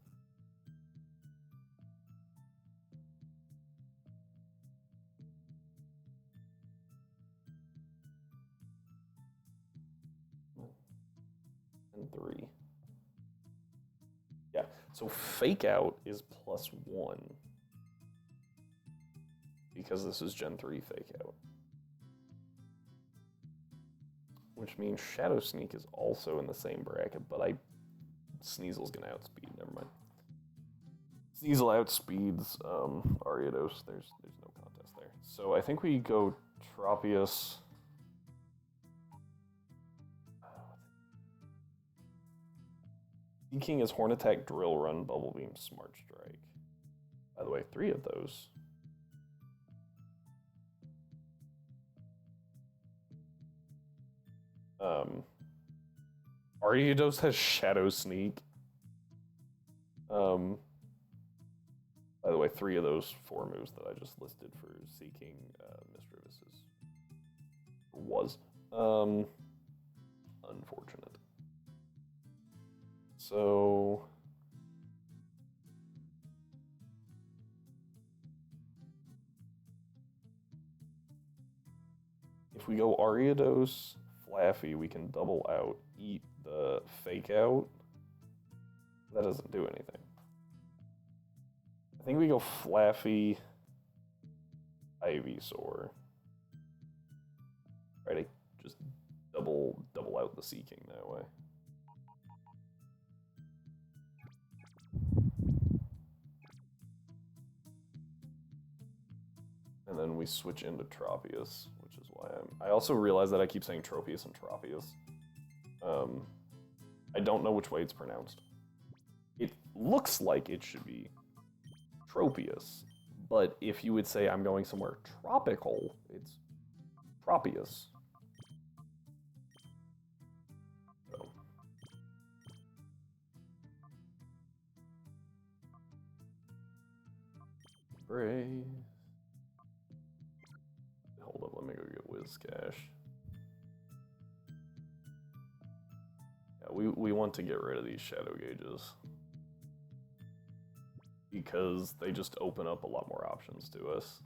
and 3. Yeah, so Fake Out is +1. Because this is Gen 3 Fake Out. Which means Shadow Sneak is also in the same bracket, but Sneasel's gonna outspeed, never mind. Sneasel outspeeds Ariados, there's no contest there. So I think we go Tropius. King is Horn Attack, Drill Run, Bubble Beam, Smart Strike. By the way, 3 of those. Ariados has Shadow Sneak. By the way, 3 of those 4 moves that I just listed for Seeking Misdreavus was unfortunate. So if we go Ariados, Flaffy, we can double out, eat the Fake Out. That doesn't do anything. I think we go Flaffy, Ivysaur. Right, just double out the Seeking that way. And then we switch into Tropius, which is why I also realize that I keep saying Tropius and Tropius. I don't know which way it's pronounced. It looks like it should be Tropius, but if you would say I'm going somewhere tropical, it's Tropius. So. Embrace. Hold up, let me go get Whiscash. Yeah, we want to get rid of these shadow gauges. Because they just open up a lot more options to us.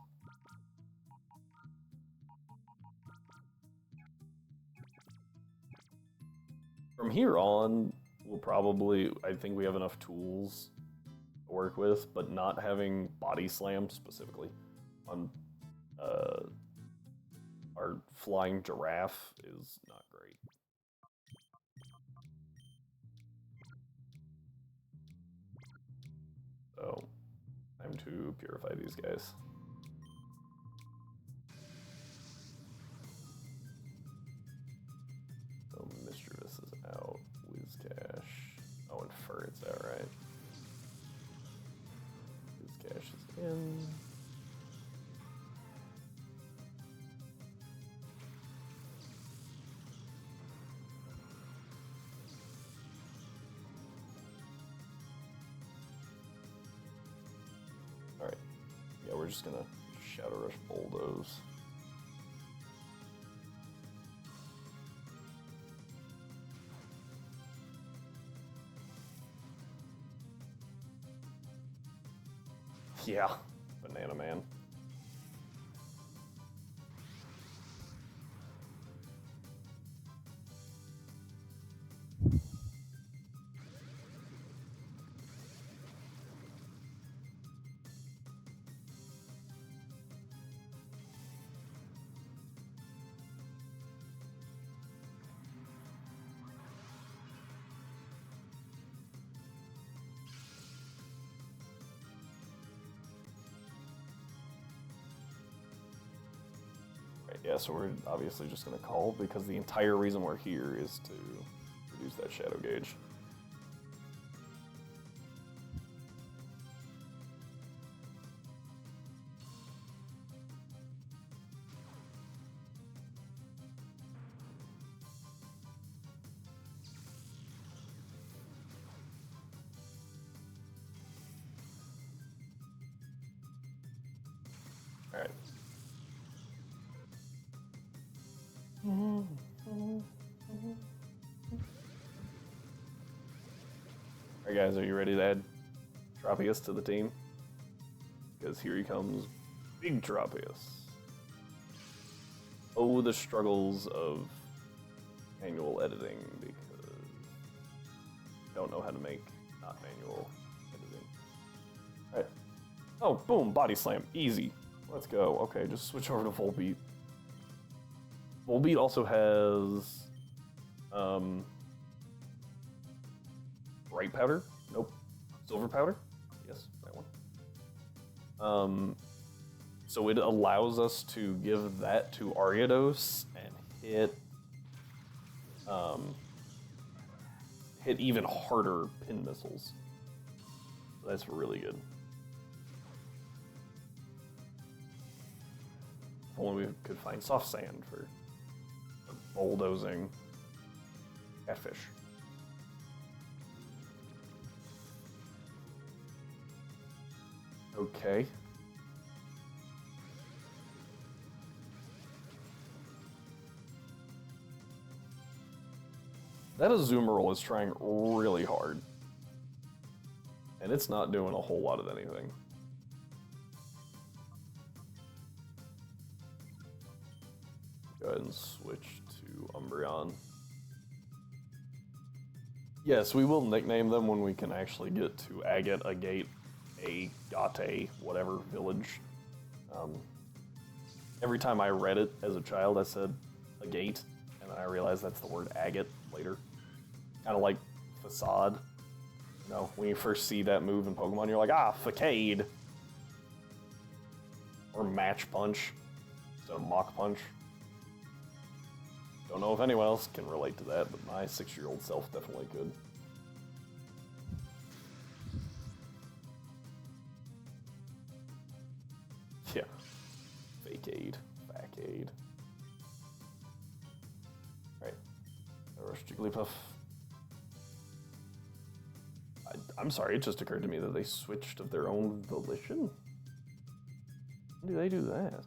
From here on, we'll probably, I think we have enough tools to work with, but not having body slam specifically on our flying giraffe is not great. So, time to purify these guys. So, Mischievous is out. Whiscash. Oh, and Furret's out, right? Whiscash is in. Alright. Yeah, we're just gonna Shadow Rush Bulldoze. Yeah, Banana Man. Yeah, so we're obviously just going to call because the entire reason we're here is to reduce that shadow gauge. All right. Alright guys, are you ready to add Tropius to the team? Because here he comes, Big Tropius. Oh, the struggles of manual editing because I don't know how to make not manual editing. Alright. Oh, boom, Body Slam, easy. Let's go. Okay, just switch over to Volbeat. Volbeat also has bright powder? Nope. Silver powder? Yes, that one. So it allows us to give that to Ariados and hit hit even harder pin missiles. So that's really good. If only we could find soft sand for bulldozing catfish. Okay. That Azumarill is trying really hard. And it's not doing a whole lot of anything. Go ahead and switch to Umbreon. Yes, we will nickname them when we can actually get to Agate, Agate, Agate, whatever village. Every time I read it as a child, I said Agate, and then I realized that's the word Agate later. Kind of like Facade. You know, when you first see that move in Pokemon, you're like, ah, Facade. Or Match Punch instead of Mach Punch. Don't know if anyone else can relate to that, but my 6-year-old self definitely could. Yeah. Fake-aid. Back-aid. Alright. Rush Jigglypuff. I'm sorry, it just occurred to me that they switched of their own volition. When do they do that?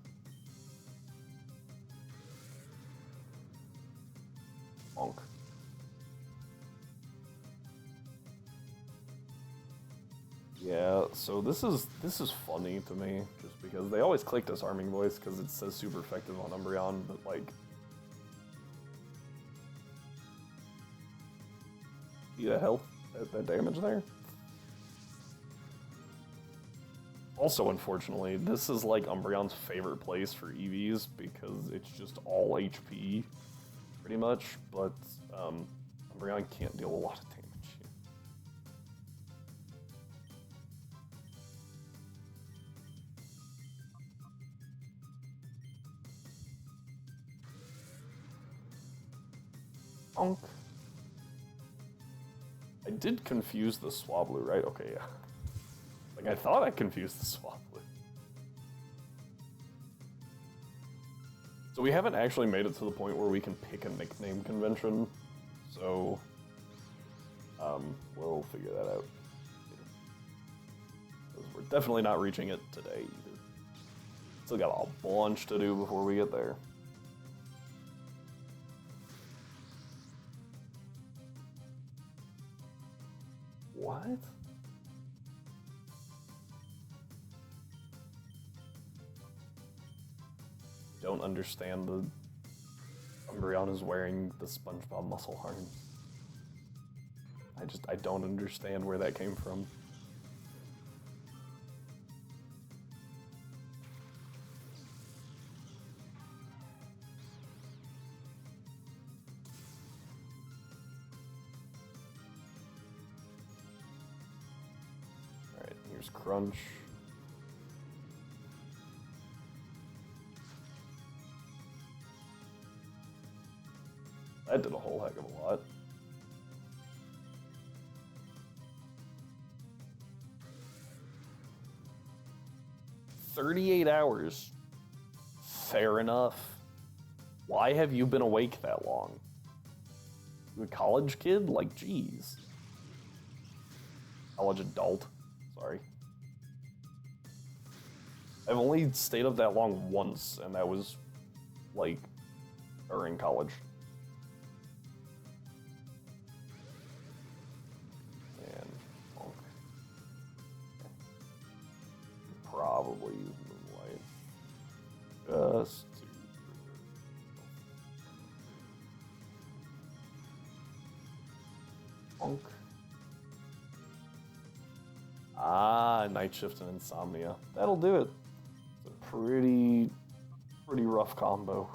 Bonk. Yeah, so this is funny to me, just because they always click Disarming Voice because it says super effective on Umbreon, but like, see the health, that damage there? Also, unfortunately, this is like Umbreon's favorite place for EVs because it's just all HP, pretty much, but Umbreon can't deal a lot of damage. Bonk. I did confuse the Swablu, right? Okay, yeah. Like, I thought I confused the Swablu. So we haven't actually made it to the point where we can pick a nickname convention, so we'll figure that out. Because we're definitely not reaching it today either. Still got a bunch to do before we get there. What? Don't understand the Umbreon is wearing the SpongeBob muscle harness. I don't understand where that came from. Alright, here's Crunch. That did a whole heck of a lot. "38 hours. Fair enough. Why have you been awake that long? You a college kid? Like, geez. College adult. Sorry. I've only stayed up that long once, and that was, like, during college. And, oh. Probably use Moonlight. Just to... Bonk. Ah, Night Shift and Insomnia. That'll do it. It's a pretty rough combo.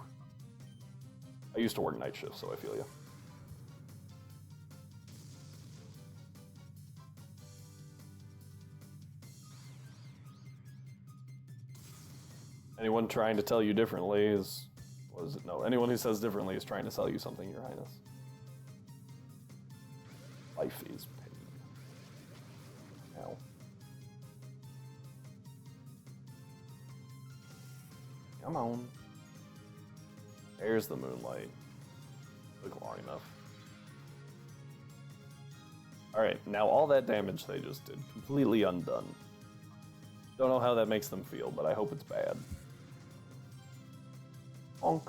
I used to work night shift, so I feel you. Anyone trying to tell you differently is... What is it? No, anyone who says differently is trying to sell you something, Your Highness. Life is pain. Ow. Come on. There's the Moonlight. Took long enough. Alright, now all that damage they just did, completely undone. Don't know how that makes them feel, but I hope it's bad. Honk.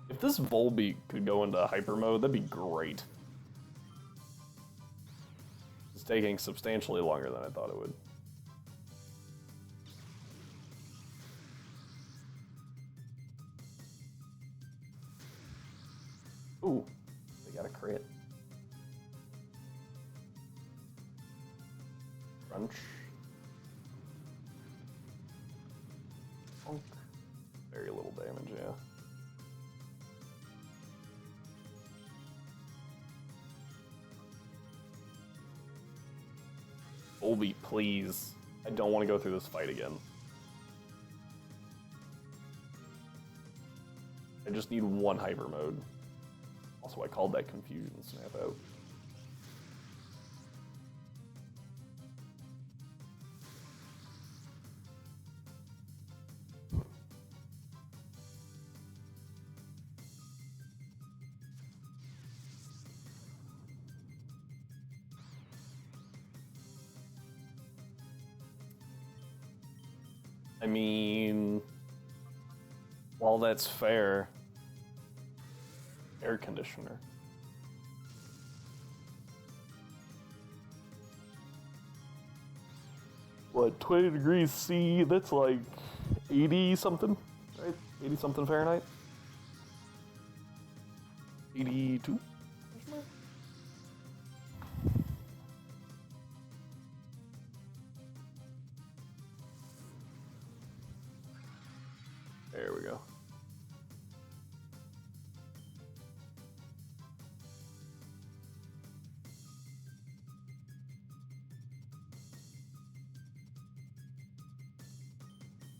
If this Volbeat could go into hyper mode, that'd be great. It's taking substantially longer than I thought it would. Ooh, they got a crit. Crunch. Honk. Very little damage, yeah. Volbeat, please. I don't want to go through this fight again. I just need one hyper mode. Also, I called that Confusion Snap out. I mean, while that's fair, air conditioner. What, 20 degrees C, that's like 80 something, right? 80 something Fahrenheit? 82? There we go.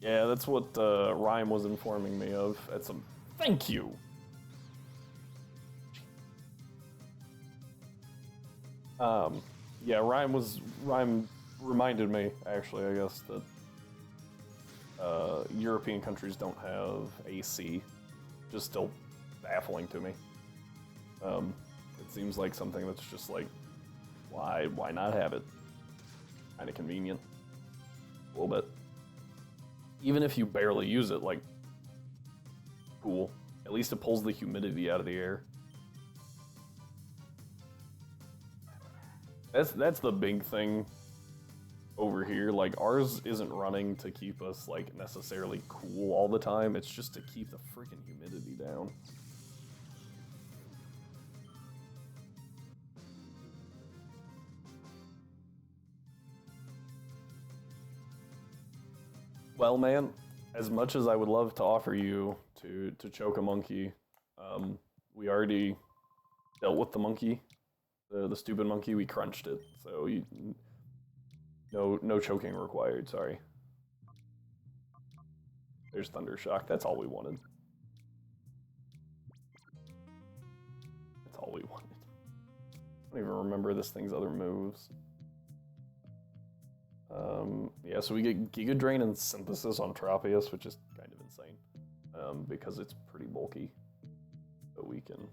Yeah, that's what Rhyme was informing me of. At some. Thank you. Yeah, Rhyme reminded me actually, I guess, that European countries don't have AC. Just still baffling to me. It seems like something that's just like, why not have it? Kind of convenient. A little bit. Even if you barely use it, like, cool. At least it pulls the humidity out of the air. That's the big thing over here. Like, ours isn't running to keep us, like, necessarily cool all the time. It's just to keep the freaking humidity down. Well, man, as much as I would love to offer you to choke a monkey, we already dealt with the monkey, the stupid monkey. We crunched it, so no choking required. Sorry. There's Thundershock. That's all we wanted. That's all we wanted. I don't even remember this thing's other moves. Yeah, so we get Giga Drain and Synthesis on Tropius, which is kind of insane, because it's pretty bulky. So we can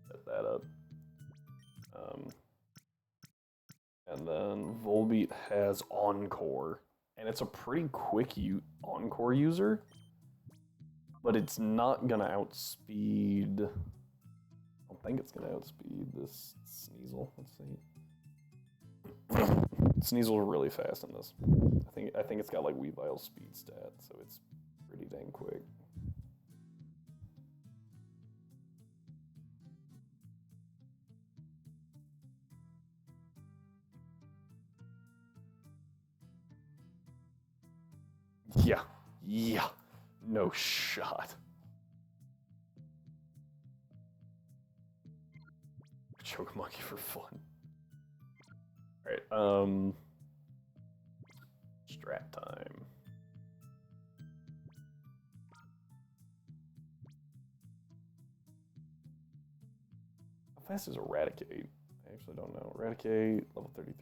set that up. And then Volbeat has Encore, and it's a pretty quick Encore user, but it's not gonna outspeed. I don't think it's gonna outspeed this Sneasel. Let's see. Sneasel's really fast in this. I think it's got like Weavile's speed stat, so it's pretty dang quick. Yeah, no shot. Choke monkey for fun. Alright, strat time. How fast is Eradicate? I actually don't know. Eradicate, level 33.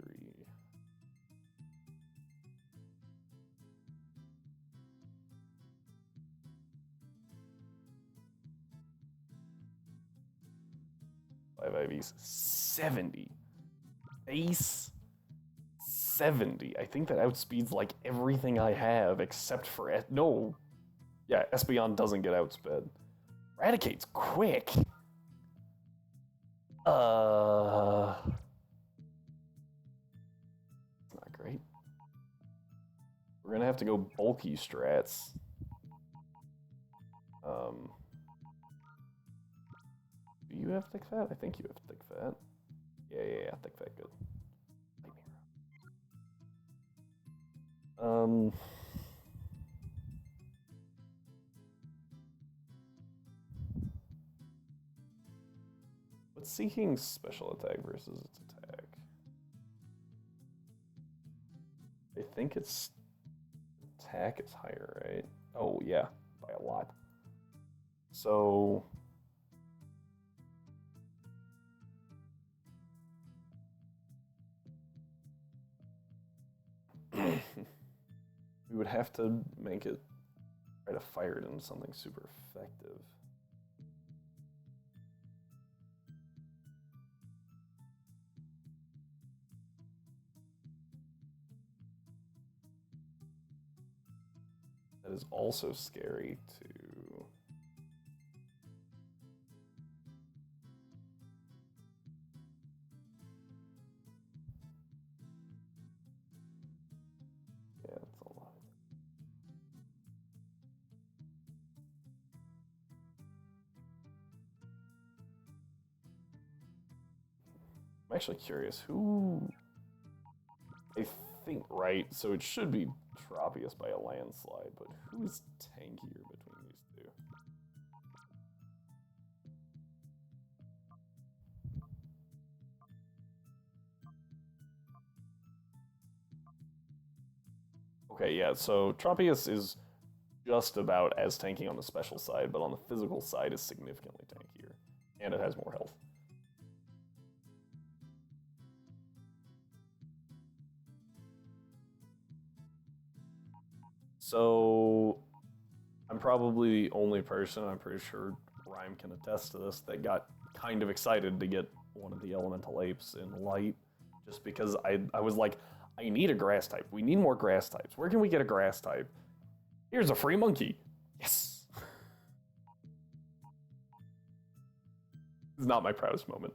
Five IVs. 70. Ace 70. I think that outspeeds like everything I have except for no. Yeah, Espeon doesn't get outsped. Eradicate's quick. It's not great. We're gonna have to go bulky strats. Do you have thick fat? I think you have thick fat. Yeah, thick fat, good. What's Seeking's special attack versus its attack? I think its attack is higher, right? Oh, yeah, by a lot. So... we would have to make it, try to fire it into something super effective. that is also scary to... Yeah, it's a lot. I'm actually curious, who... I think, right, so it should be Tropius by a landslide, but who is tankier between these two? Okay, yeah, so Tropius is just about as tanky on the special side, but on the physical side is significantly tankier, and it has more health. So, I'm probably the only person, I'm pretty sure Rhyme can attest to this, that got kind of excited to get one of the elemental apes in light, just because I was like, I need a grass type. We need more grass types. Where can we get a grass type? Here's a free monkey. Yes. It's not my proudest moment.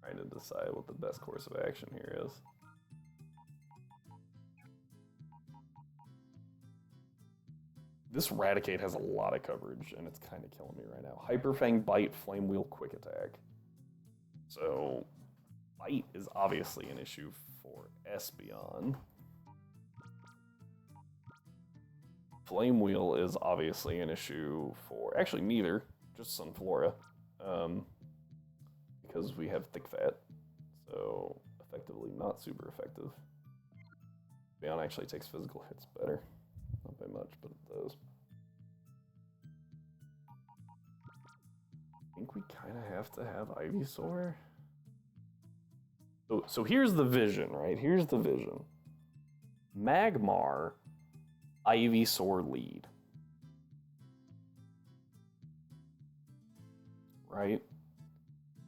Trying to decide what the best course of action here is. This Raticate has a lot of coverage, and it's kind of killing me right now. Hyper Fang, Bite, Flame Wheel, Quick Attack. So, Bite is obviously an issue for Espeon. Flame Wheel is obviously an issue for... Actually, neither. Just Sunflora. Because we have Thick Fat. So, effectively not super effective. Espeon actually takes physical hits better. Not by much, but it does. I think we kind of have to have Ivysaur. So here's the vision, right? Here's the vision. Magmar, Ivysaur lead. Right?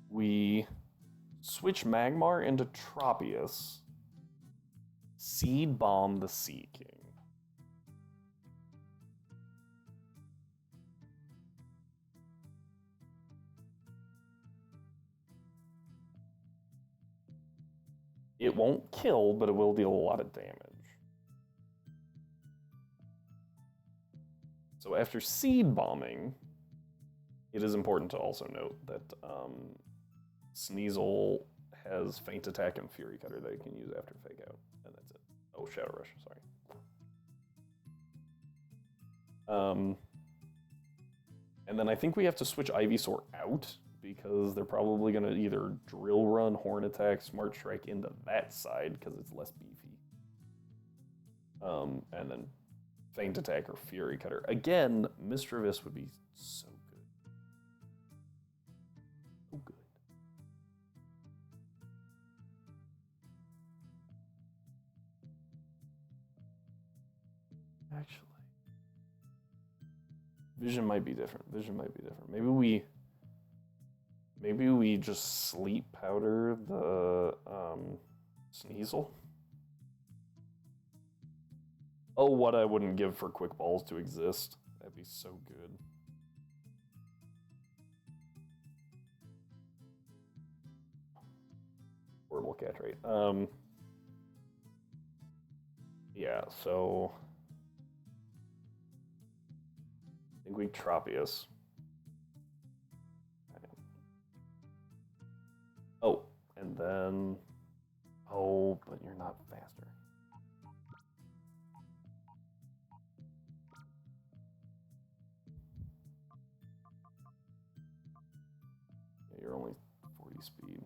We switch Magmar into Tropius. Seed Bomb the Sea King. It won't kill, but it will deal a lot of damage. So after Seed Bombing, it is important to also note that Sneasel has Feint Attack and Fury Cutter that it can use after Fake Out, and that's it. Oh, Shadow Rush, sorry. And then I think we have to switch Ivysaur out, because they're probably going to either Drill Run, Horn Attack, Smart Strike into that side, because it's less beefy. And then Feint Attack or Fury Cutter. Again, Mischievous would be so good. So good. Actually, Vision might be different. Vision might be different. Maybe we just Sleep Powder the Sneasel. Oh, what I wouldn't give for Quick Balls to exist. That'd be so good. Horrible catch rate. Yeah, so I think we Tropius. Oh, and then... Oh, but you're not faster. Yeah, you're only 40 speed.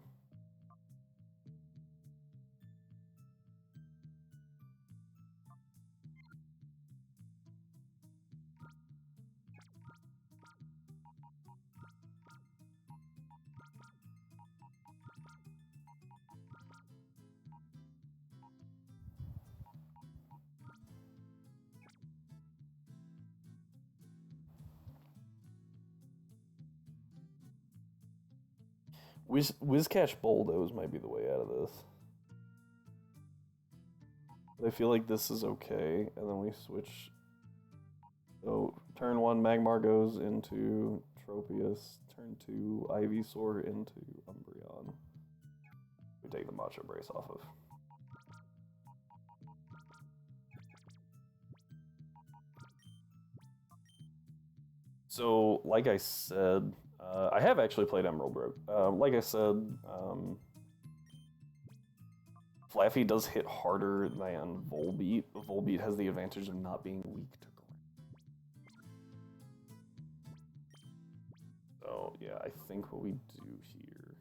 Wizcash Bulldoze might be the way out of this. But I feel like this is okay, and then we switch. So turn 1, Magmar goes into Tropius. Turn 2, Ivysaur into Umbreon. We take the Macho Brace off of. So, like I said, I have actually played Emerald Rogue. Like I said, Flaffy does hit harder than Volbeat. Volbeat has the advantage of not being weak to ground. So, yeah, I think what we do here...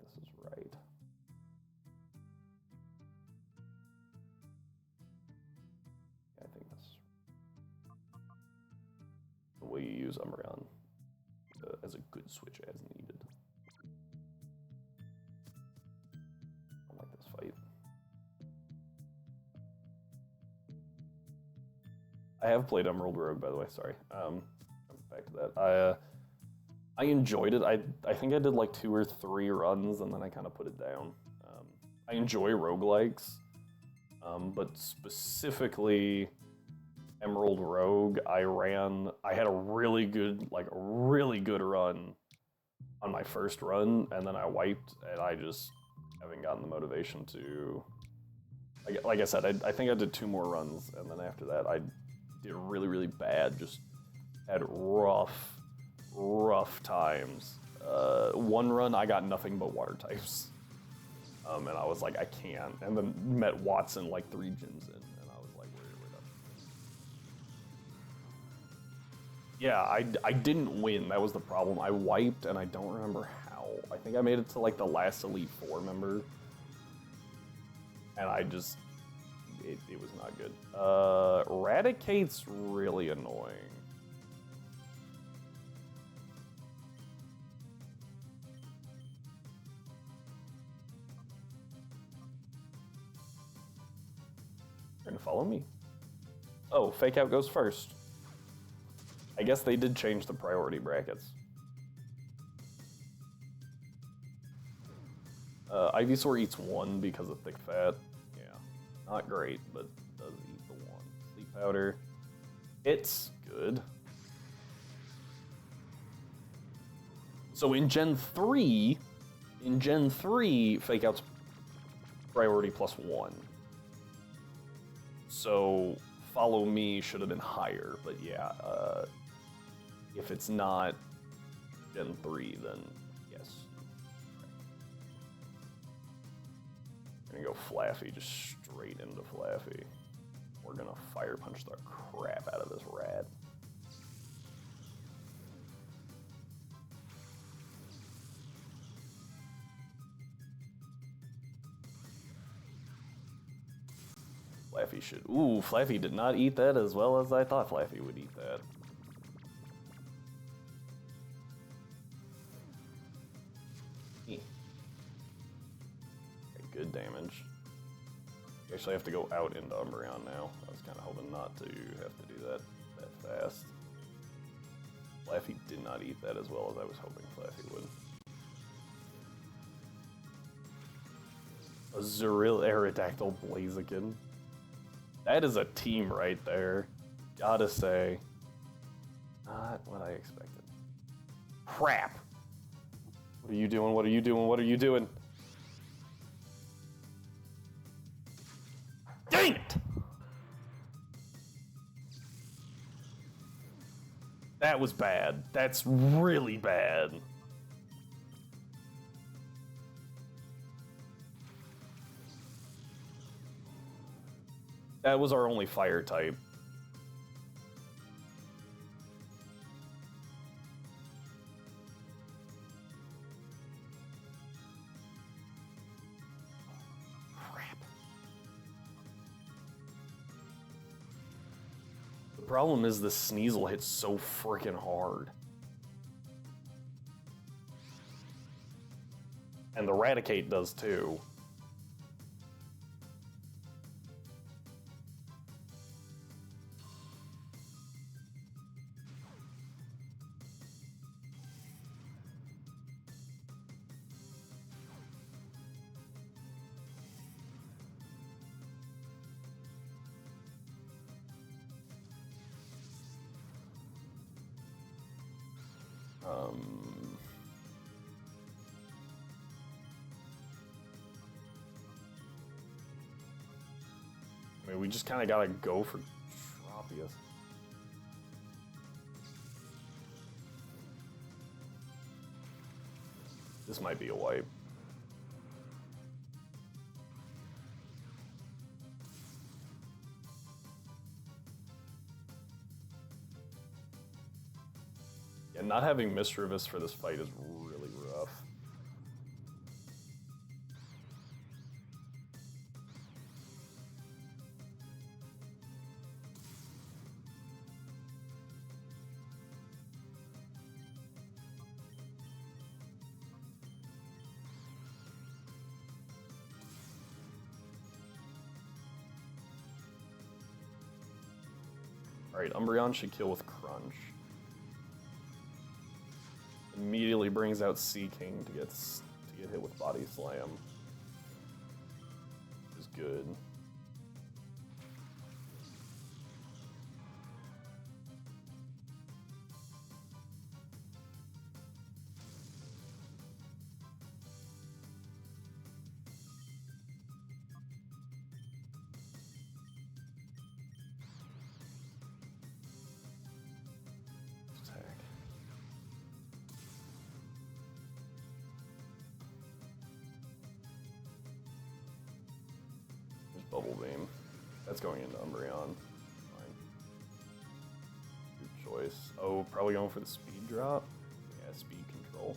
This is right. Yeah, I think this is right. We use Umbreon as a good switch as needed. I like this fight. I have played Emerald Rogue, by the way, sorry. Back to that. I enjoyed it. I think I did like 2 or 3 runs and then I kind of put it down. I enjoy roguelikes, but specifically Emerald Rogue, I had a really good run on my first run, and then I wiped, and I just haven't gotten the motivation to, like I said, I think I did 2 more runs, and then after that I did really, really bad, just had rough times. 1 run, I got nothing but water types. And I was like, I can't. And then met Watson like 3 gyms in, and I was like, we're done. Yeah, I didn't win, that was the problem. I wiped, and I don't remember how. I think I made it to like the last Elite Four member. And I just, it was not good. Raticate's really annoying. You're gonna follow me. Oh, Fake Out goes first. I guess they did change the priority brackets. Ivysaur eats 1 because of Thick Fat. Yeah, not great, but does eat the 1. Sleep Powder. It's good. So in Gen 3, Fake Out's priority +1. So Follow Me should have been higher, but yeah, if it's not Gen 3, then yes. I'm gonna go Flaffy, just straight into Flaffy. We're gonna Fire Punch the crap out of this rat. Flaffy should... Ooh, Flaffy did not eat that as well as I thought Flaffy would eat that. Okay, good damage. You actually have to go out into Umbreon now. I was kind of hoping not to have to do that fast. Flaffy did not eat that as well as I was hoping Flaffy would. Azurill Aerodactyl Blaziken. That is a team right there. Gotta say. Not what I expected. Crap! What are you doing? What are you doing? What are you doing? Dang it! That was bad. That's really bad. That was our only fire type. Crap. The problem is the Sneasel hits so freaking hard. And the Raticate does too. I mean, we just kind of gotta go for Tropius. This might be a wipe. Yeah, not having Mischievous for this fight is really rough. Alright, Umbreon should kill with Crunch. Immediately brings out Sea King to get hit with Body Slam. Which is good. Bubble Beam. That's going into Umbreon. Fine. Good choice. Oh, probably going for the speed drop? Yeah, speed control.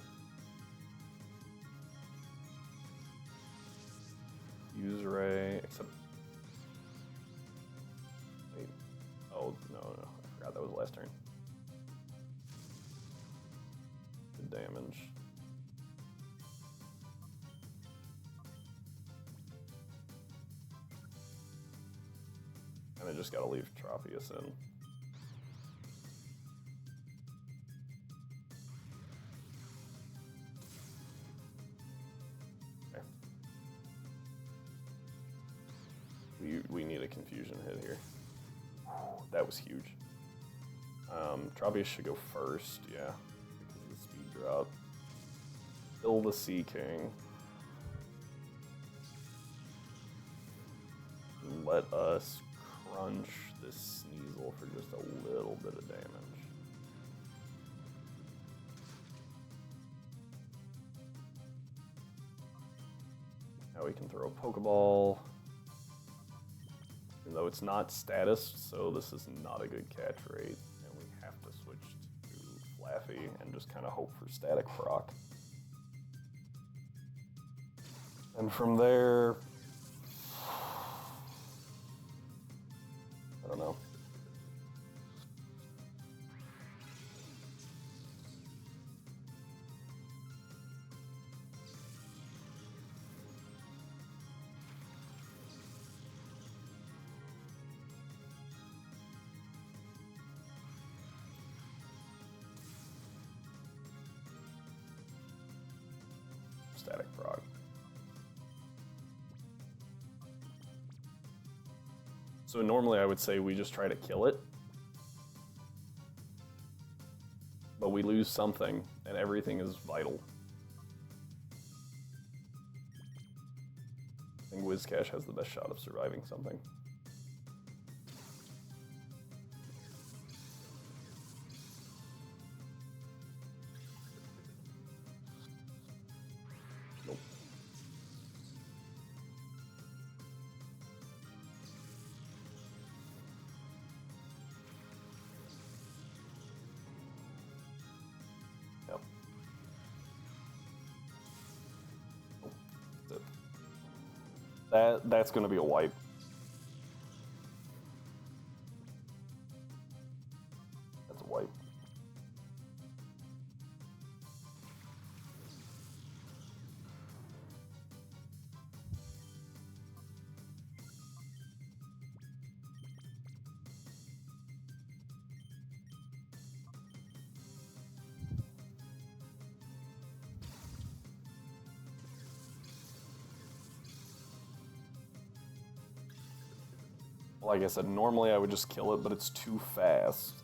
Use Ray, except... Wait. Oh, no. I forgot that was the last turn. Good damage. And I just gotta leave Tropius in. Okay. We need a confusion hit here. That was huge. Tropius should go first, yeah, because of the speed drop. Kill the Sea King. Let us crunch this Sneasel for just a little bit of damage. Now we can throw a Pokeball. Even though it's not status, so this is not a good catch rate. And we have to switch to Flaffy and just kind of hope for static proc. And from there, I don't know. Static proc. So normally I would say we just try to kill it, but we lose something, and everything is vital. I think Whiscash has the best shot of surviving something. Nope. Yep. That's going to be a wipe. That's a wipe. Like I said, normally I would just kill it, but it's too fast.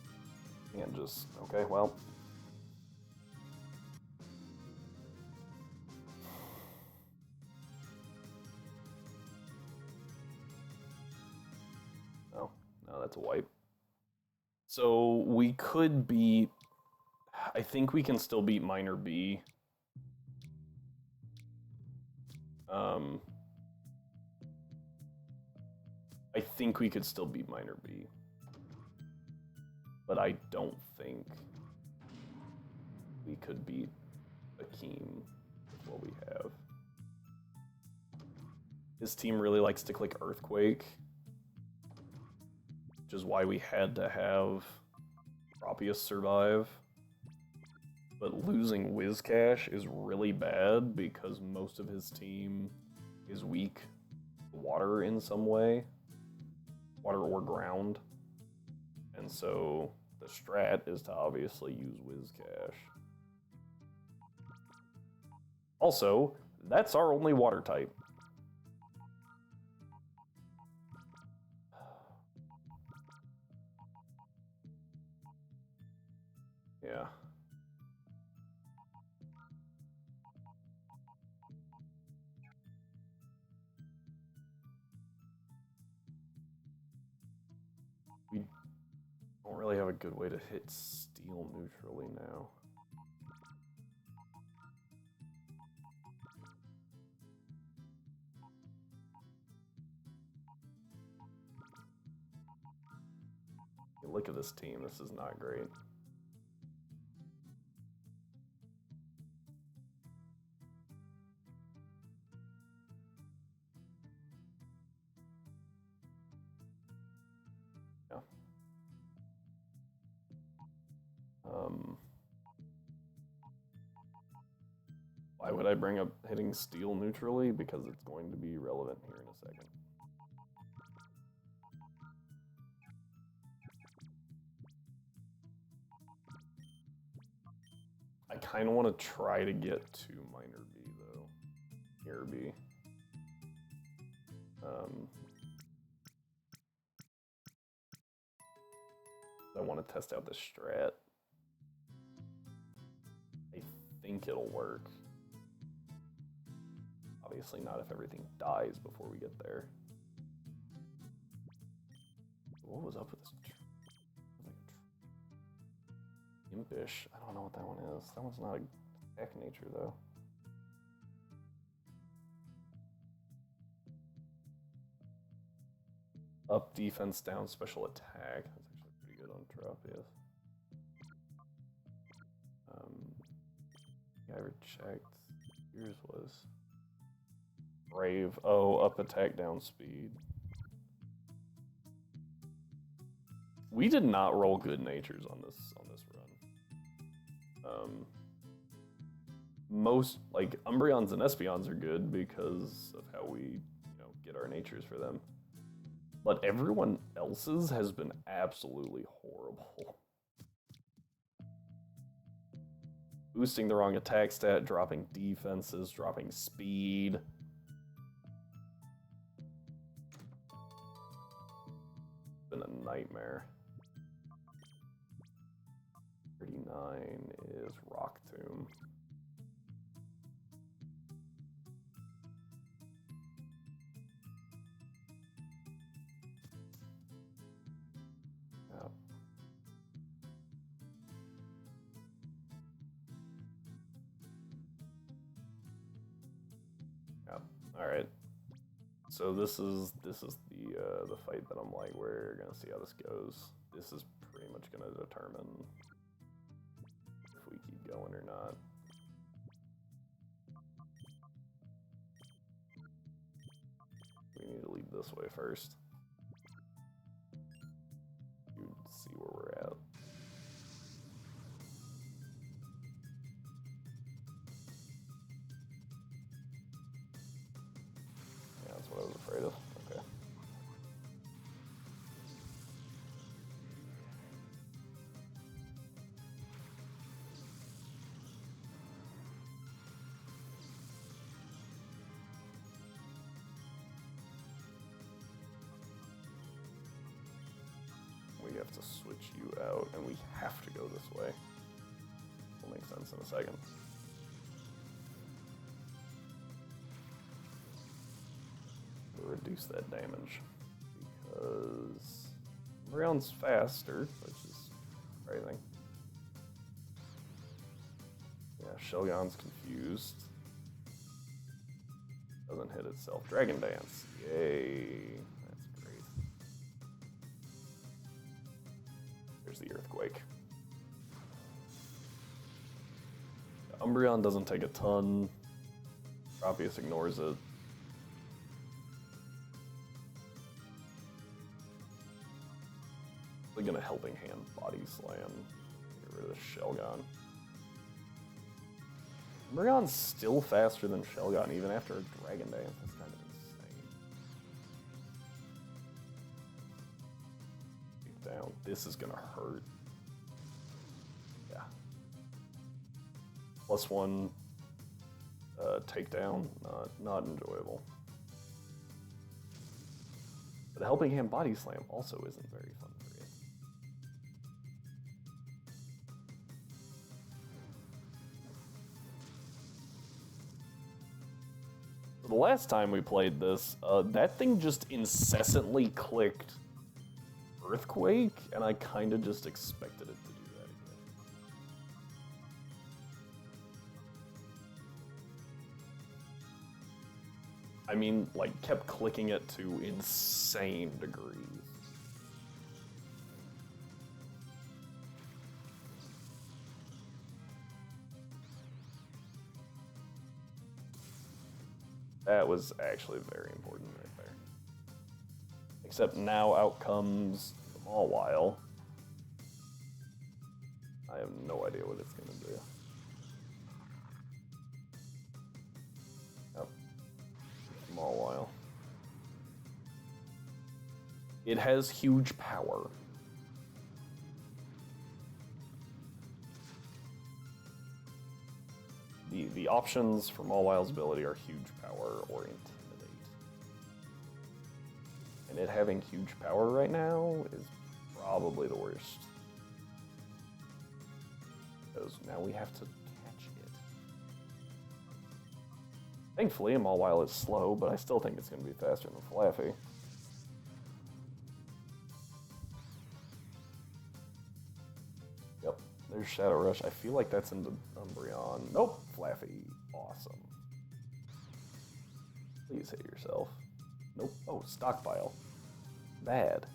Can't just... Okay, well... That's a wipe. So we could beat... I think we can still beat Minor B. I think we could still beat Minor B. But I don't think we could beat Akeem with what we have. His team really likes to click Earthquake, which is why we had to have Propius survive. But losing Wizcash is really bad because most of his team is weak to water in some way. Water or ground. And so the strat is to obviously use Wizcash. Also, that's our only water type. Yeah. We don't really have a good way to hit steel neutrally now. Look at this team, this is not great. Yeah. Why would I bring up hitting steel neutrally? Because it's going to be relevant here in a second. I kind of want to try to get to Minor B, though. Here B. I want to test out this strat. I think it'll work. Obviously not if everything dies before we get there. What was up with this? Impish. I don't know what that one is. That one's not a attack nature, though. Up defense, down special attack. That's actually pretty good on Tropius. Yeah, I ever checked. Yours was Brave. Oh, up attack, down speed. We did not roll good natures on this run. Most like Umbreons and Espeons are good because of how we, get our natures for them. But everyone else's has been absolutely horrible. Boosting the wrong attack stat, dropping defenses, dropping speed. It's been a nightmare. 39 is Rock Tomb. All right. So this is the fight that I'm like, we're gonna see how this goes. This is pretty much gonna determine if we keep going or not. We need to lead this way first. You see where we're at. Yeah, that's what I was afraid of. Okay. We have to switch you out, and we have to go this way. Will make sense in a second. We'll reduce that damage because Umbreon's faster, which is surprising. Yeah, Shelgon's confused. Doesn't hit itself. Dragon Dance. Yay. That's great. There's the Earthquake. Umbreon doesn't take a ton. Tropius ignores it. We're gonna Helping Hand Body Slam. Get rid of the Shelgon. Umbreon's still faster than Shelgon even after a Dragon Dance. That's kind of insane. Take down. This is gonna hurt. Yeah. +1 takedown. Not enjoyable. But the Helping Hand Body Slam also isn't very fun for you. The last time we played this, that thing just incessantly clicked Earthquake, and I kind of just expected it to do that again. I mean, like, kept clicking it to insane degrees. That was actually very important right there. Except now out comes the Mawile. I have no idea what it's gonna do. Yep. Mawile. It has huge power. The options for Mawile's ability are huge power or intimidate. And it having huge power right now is probably the worst. Because now we have to catch it. Thankfully, Mawile is slow, but I still think it's going to be faster than Flaffy. Yep, there's Shadow Rush. I feel like that's into Umbreon. Nope, Flaffy. Awesome. Please hit yourself. Nope. Oh, Stockpile. Bad.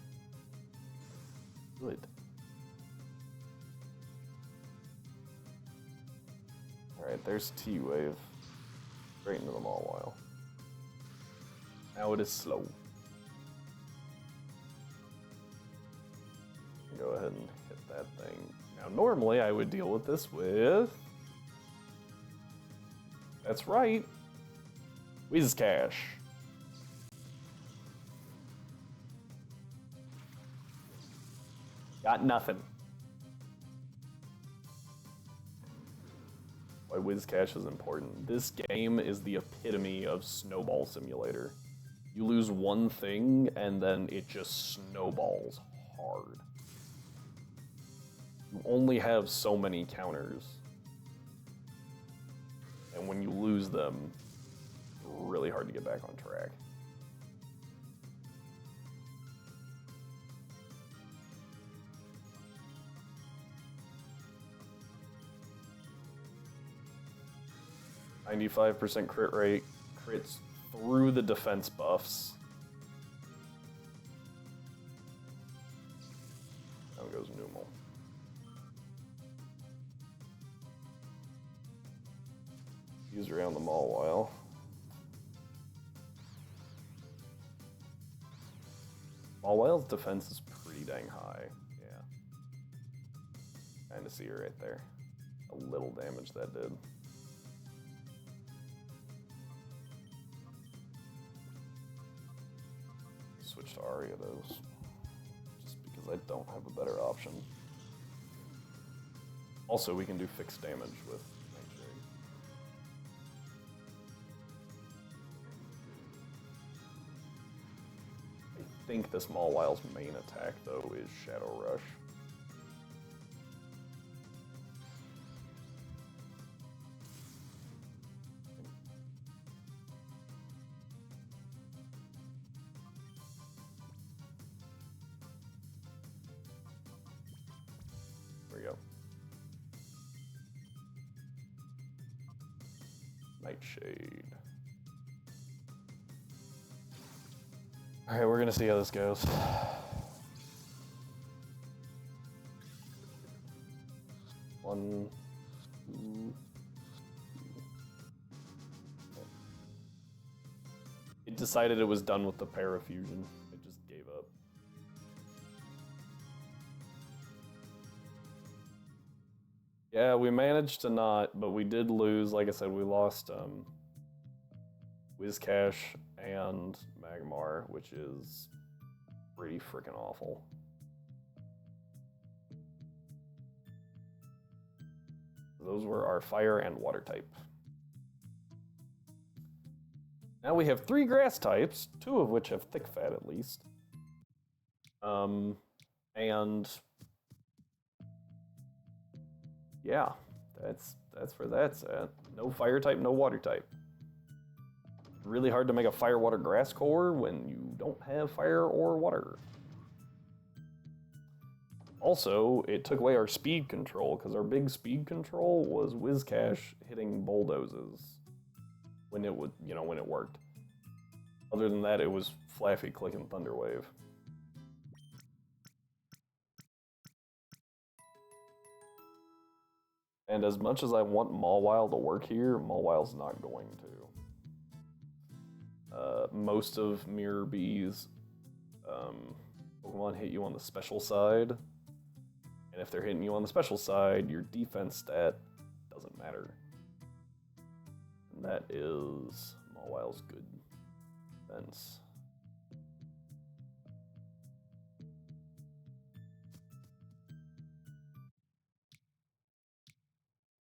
Good. Alright, there's T-Wave. Straight into the Mawile. Now it is slow. Go ahead and hit that thing. Now, normally I would deal with this with... That's right. Whiscash. Got nothing. Why Whiscash is important. This game is the epitome of Snowball Simulator. You lose one thing, and then it just snowballs hard. You only have so many counters. And when you lose them, it's really hard to get back on track. %, crit rate, crits through the defense buffs. Now goes Numel. Use around the Mawile. Mawile's defense is pretty dang high. Yeah. Kinda see her right there. A little damage that did. Switch to Ariados. Just because I don't have a better option. Also, we can do fixed damage with Nightshade. I think this Mawile's main attack, though, is Shadow Rush. Nightshade. Alright, we're gonna see how this goes. One, two. It decided it was done with the parafusion. It just gave up. Yeah, we managed to not, but we did lose. Like I said, we lost Wizcash and Magmar, which is pretty freaking awful. Those were our fire and water type. Now we have 3 grass types, 2 of which have thick fat at least. And yeah, that's where that's at. No fire type, no water type. Really hard to make a fire water grass core when you don't have fire or water. Also, it took away our speed control, because our big speed control was Wizcash hitting bulldozes when it would, when it worked. Other than that, it was Flaffy clicking Thunderwave. And as much as I want Mawile to work here, Mawile's not going to. Most of Mirror B's Pokemon hit you on the special side. And if they're hitting you on the special side, your defense stat doesn't matter. And that is Mawile's good defense.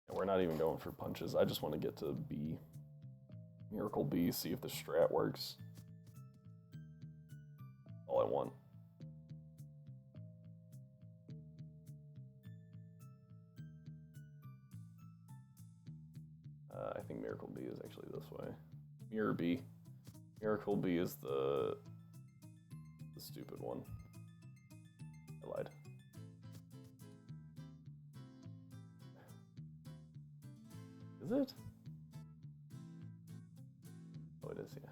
And we're not even going for punches. I just want to get to B. Miracle B, see if the strat works. All I want. I think Miracle B is actually this way. Mirror B. Miracle B is the stupid one. I lied. Is it? Oh, it is, yeah.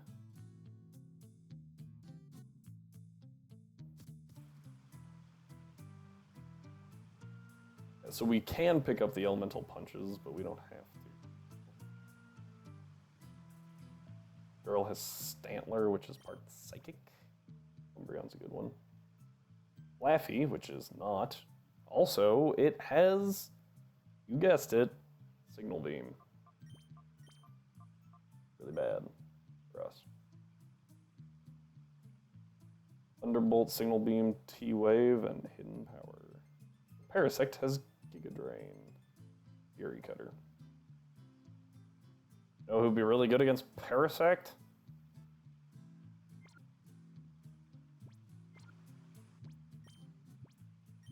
So we can pick up the elemental punches, but we don't have to. Girl has Stantler, which is part psychic. Umbreon's a good one. Flaffy, which is not. Also, it has, you guessed it, Signal Beam. Really bad for us. Thunderbolt, Signal Beam, T-Wave, and Hidden Power. Parasect has Giga Drain. Fury Cutter. Know who'd be really good against Parasect?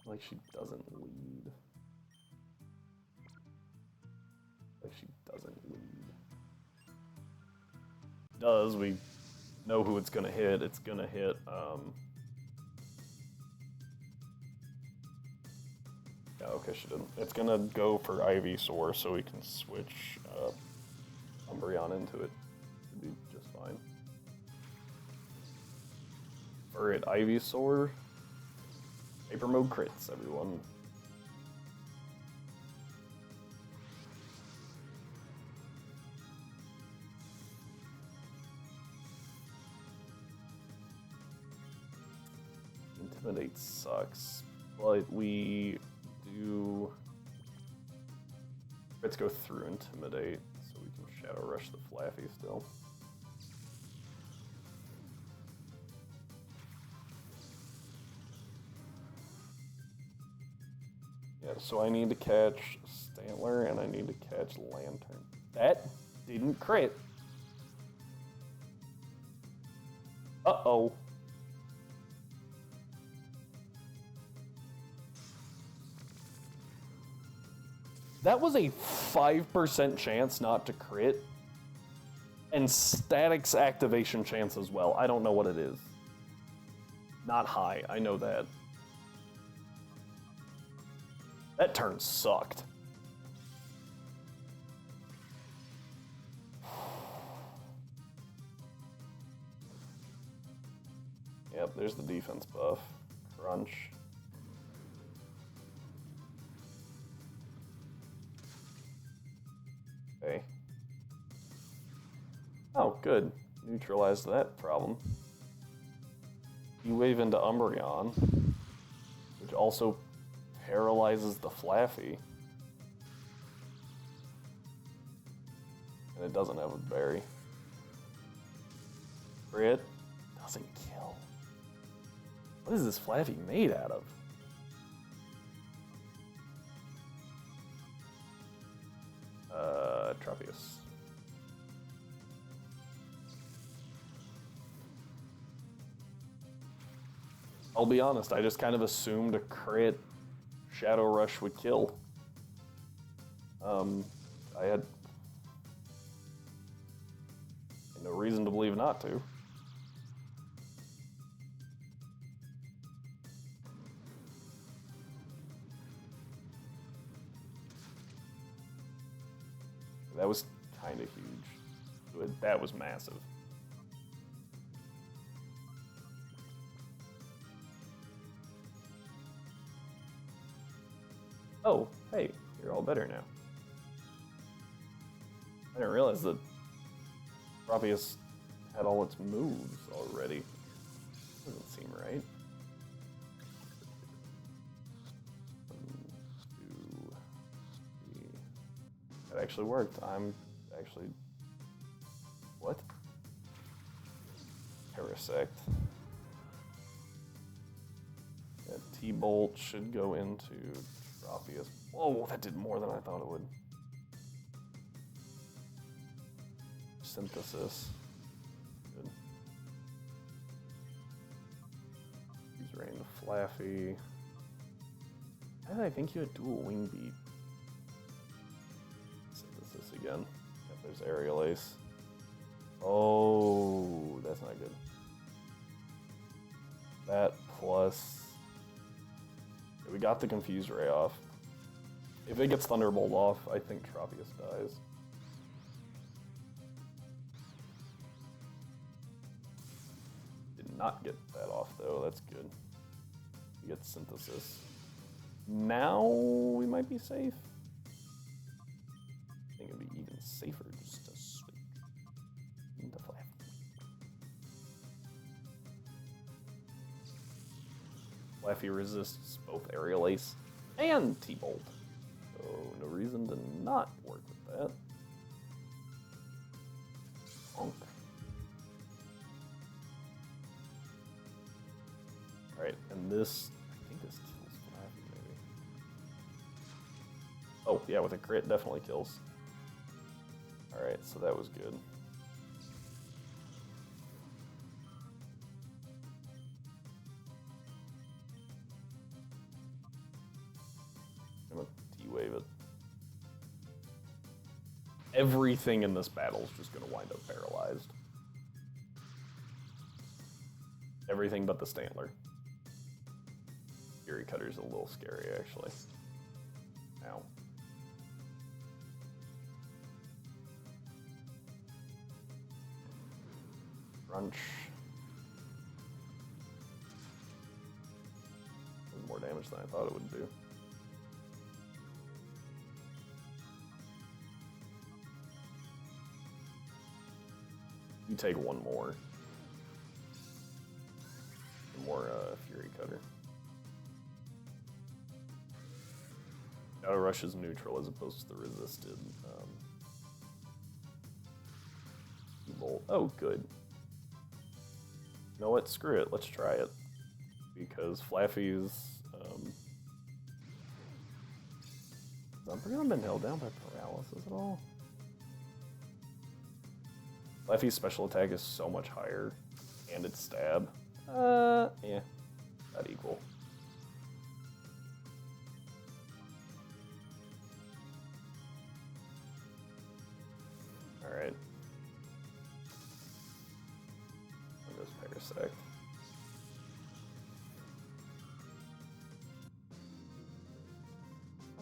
Like she doesn't lead. Like she doesn't lead. Does, we know who it's gonna hit. It's gonna hit, yeah, okay, she didn't. It's gonna go for Ivysaur so we can switch Umbreon into it. Should be just fine. For it, Ivysaur. Paper Mode crits, everyone. Intimidate sucks, but we do. Let's go through Intimidate so we can Shadow Rush the Flaffy still. Yeah, so I need to catch Stantler and I need to catch Lantern. That didn't crit. Uh-oh. That was a 5% chance not to crit. And Static's activation chance as well. I don't know what it is. Not high, I know that. That turn sucked. Yep, there's the defense buff. Crunch. Okay. Oh, good. Neutralized that problem. You wave into Umbreon, which also paralyzes the Flaffy. And it doesn't have a berry. Crit doesn't kill. What is this Flaffy made out of? Tropius. I'll be honest, I just kind of assumed a crit Shadow Rush would kill. I had no reason to believe not to. That was kind of huge. That was massive. Oh, hey, you're all better now. I didn't realize that Tropius had all its moves already. Doesn't seem right. 1, 2, 3. That actually worked. I'm actually... What? Parasect. That T-Bolt should go into Tropius. Whoa, that did more than I thought it would. Synthesis. Good. Use Rain to Flaffy. Why did I think you had dual Wing Beat? Synthesis again. Yep, there's Aerial Ace. Oh, that's not good. That plus... We got the Confuse Ray off. If it gets Thunderbolt off, I think Tropius dies. Did not get that off though, that's good. We get Synthesis. Now we might be safe. I think it'd be even safer just to switch into Flaffy. Flaffy resists both Aerial Ace and T-Bolt. So no reason to not work with that. Bonk. Alright, and this, I think this kills Flaffy maybe. Oh, yeah, with a crit, definitely kills. Alright, so that was good. I'm gonna T-wave it. Everything in this battle is just gonna wind up paralyzed. Everything but the Stantler. Fury Cutter's a little scary, actually. Ow. Crunch. Does more damage than I thought it would do. You take one more. One more Fury Cutter. Shadow Rush is neutral as opposed to the resisted. Bolt. Oh, good. You know what? Screw it. Let's try it. Because Flaffy's... Has Umbreon been held down by paralysis at all? Flaffy's special attack is so much higher, and its stab. Yeah. Not equal. Alright. There goes Parasect.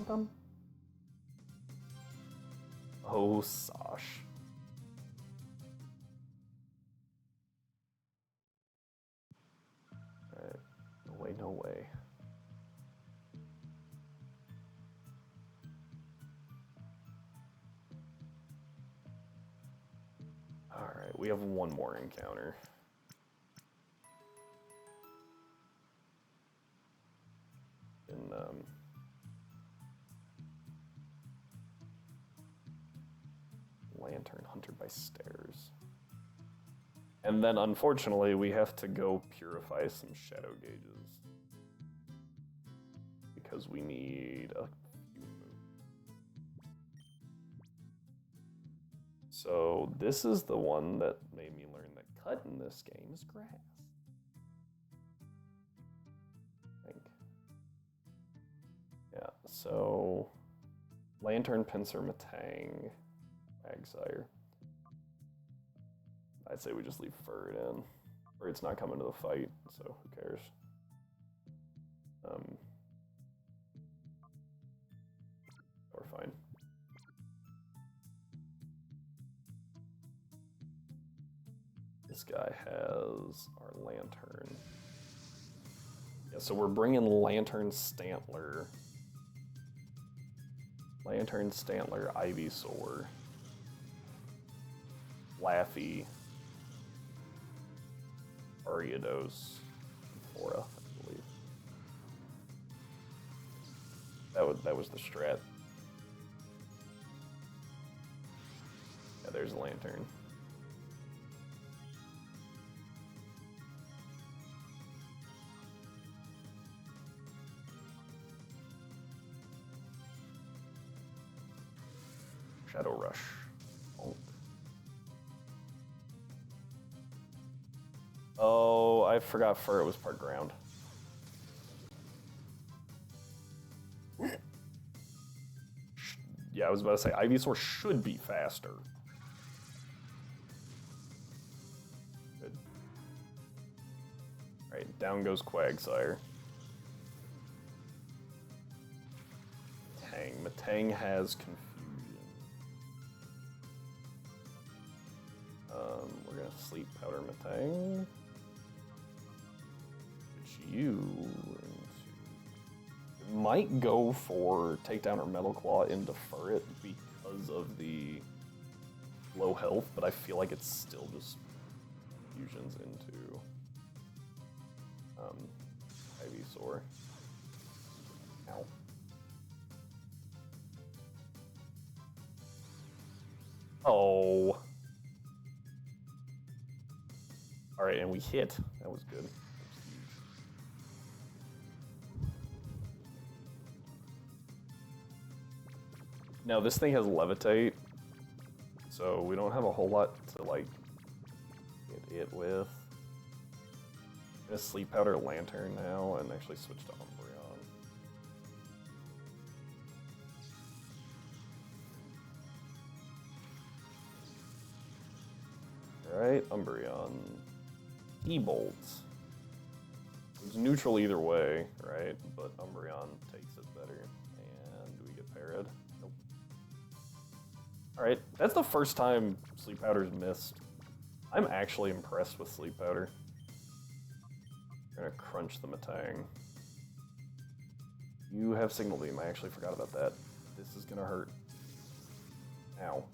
Bum. Oh, Sosh. way. Alright, we have one more encounter. And, Lantern Hunter by stairs. And then, unfortunately, we have to go purify some shadow gauges. Because we need a few moves. So, this is the one that made me learn that cut in this game is grass. I think. Yeah, so... Lantern, Pincer, Matang, Magsire. I'd say we just leave Furret in. Furret's not coming to the fight, so who cares? We're fine. This guy has our Lantern. Yeah, so we're bringing Lantern, Stantler, Ivysaur, Laffy, Ariados, Flora, I believe. That was the strat. Yeah, there's a Lantern. Shadow Rush. Oh, I forgot Furret was part ground. Yeah, I was about to say, Ivysaur should be faster. Good. Alright, down goes Quagsire. Matang has Confusion. We're gonna Sleep Powder Matang. You might go for Takedown or Metal Claw into Furret because of the low health, but I feel like it's still just fusions into Ivysaur. Ow. Oh. Alright, and we hit. That was good. Now this thing has Levitate, so we don't have a whole lot to like hit it with. I'm gonna Sleep Powder Lantern now and actually switch to Umbreon. Alright, Umbreon. E-Bolts. It's neutral either way, right? But Umbreon takes it better. And do we get Parried? Nope. Alright, that's the first time Sleep Powder's missed. I'm actually impressed with Sleep Powder. We're gonna crunch the Matang. You have Signal Beam, I actually forgot about that. This is gonna hurt. Ow.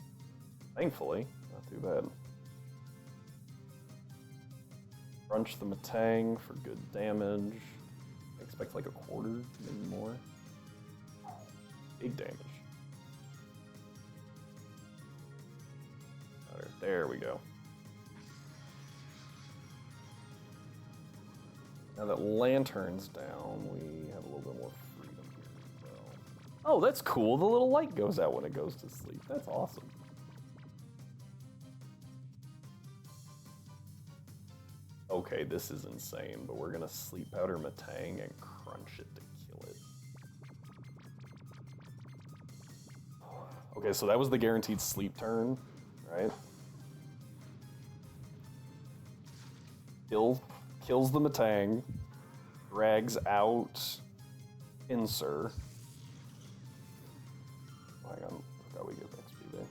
Thankfully, not too bad. Crunch the Matang for good damage. I expect like a quarter, maybe more. Big damage. There we go. Now that Lantern's down, we have a little bit more freedom here as well. Oh, that's cool. The little light goes out when it goes to sleep. That's awesome. Okay, this is insane, but we're gonna Sleep Powder Matang and crunch it to kill it. Okay, so that was the guaranteed sleep turn, right? Kills the Matang, drags out Pinsir. Oh, hang on, I forgot we get XP there.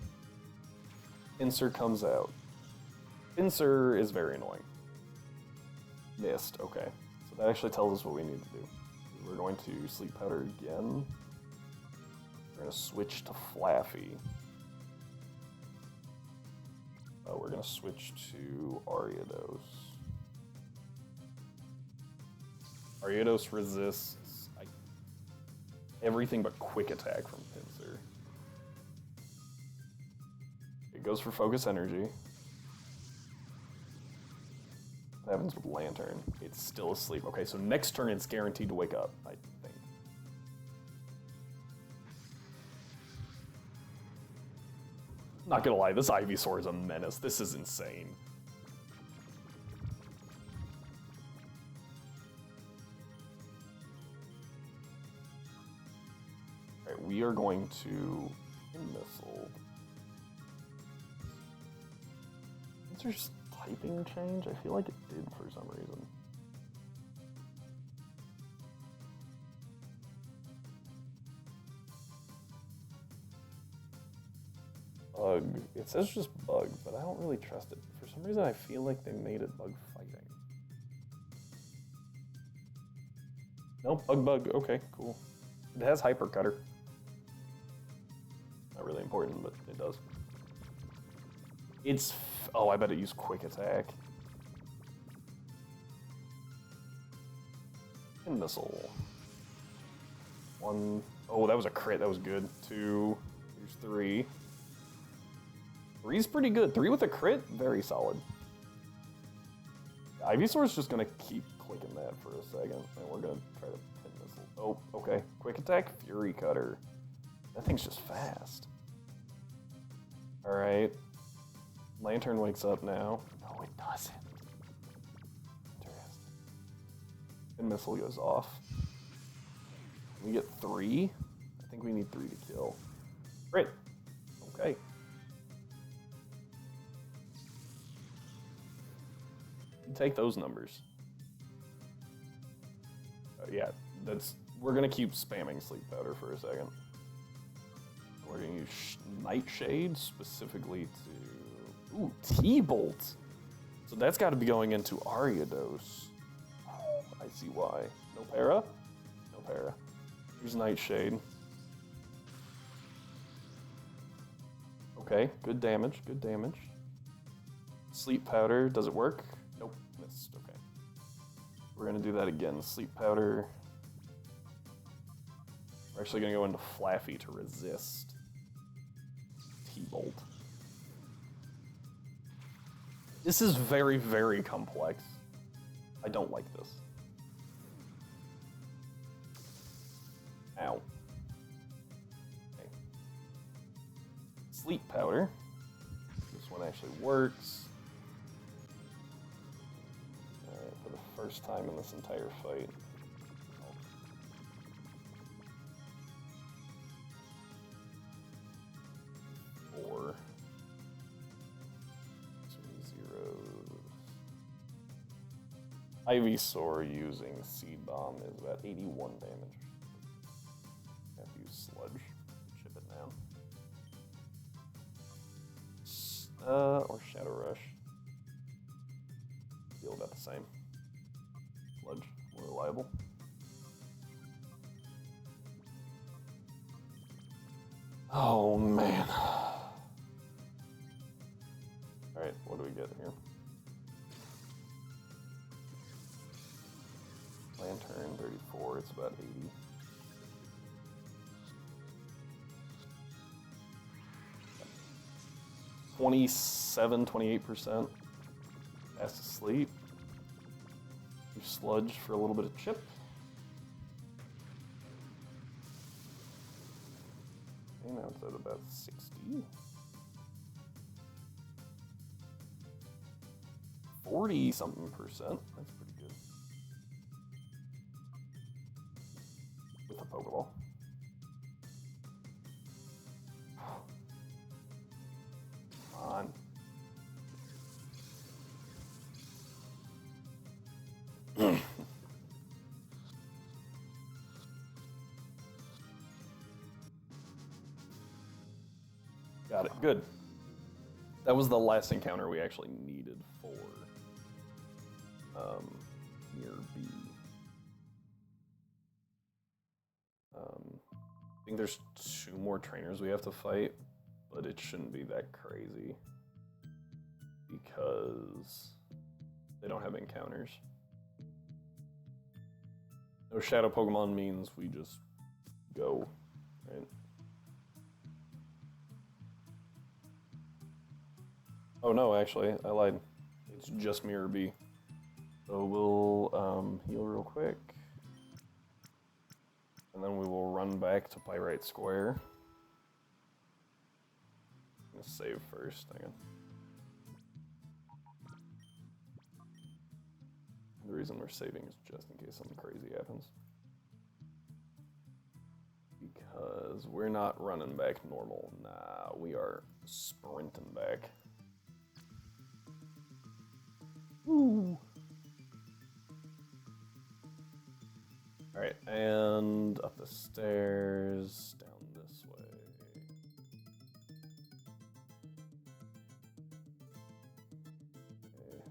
Pinsir comes out. Pinsir is very annoying. Missed, okay. So That actually tells us what we need to do. We're going to sleep powder again. We're going to switch to Flaffy. We're going to switch to Ariados. Ariados resists everything but quick attack from Pinsir. It goes for focus energy. What happens with Lantern? It's still asleep. Okay, so next turn it's guaranteed to wake up, I think. Not gonna lie, this Ivysaur is a menace. This is insane. Alright, we are going to missile. Is there just typing change? I feel like it did for some reason. Bug. It says just bug, but I don't really trust it. For some reason, I feel like they made it bug fighting. Nope, bug. Okay, cool. It has hyper cutter. Not really important, but it does. It's... Oh, I bet it used quick attack. And missile. 1... Oh, that was a crit. That was good. 2. Here's 3. 3's pretty good. 3 with a crit? Very solid. Ivysaur's just gonna keep clicking that for a second, and we're gonna try to pin missile. Oh, okay. Quick attack, Fury Cutter. That thing's just fast. Alright. Lantern wakes up now. No, it doesn't. Interesting. And missile goes off. We get 3? I think we need 3 to kill. Crit. Okay. Take those numbers. Yeah, we're gonna keep spamming sleep powder for a second. We're gonna use Nightshade specifically to... Ooh, T-Bolt! So that's gotta be going into Ariados. I see why. No para? No para. Here's Nightshade. Okay, good damage, good damage. Sleep powder, does it work? Nope, missed, okay. We're gonna do that again. Sleep powder. We're actually gonna go into Flaffy to resist T-Bolt. This is very, very complex. I don't like this. Ow. Okay. Sleep powder. This one actually works. Alright, for the first time in this entire fight. 4. 2 zeros. Ivysaur using Seed Bomb is about 81 damage. Have to use Sludge. Chip it down. Or Shadow Rush. Feel about the same. Sludge, more reliable. Oh man. Alright, what do we get here? Lantern 34, it's about 80. (27, 28%) fast asleep. You Sludge for a little bit of chip. Okay, now it's at about 60. 40-something%. That's pretty good. With a Pokeball. Come on. Got it. Good. That was the last encounter we actually needed for Miror B. think there's 2 more trainers we have to fight, but it shouldn't be that crazy because they don't have encounters. No shadow Pokemon means we just go, right? Oh no, actually, I lied. It's just Mirror B. So we'll heal real quick. And then we will run back to Pyrite Square. I'm gonna save first, hang on. The reason we're saving is just in case something crazy happens. Because we're not running back normal. Nah, we are sprinting back. Woo! Alright, and up the stairs, down this way. Okay.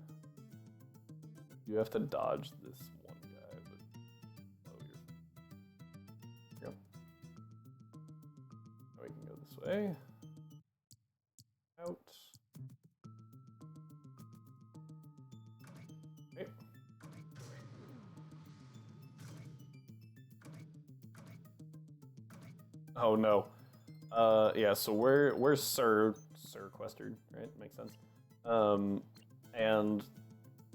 You have to dodge this one guy, but oh, you're... Here. Now we can go this way. Out. Okay. Oh no. Yeah, so we're Sir Quested, right? Makes sense. And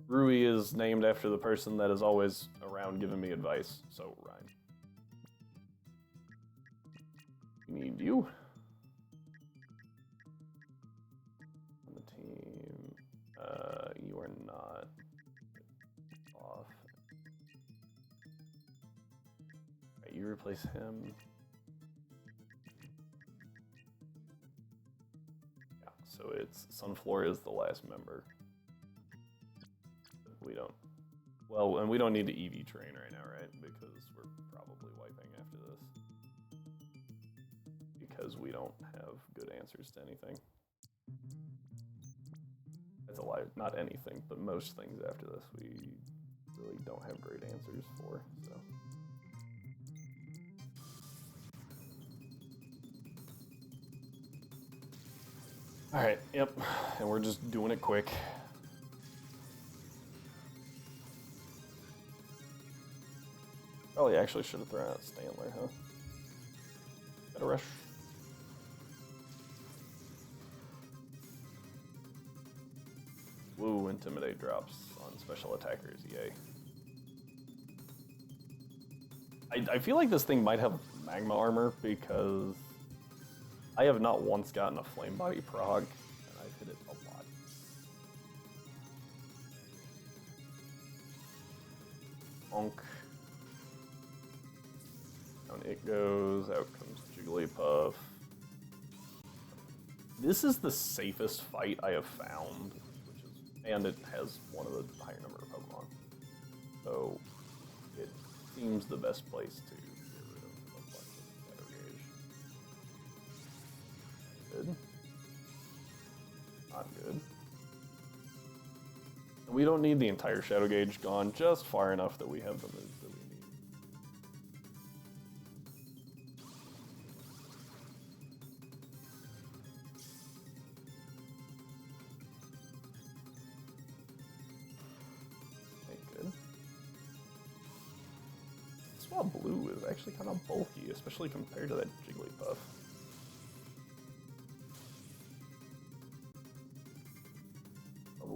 Rui is named after the person that is always around giving me advice, so Ryan. We need you. On the team. You are not off. Right, you replace him. So it's Sunflora is the last member. We don't. Well, and we don't need to EV train right now, right? Because we're probably wiping after this. Because we don't have good answers to anything. That's a lie. Not anything, but most things after this we really don't have great answers for. So. Alright, yep, and we're just doing it quick. Probably actually should have thrown out Stantler, huh? Better rush. Woo, Intimidate drops on special attackers, yay. I feel like this thing might have magma armor because I have not once gotten a Flame Body prog, and I've hit it a lot. Bonk. Down it goes, out comes Jigglypuff. This is the safest fight I have found, and it has one of the higher number of Pokemon. So, it seems the best place to get rid of a bunch of Shadow Gauge. Good. Not good. And we don't need the entire Shadow Gauge gone, just far enough that we have the moves that we need. Okay, good. Swab Blue is actually kind of bulky, especially compared to that Jigglypuff.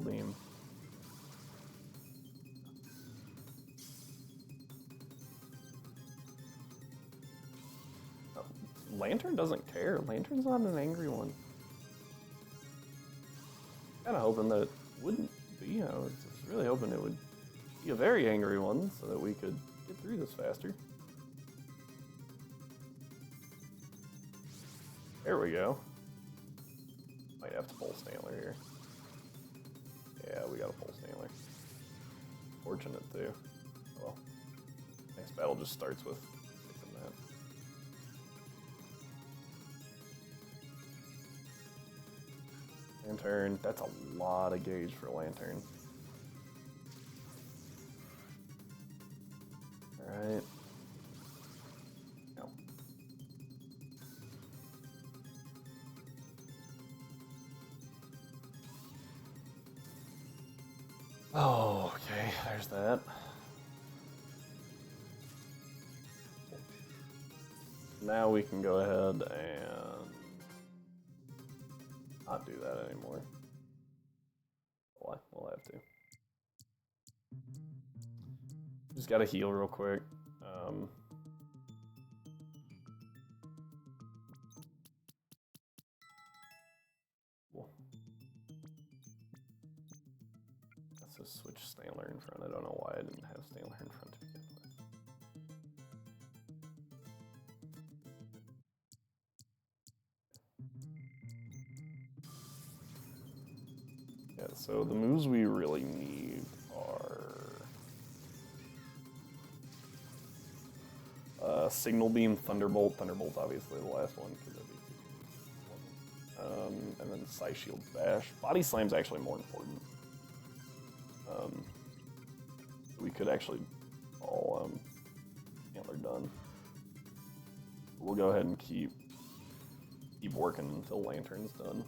Beam. Oh, Lantern doesn't care. Lantern's not an angry one. Kind of hoping that it wouldn't be. I was really hoping it would be a very angry one so that we could get through this faster. There we go. Might have to pull Stantler here. Yeah, we got a pull Stantler. Fortunate too. Oh well. Next battle just starts with fixing that. Lantern, that's a lot of gauge for Lantern. Alright. No. Oh, okay, there's that. Now we can go ahead and not do that anymore. We'll have to. Just gotta heal real quick. Let's just switch Stanler in front. I don't know why I didn't have Stanler in front to begin with. Yeah, so the moves we really need are Signal Beam, Thunderbolt. Thunderbolt's obviously the last one because that'd be and then Psy Shield Bash. Body Slam's actually more important. We could actually all Antler done. We'll go ahead and keep working until Lantern's done.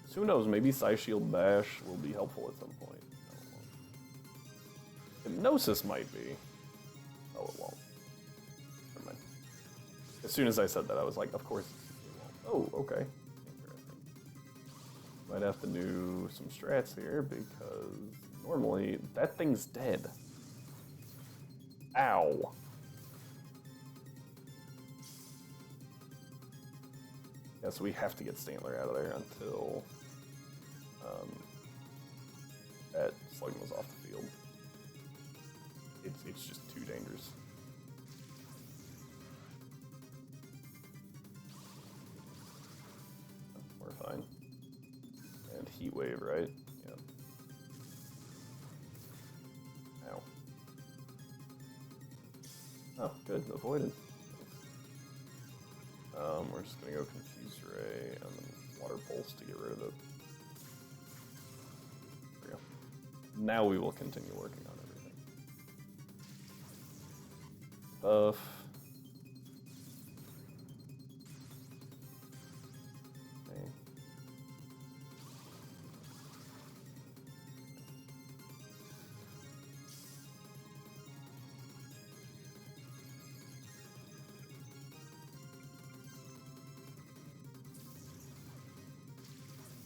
So who knows, maybe Psy Shield Bash will be helpful at some point. I don't know. Hypnosis might be. Oh, it won't. Never mind. As soon as I said that, I was like, of course it won't. Oh, okay. Interesting. Might have to do some strats here because normally that thing's dead. Ow. Yeah, so we have to get Stantler out of there until that slug was off the field. It's just too dangerous. We're fine. And Heat Wave, right? Yep. Ow. Oh, good, avoided. We're just gonna go Confuse Ray and then Water Pulse to get rid of it. There we go. Now we will continue working on everything. Buff. Okay.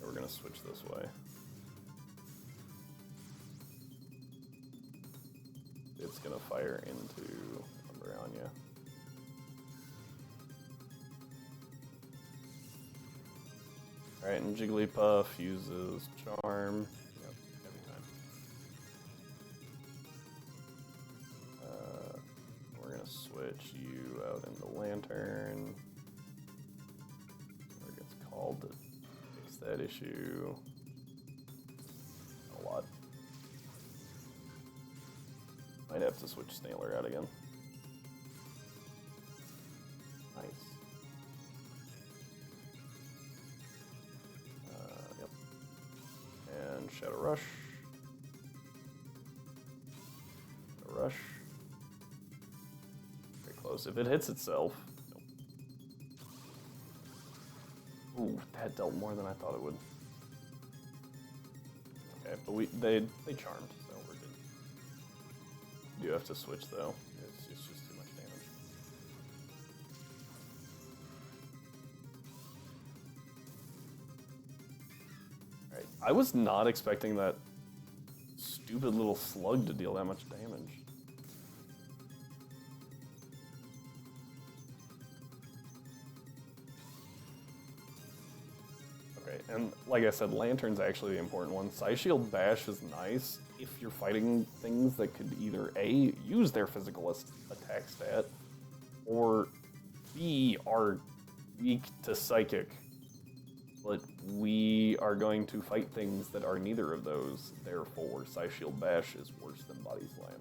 We're gonna switch this way. It's gonna fire into Umbreon. Alright, and Jigglypuff uses Charm. Yep, every time. We're gonna switch you out into Lantern. Where it gets called to fix that issue. A lot. Might have to switch Snailer out again. Nice. Yep. And Shadow Rush. Shadow Rush. Very close. If it hits itself. Nope. Ooh, that dealt more than I thought it would. Okay, but they charmed, so we're good. You do have to switch though. It's just too much damage. Alright, I was not expecting that stupid little slug to deal that much damage. Okay, and like I said, Lantern's actually the important one. Psy Shield Bash is nice if you're fighting things that could either A, use their physical attack stat, or B, are weak to Psychic. But we are going to fight things that are neither of those, therefore Psy Shield Bash is worse than Body Slam.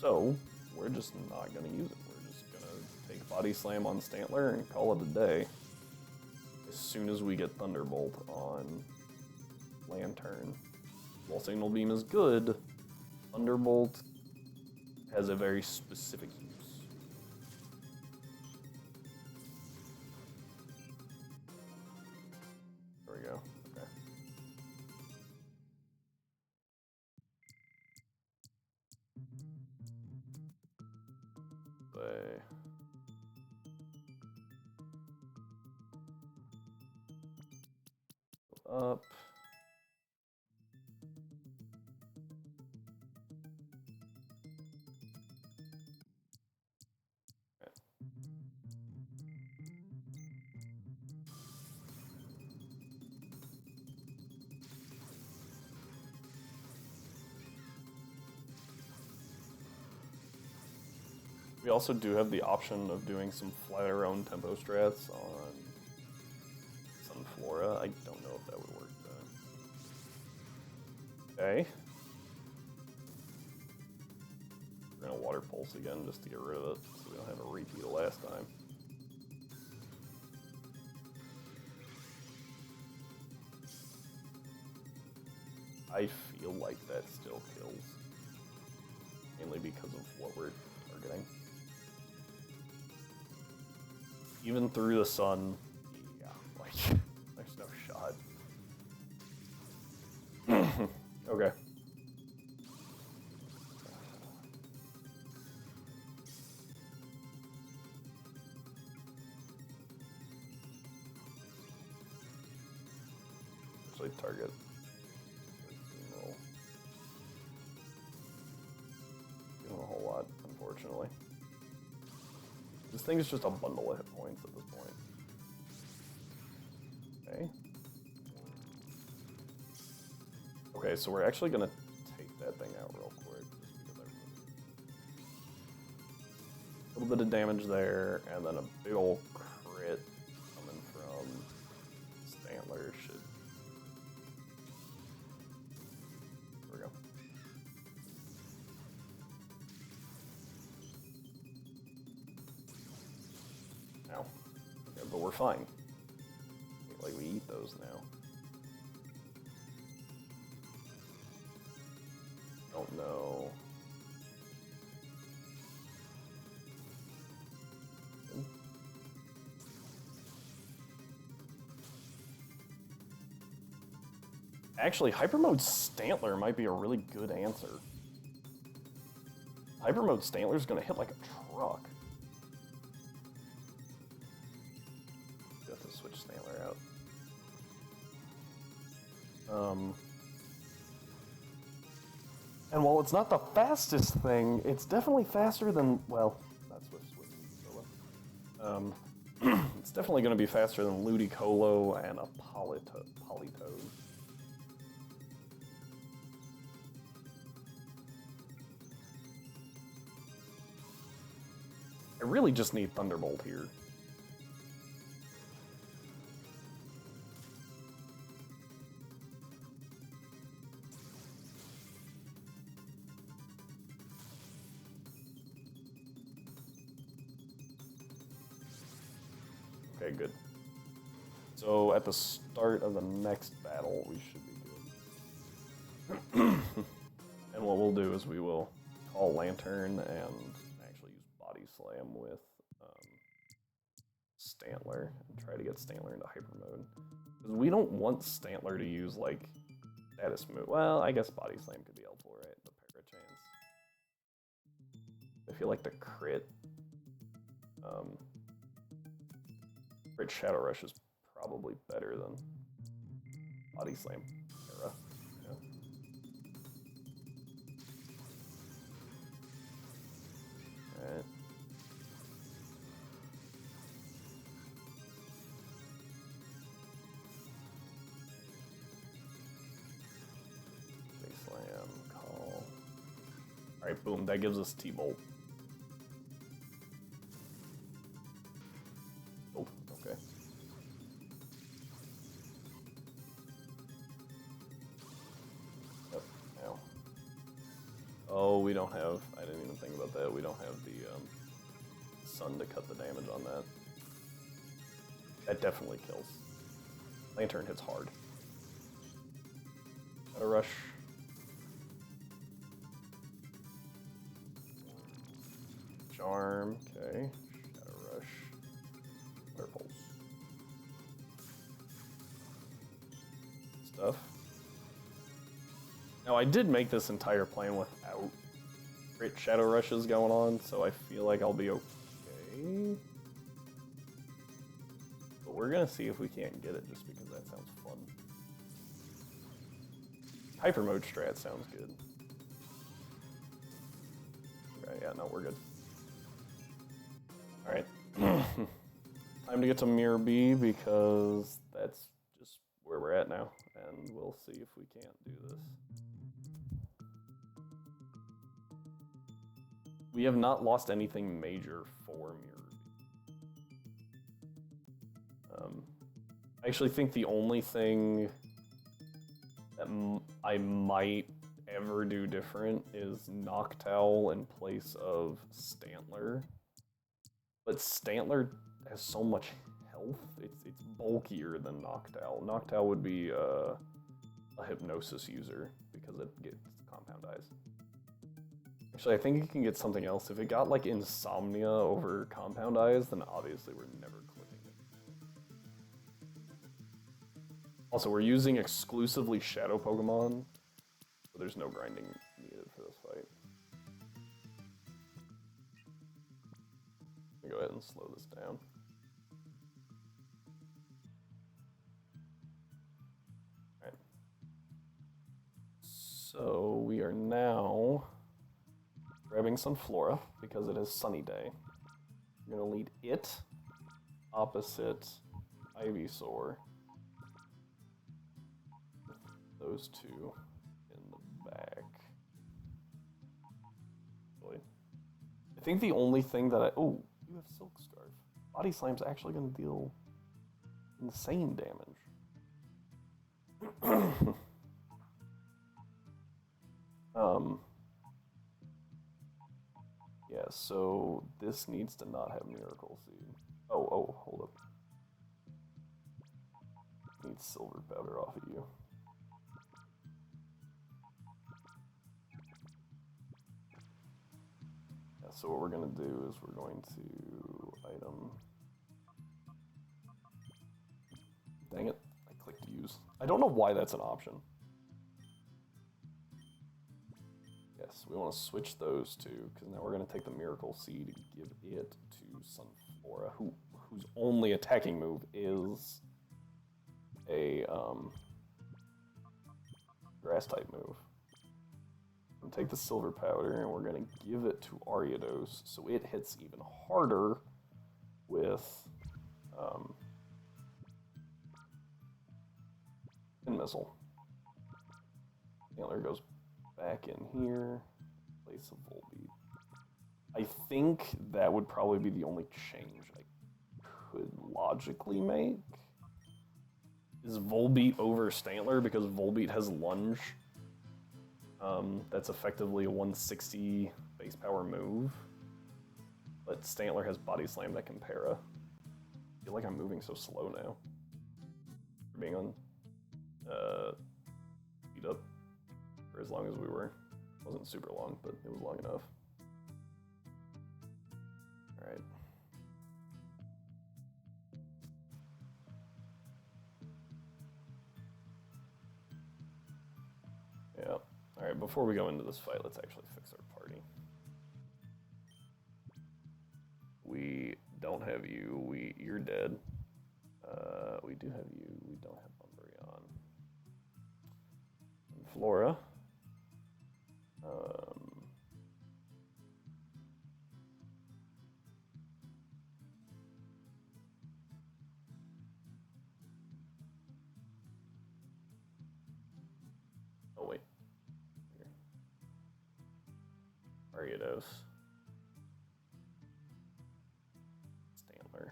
So, we're just not going to use it. We're just going to take Body Slam on Stantler and call it a day. As soon as we get Thunderbolt on Lantern. While Signal Beam is good, Thunderbolt has a very specific use. There we go. Okay. up. We also do have the option of doing some flatter own tempo strats on Sunflora. I don't know if that would work though. Okay. We're gonna water pulse again just to get rid of it so we don't have a repeat of last time. I feel like that still kills. Mainly because of what we're targeting. Even through the sun, yeah, like, there's no shot. Okay. Actually, target. Doing a whole lot, unfortunately. This thing is just a bundle of hit points at this point. Okay. Okay, so we're actually gonna take that thing out real quick, just because a little bit of damage there, and then a big ol' crit coming from Stantler should. There we go. Ow. Okay, but we're fine. Like, we eat those now. Don't know. Actually, Hyper Mode Stantler might be a really good answer. Hyper Mode Stantler's gonna hit like a truck. You have to switch Stantler out. And while it's not the fastest thing, it's definitely faster than, well, not Swift Solo. It's definitely going to be faster than Ludicolo and a Politoed. I really just need Thunderbolt here. Okay, good. So at the start of the next battle, we should be good. And what we'll do is we will call Lantern and actually use Body Slam with Stantler and try to get Stantler into Hyper Mode. Because we don't want Stantler to use, like, status move. Well, I guess Body Slam could be helpful, right? The Parachance. I feel like the crit Shadow Rush is probably better than Body Slam era. Yeah. Alright. Base Slam, call. Alright, boom, that gives us T-Bolt. Oh, we don't have, I didn't even think about that, we don't have the sun to cut the damage on that. That definitely kills. Lantern hits hard. Shadow Rush. Charm, okay. Shadow Rush. Flare Pulse. Stuff. Now, I did make this entire plan without great Shadow Rushes going on, so I feel like I'll be okay. But we're gonna see if we can't get it just because that sounds fun. Hyper mode strat sounds good. Okay, yeah, no, we're good. Alright. Time to get to Mirror B because that's just where we're at now. And we'll see if we can't do this. We have not lost anything major for Mirror B. I actually think the only thing that I might ever do different is Noctowl in place of Stantler. But Stantler has so much health, it's bulkier than Noctowl. Noctowl would be a Hypnosis user because it gets Compound Eyes. Actually, I think it can get something else. If it got like Insomnia over Compound Eyes, then obviously we're never clicking it. Also, we're using exclusively Shadow Pokemon, so there's no grinding needed for this fight. Let me go ahead and slow this down. Alright. So we are now grabbing Sunflora because it is Sunny Day. We're gonna lead it opposite Ivysaur. Those two in the back. Really. I think the only thing that oh, you have Silk Scarf. Body Slam's actually gonna deal insane damage. Yeah, so this needs to not have Miracle Seed. Oh, hold up. Needs Silver Powder off of you. Yeah, so what we're gonna do is we're going to item. Dang it, I clicked use. I don't know why that's an option. Yes, we want to switch those two, because now we're going to take the Miracle Seed and give it to Sunflora, whose only attacking move is a Grass-type move. We're going to take the Silver Powder, and we're going to give it to Ariados, so it hits even harder with Pin Missile. Antler goes back in here, place of Volbeat. I think that would probably be the only change I could logically make. Is Volbeat over Stantler because Volbeat has Lunge. That's effectively a 160 base power move. But Stantler has Body Slam that can para. I feel like I'm moving so slow now. For being on speed up for as long as we were. It wasn't super long, but it was long enough. Alright. Yeah. Alright, before we go into this fight, let's actually fix our party. We don't have you. You're dead. We do have you. We don't have Umbreon. And Flora. Oh wait. Here. Ariados. Stantler.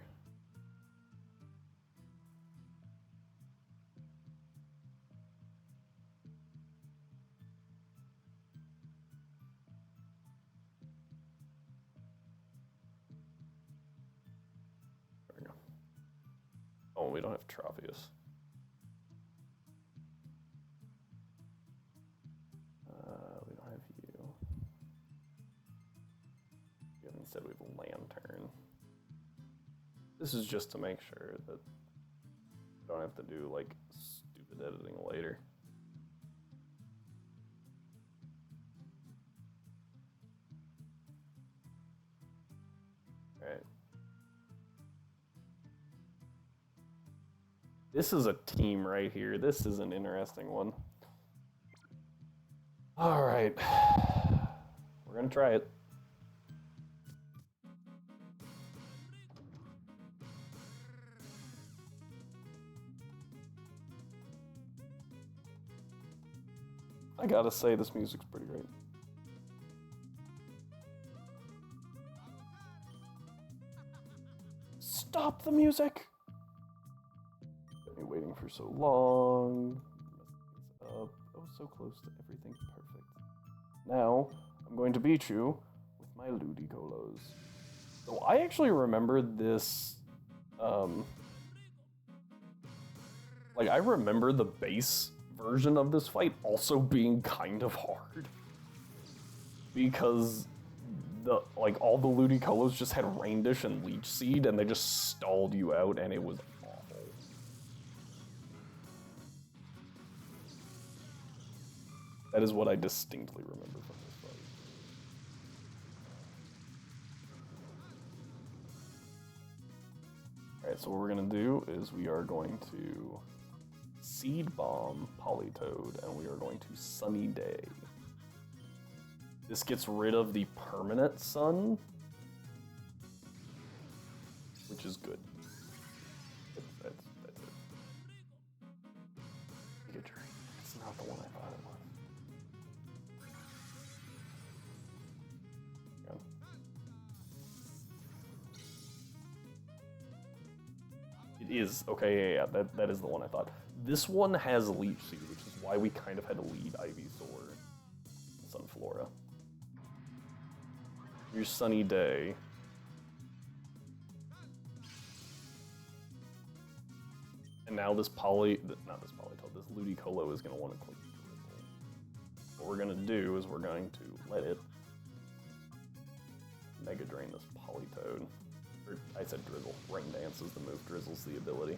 There we go. Oh, we don't have Tropius. We don't have you. Instead we have a Lantern. This is just to make sure that we don't have to do like stupid editing later. Alright. This is a team right here. This is an interesting one. Alright. We're gonna try it. I gotta say, this music's pretty great. Stop the music! Got me waiting for so long. Up. Oh, so close to everything perfect. Now, I'm going to beat you with my Ludicolo. So I actually remember this, like, I remember the base version of this fight also being kind of hard. Because all the Ludicolos just had Rain Dish and Leech Seed, and they just stalled you out, and it was awful. That is what I distinctly remember from this fight. Alright, so what we're gonna do is we are going to Seed Bomb Politoed, and we are going to Sunny Day. This gets rid of the permanent sun, which is good. That's it. Pikachu. It's not the one I thought it was. Yeah. It is. Okay, yeah, that is the one I thought. This one has Leech Seed, which is why we kind of had to lead Ivysaur and Sunflora. Your Sunny Day. And now this this Ludicolo is going to want to click Drizzle. What we're going to do is we're going to let it Mega Drain this Politoed. Or, I said Drizzle. Rain Dance is the move, Drizzle's the ability.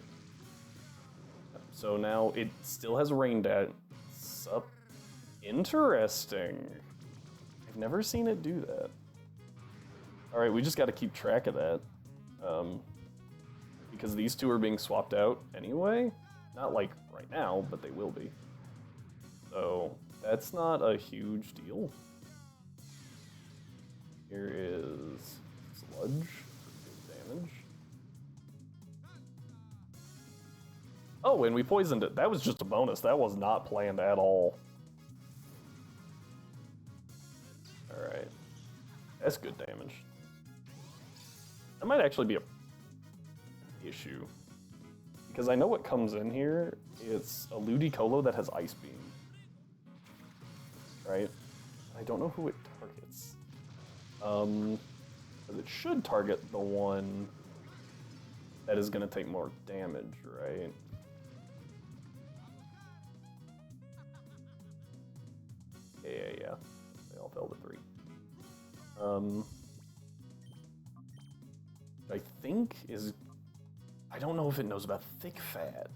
So now it still has Rain Dance up. Interesting. I've never seen it do that. Alright, we just got to keep track of that. Because these two are being swapped out anyway. Not like right now, but they will be. So that's not a huge deal. Here is Sludge for big damage. Oh, and we poisoned it. That was just a bonus. That was not planned at all. Alright. That's good damage. That might actually be a issue. Because I know what comes in here. It's a Ludicolo that has Ice Beam. Right? I don't know who it targets. But it should target the one that is going to take more damage, right? Yeah. They all fell to 3. I think is... I don't know if it knows about Thick Fat.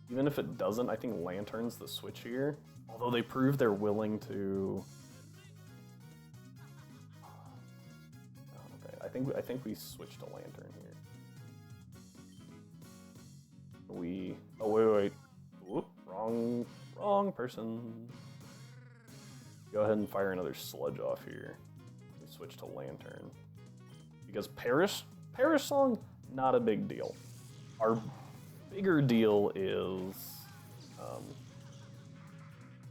Even if it doesn't, I think Lantern's the switch here. Although they prove they're willing to... Okay, I think we switched to Lantern here. Oh, wait. Whoop, wrong person. Go ahead and fire another Sludge off here. We switch to Lantern. Because Perish Song, not a big deal. Our bigger deal is...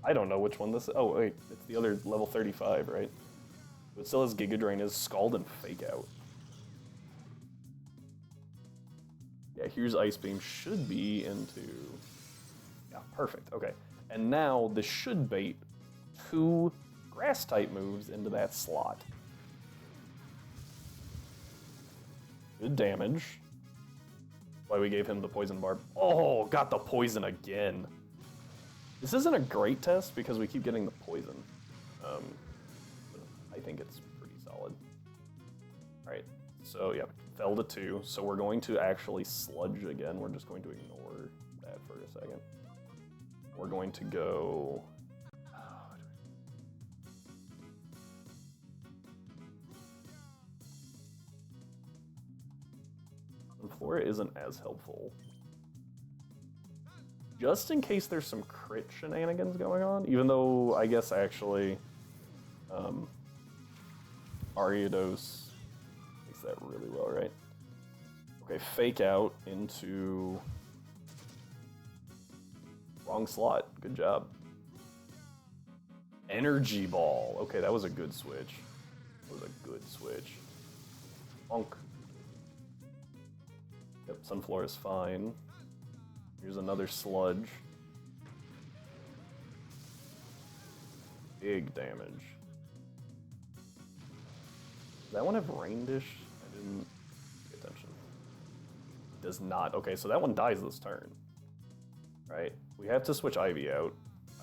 I don't know which one this is. Oh, wait, it's the other level 35, right? It still has Giga Drain, is Scald and Fake Out. Yeah, here's Ice Beam. Should be into... Yeah, perfect. Okay. And now this should bait 2 Grass-type moves into that slot. Good damage. Why we gave him the Poison Barb. Oh, got the poison again. This isn't a great test because we keep getting the poison. But I think it's pretty solid. Alright, so yeah, fell to 2. So we're going to actually Sludge again. We're just going to ignore that for a second. We're going to go... Flora isn't as helpful. just in case there's some crit shenanigans going on, even though I guess actually Ariados makes that really well, right? Okay, fake out into wrong slot. Good job. Energy ball. Okay, that was a good switch. That was a good switch. Bonk. Yep, Sunflora is fine. Here's another sludge. Big damage. Does that one have Rain Dish? I didn't pay attention. It does not. Okay, so that one dies this turn. Right? We have to switch Ivy out.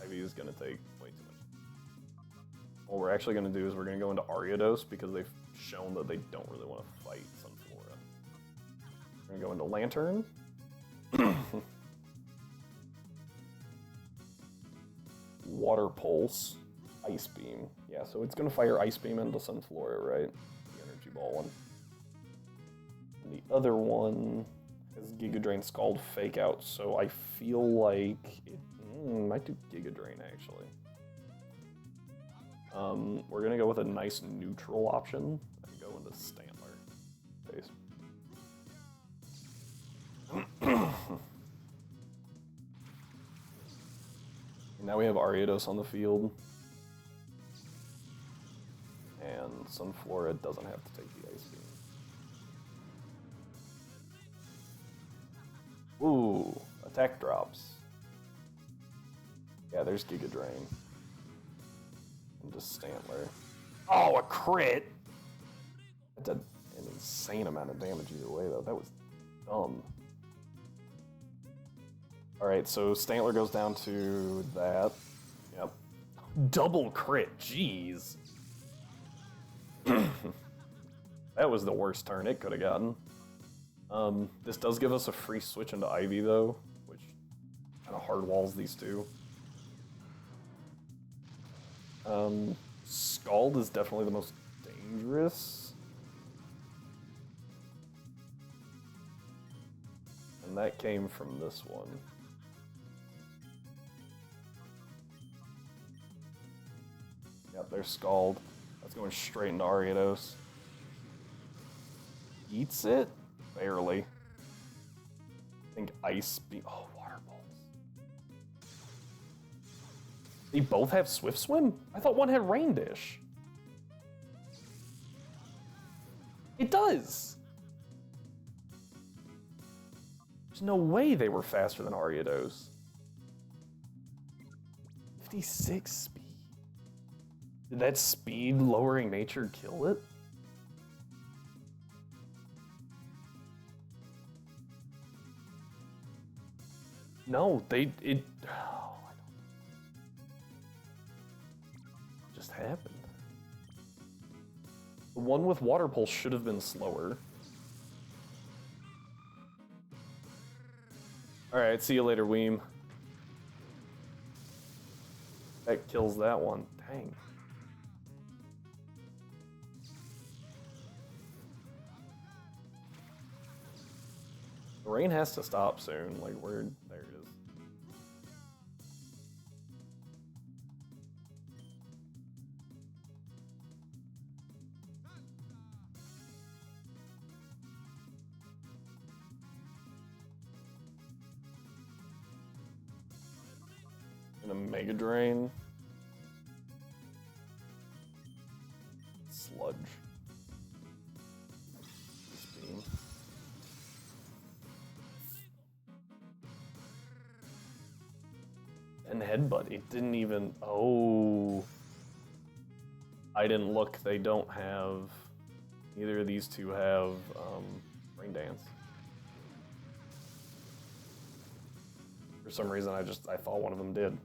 Ivy is going to take way too much. What we're actually going to do is we're going to go into Ariados because they've shown that they don't really want to fight Sunflora. We're going to go into Lantern. Water Pulse. Ice Beam. Yeah, so it's going to fire Ice Beam into Sunflora, right? The Energy Ball one. And the other one is Giga Drain Scald Fake Out, so I feel like it might do Giga Drain, actually. We're going to go with a nice neutral option and go into Stantler. Base. Now we have Ariados on the field. And Sunflora doesn't have to take the Ice Beam. Ooh, attack drops. Yeah, there's Giga Drain. And just Stantler. Oh, a crit! That did an insane amount of damage either way, though. That was dumb. Alright, so Stantler goes down to that. Yep. Double crit, jeez. That was the worst turn it could have gotten. This does give us a free switch into Ivy, though, which kind of hard walls these two. Scald is definitely the most dangerous. And that came from this one. Yep, there's Scald. That's going straight into Ariados. Eats it? Barely. I think Ice Beam. Oh, Water Balls. They both have Swift Swim? I thought one had Rain Dish. It does! There's no way they were faster than Ariados. 56 speed. Did that speed lowering nature kill it? No, oh, I don't. Just happened. The one with Water Pulse should have been slower. Alright, see you later, Weem. That kills that one. Dang. The rain has to stop soon. Like, there it is. And a Mega Drain. Sludge. Beam. And Headbutt. It didn't even. Oh. I didn't look. They don't have. Neither of these two have Rain Dance. For some reason, I thought one of them did.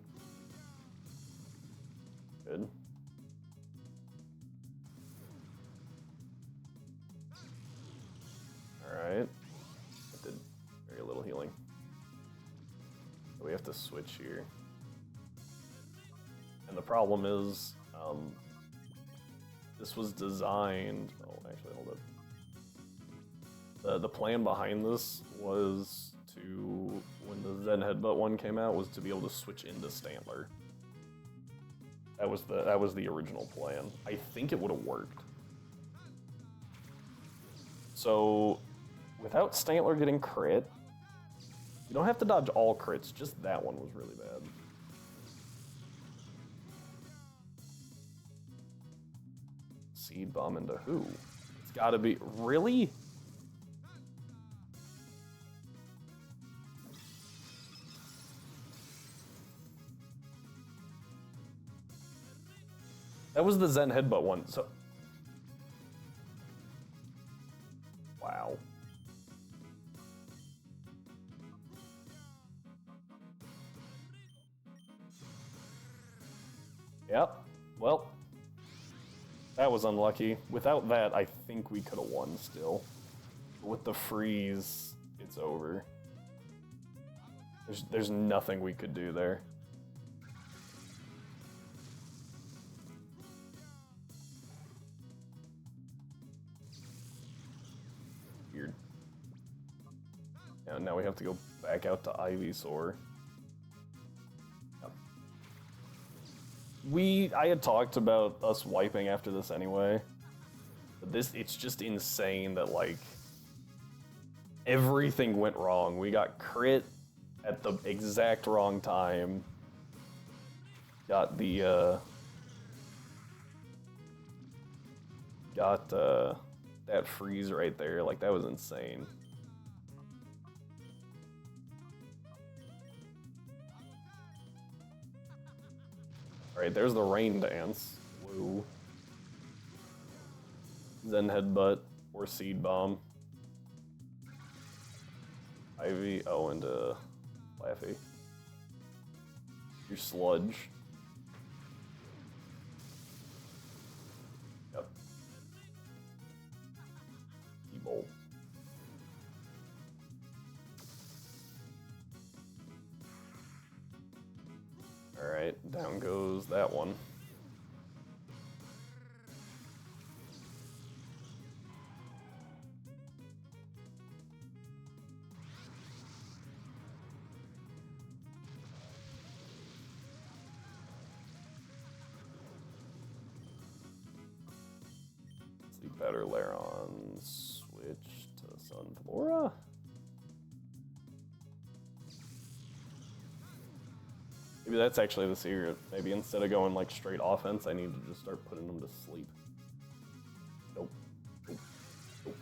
Good. Alright. That did very little healing. So we have to switch here. And the problem is, this was designed... Oh, actually, hold up. The plan behind this was to to, when the Zen Headbutt one came out, was to be able to switch into Stantler. That was the original plan. I think it would have worked. So, without Stantler getting crit, you don't have to dodge all crits, just that one was really bad. Seed Bomb into who? It's gotta be, really? That was the Zen Headbutt one, so... Wow. Yep, well... That was unlucky. Without that, I think we could have won still. But with the freeze, it's over. There's nothing we could do there. Weird. Yeah, now we have to go back out to Ivysaur. Yep. I had talked about us wiping after this anyway. But it's just insane that, like, everything went wrong. We got crit at the exact wrong time. Got the, that freeze right there. Like, that was insane. Alright, there's the rain dance. Woo. Zen Headbutt or Seed Bomb. Ivy, oh, and Laffy. Your Sludge. Yep. T-Bolt. Alright, down goes that one. Sleep Better Laron, switch to Sunflora. Maybe that's actually the secret. Maybe instead of going like straight offense, I need to just start putting them to sleep. Nope. Nope. Nope.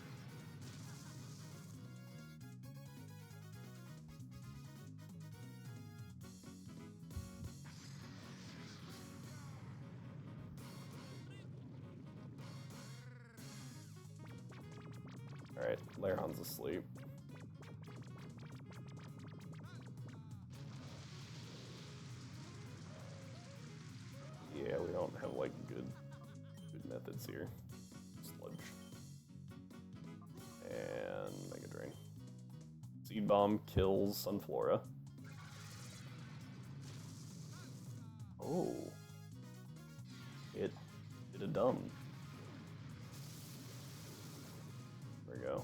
Alright, Laron's asleep. Yeah, we don't have like good methods here. Sludge. And Mega Drain. Seed Bomb kills Sunflora. Oh. It did a dumb. There we go.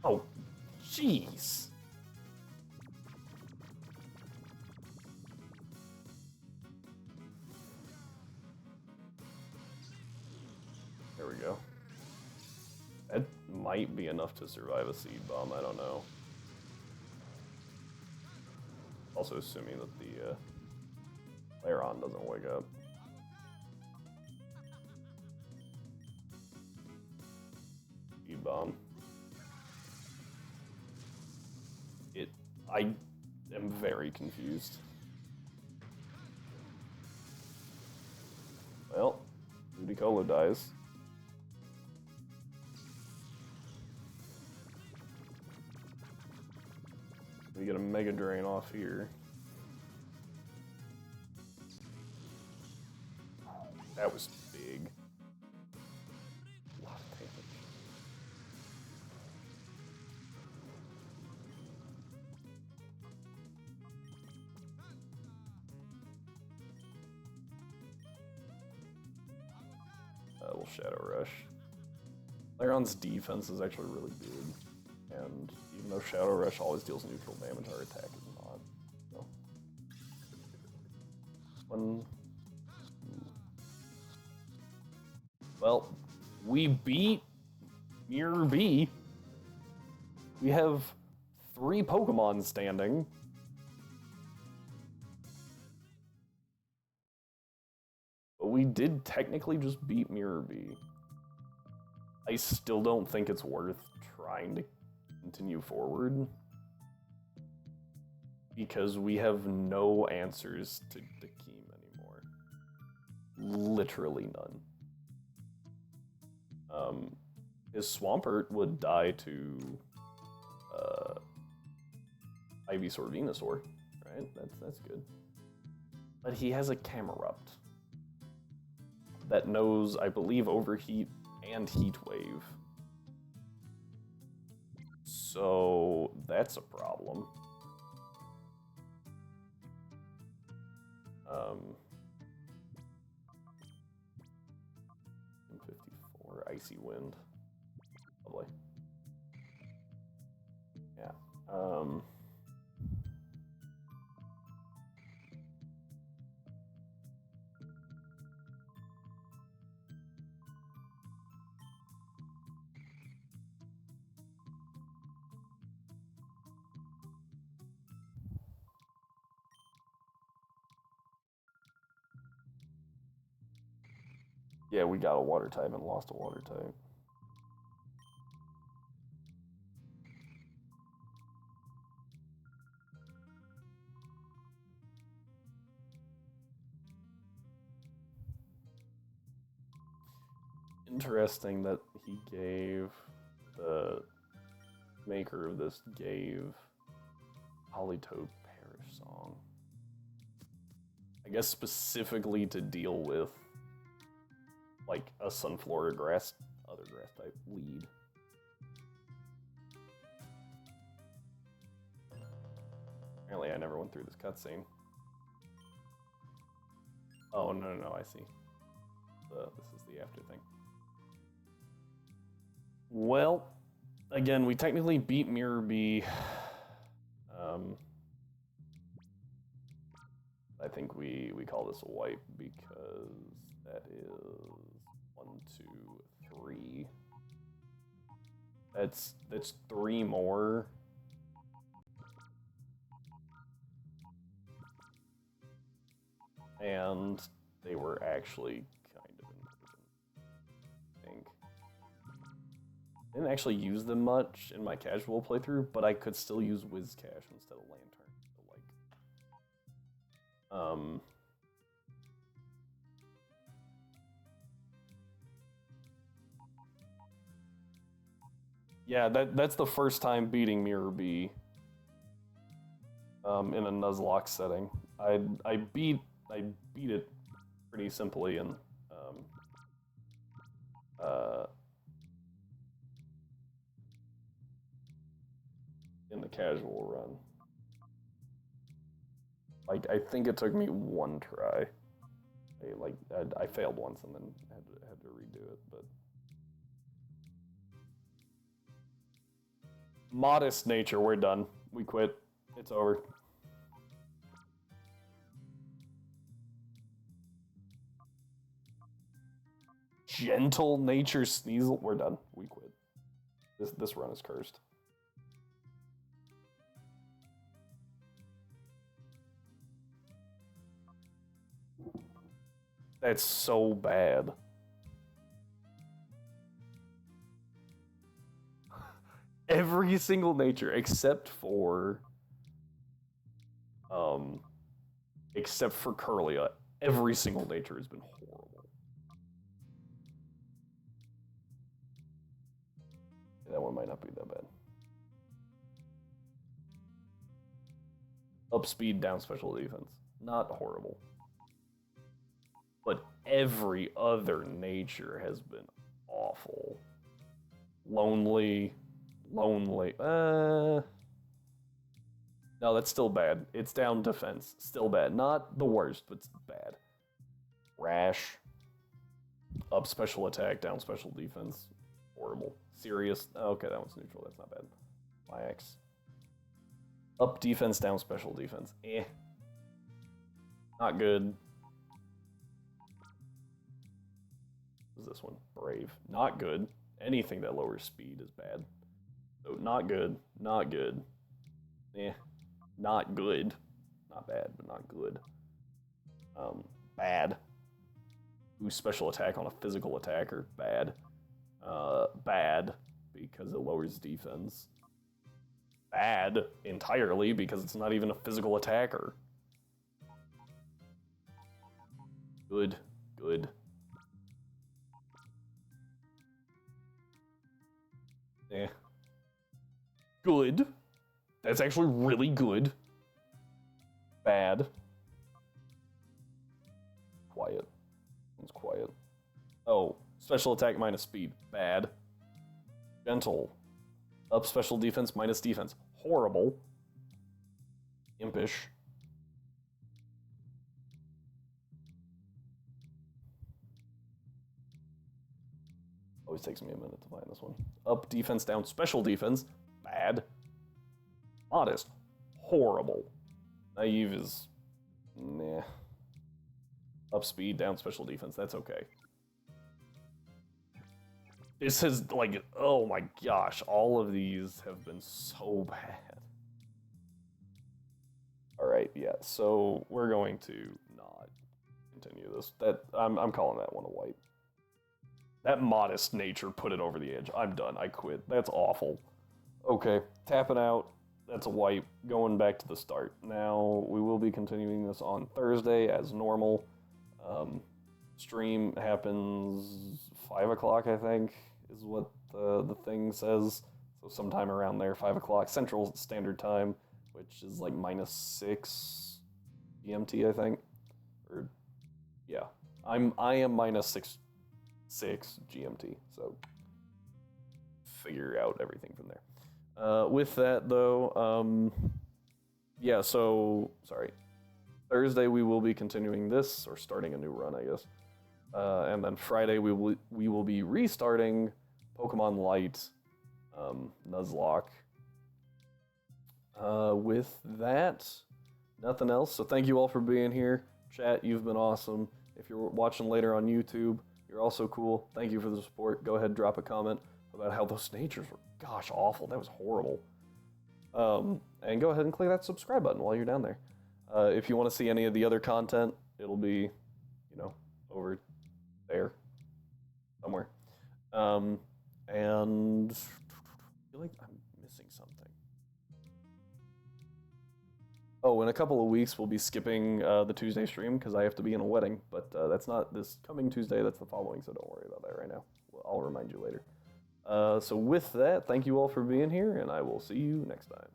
Oh, jeez. There we go. That might be enough to survive a Seed Bomb, I don't know. Also assuming that the Laron doesn't wake up. Seed Bomb. I am very confused. Well, Ludicolo dies. We get a Mega Drain off here. That was big. A lot of damage. We'll Shadow Rush. Laron's defense is actually really good, and even though Shadow Rush always deals neutral damage, our attack is not. So. Well, we beat Mirror B. We have 3 Pokemon standing. But we did technically just beat Mirror B. I still don't think it's worth trying to continue forward. Because we have no answers to Dakeem anymore. Literally none. His Swampert would die to Ivysaur Venusaur, right? That's good. But he has a Camerupt that knows, I believe, Overheat and Heat Wave. So that's a problem. 54 Icy Wind. Lovely. Yeah. Yeah, we got a water type and lost a water type. Interesting that he gave, the maker of this gave Polytoad Perish Song. I guess specifically to deal with like a Sunflora grass, other grass type lead. Apparently I never went through this cutscene. Oh, no, I see. This is the after thing. Well, again, we technically beat Mirror B. I think we call this a wipe because that is 1, 2, 3. That's 3 more. And they were actually kind of important, I think. I didn't actually use them much in my casual playthrough, but I could still use Whiscash instead of Lantern. So, yeah, that's the first time beating Mirror B in a Nuzlocke setting. I beat it pretty simply in the casual run. Like, I think it took me 1 try. I failed once and then had to redo it, but modest nature, we're done. We quit. It's over. Gentle nature Sneasel, we're done. We quit. This run is cursed. That's so bad. Every single nature except for Curlia, every single nature has been horrible. That one might not be that bad. Up speed, down special defense. Not horrible. But every other nature has been awful. Lonely. No, that's still bad. It's down defense. Still bad. Not the worst, but it's bad. Rash. Up special attack, down special defense. Horrible. Serious. Okay, that one's neutral. That's not bad. Wax. Up defense, down special defense. Not good. What is this one? Brave. Not good. Anything that lowers speed is bad. So not good. Not good. Not good. Not bad, but not good. Bad. Boost special attack on a physical attacker. Bad. Bad because it lowers defense. Bad entirely because it's not even a physical attacker. Good. Good. Good. That's actually really good. Bad. Quiet. It's quiet. Oh, special attack minus speed. Bad. Gentle. Up special defense minus defense. Horrible. Impish. Always takes me a minute to find this one. Up defense, down special defense. Bad. Modest. Horrible. Naive is... nah. Up speed, down special defense. That's okay. This is like... oh my gosh. All of these have been so bad. Alright, yeah. So we're going to not continue this. I'm calling that one a wipe. That modest nature put it over the edge. I'm done. I quit. That's awful. Okay, tapping out. That's a wipe. Going back to the start. Now, we will be continuing this on Thursday as normal. Stream happens 5 o'clock, I think, is what the thing says. So sometime around there, 5 o'clock Central Standard Time, which is like -6 GMT, I think. Or, yeah. I am -6 GMT, so figure out everything from there. With that, though, yeah, so, sorry. Thursday we will be continuing this, or starting a new run, I guess. And then Friday we will be restarting Pokemon Light, Nuzlocke. With that, nothing else. So thank you all for being here. Chat, you've been awesome. If you're watching later on YouTube, you're also cool. Thank you for the support. Go ahead and drop a comment about how those natures were, gosh, awful. That was horrible. And go ahead and click that subscribe button while you're down there. If you want to see any of the other content, it'll be, you know, over there somewhere. And I feel like I'm missing something. Oh, in a couple of weeks, we'll be skipping the Tuesday stream because I have to be in a wedding. But that's not this coming Tuesday. That's the following, so don't worry about that right now. I'll remind you later. So with that, thank you all for being here, and I will see you next time.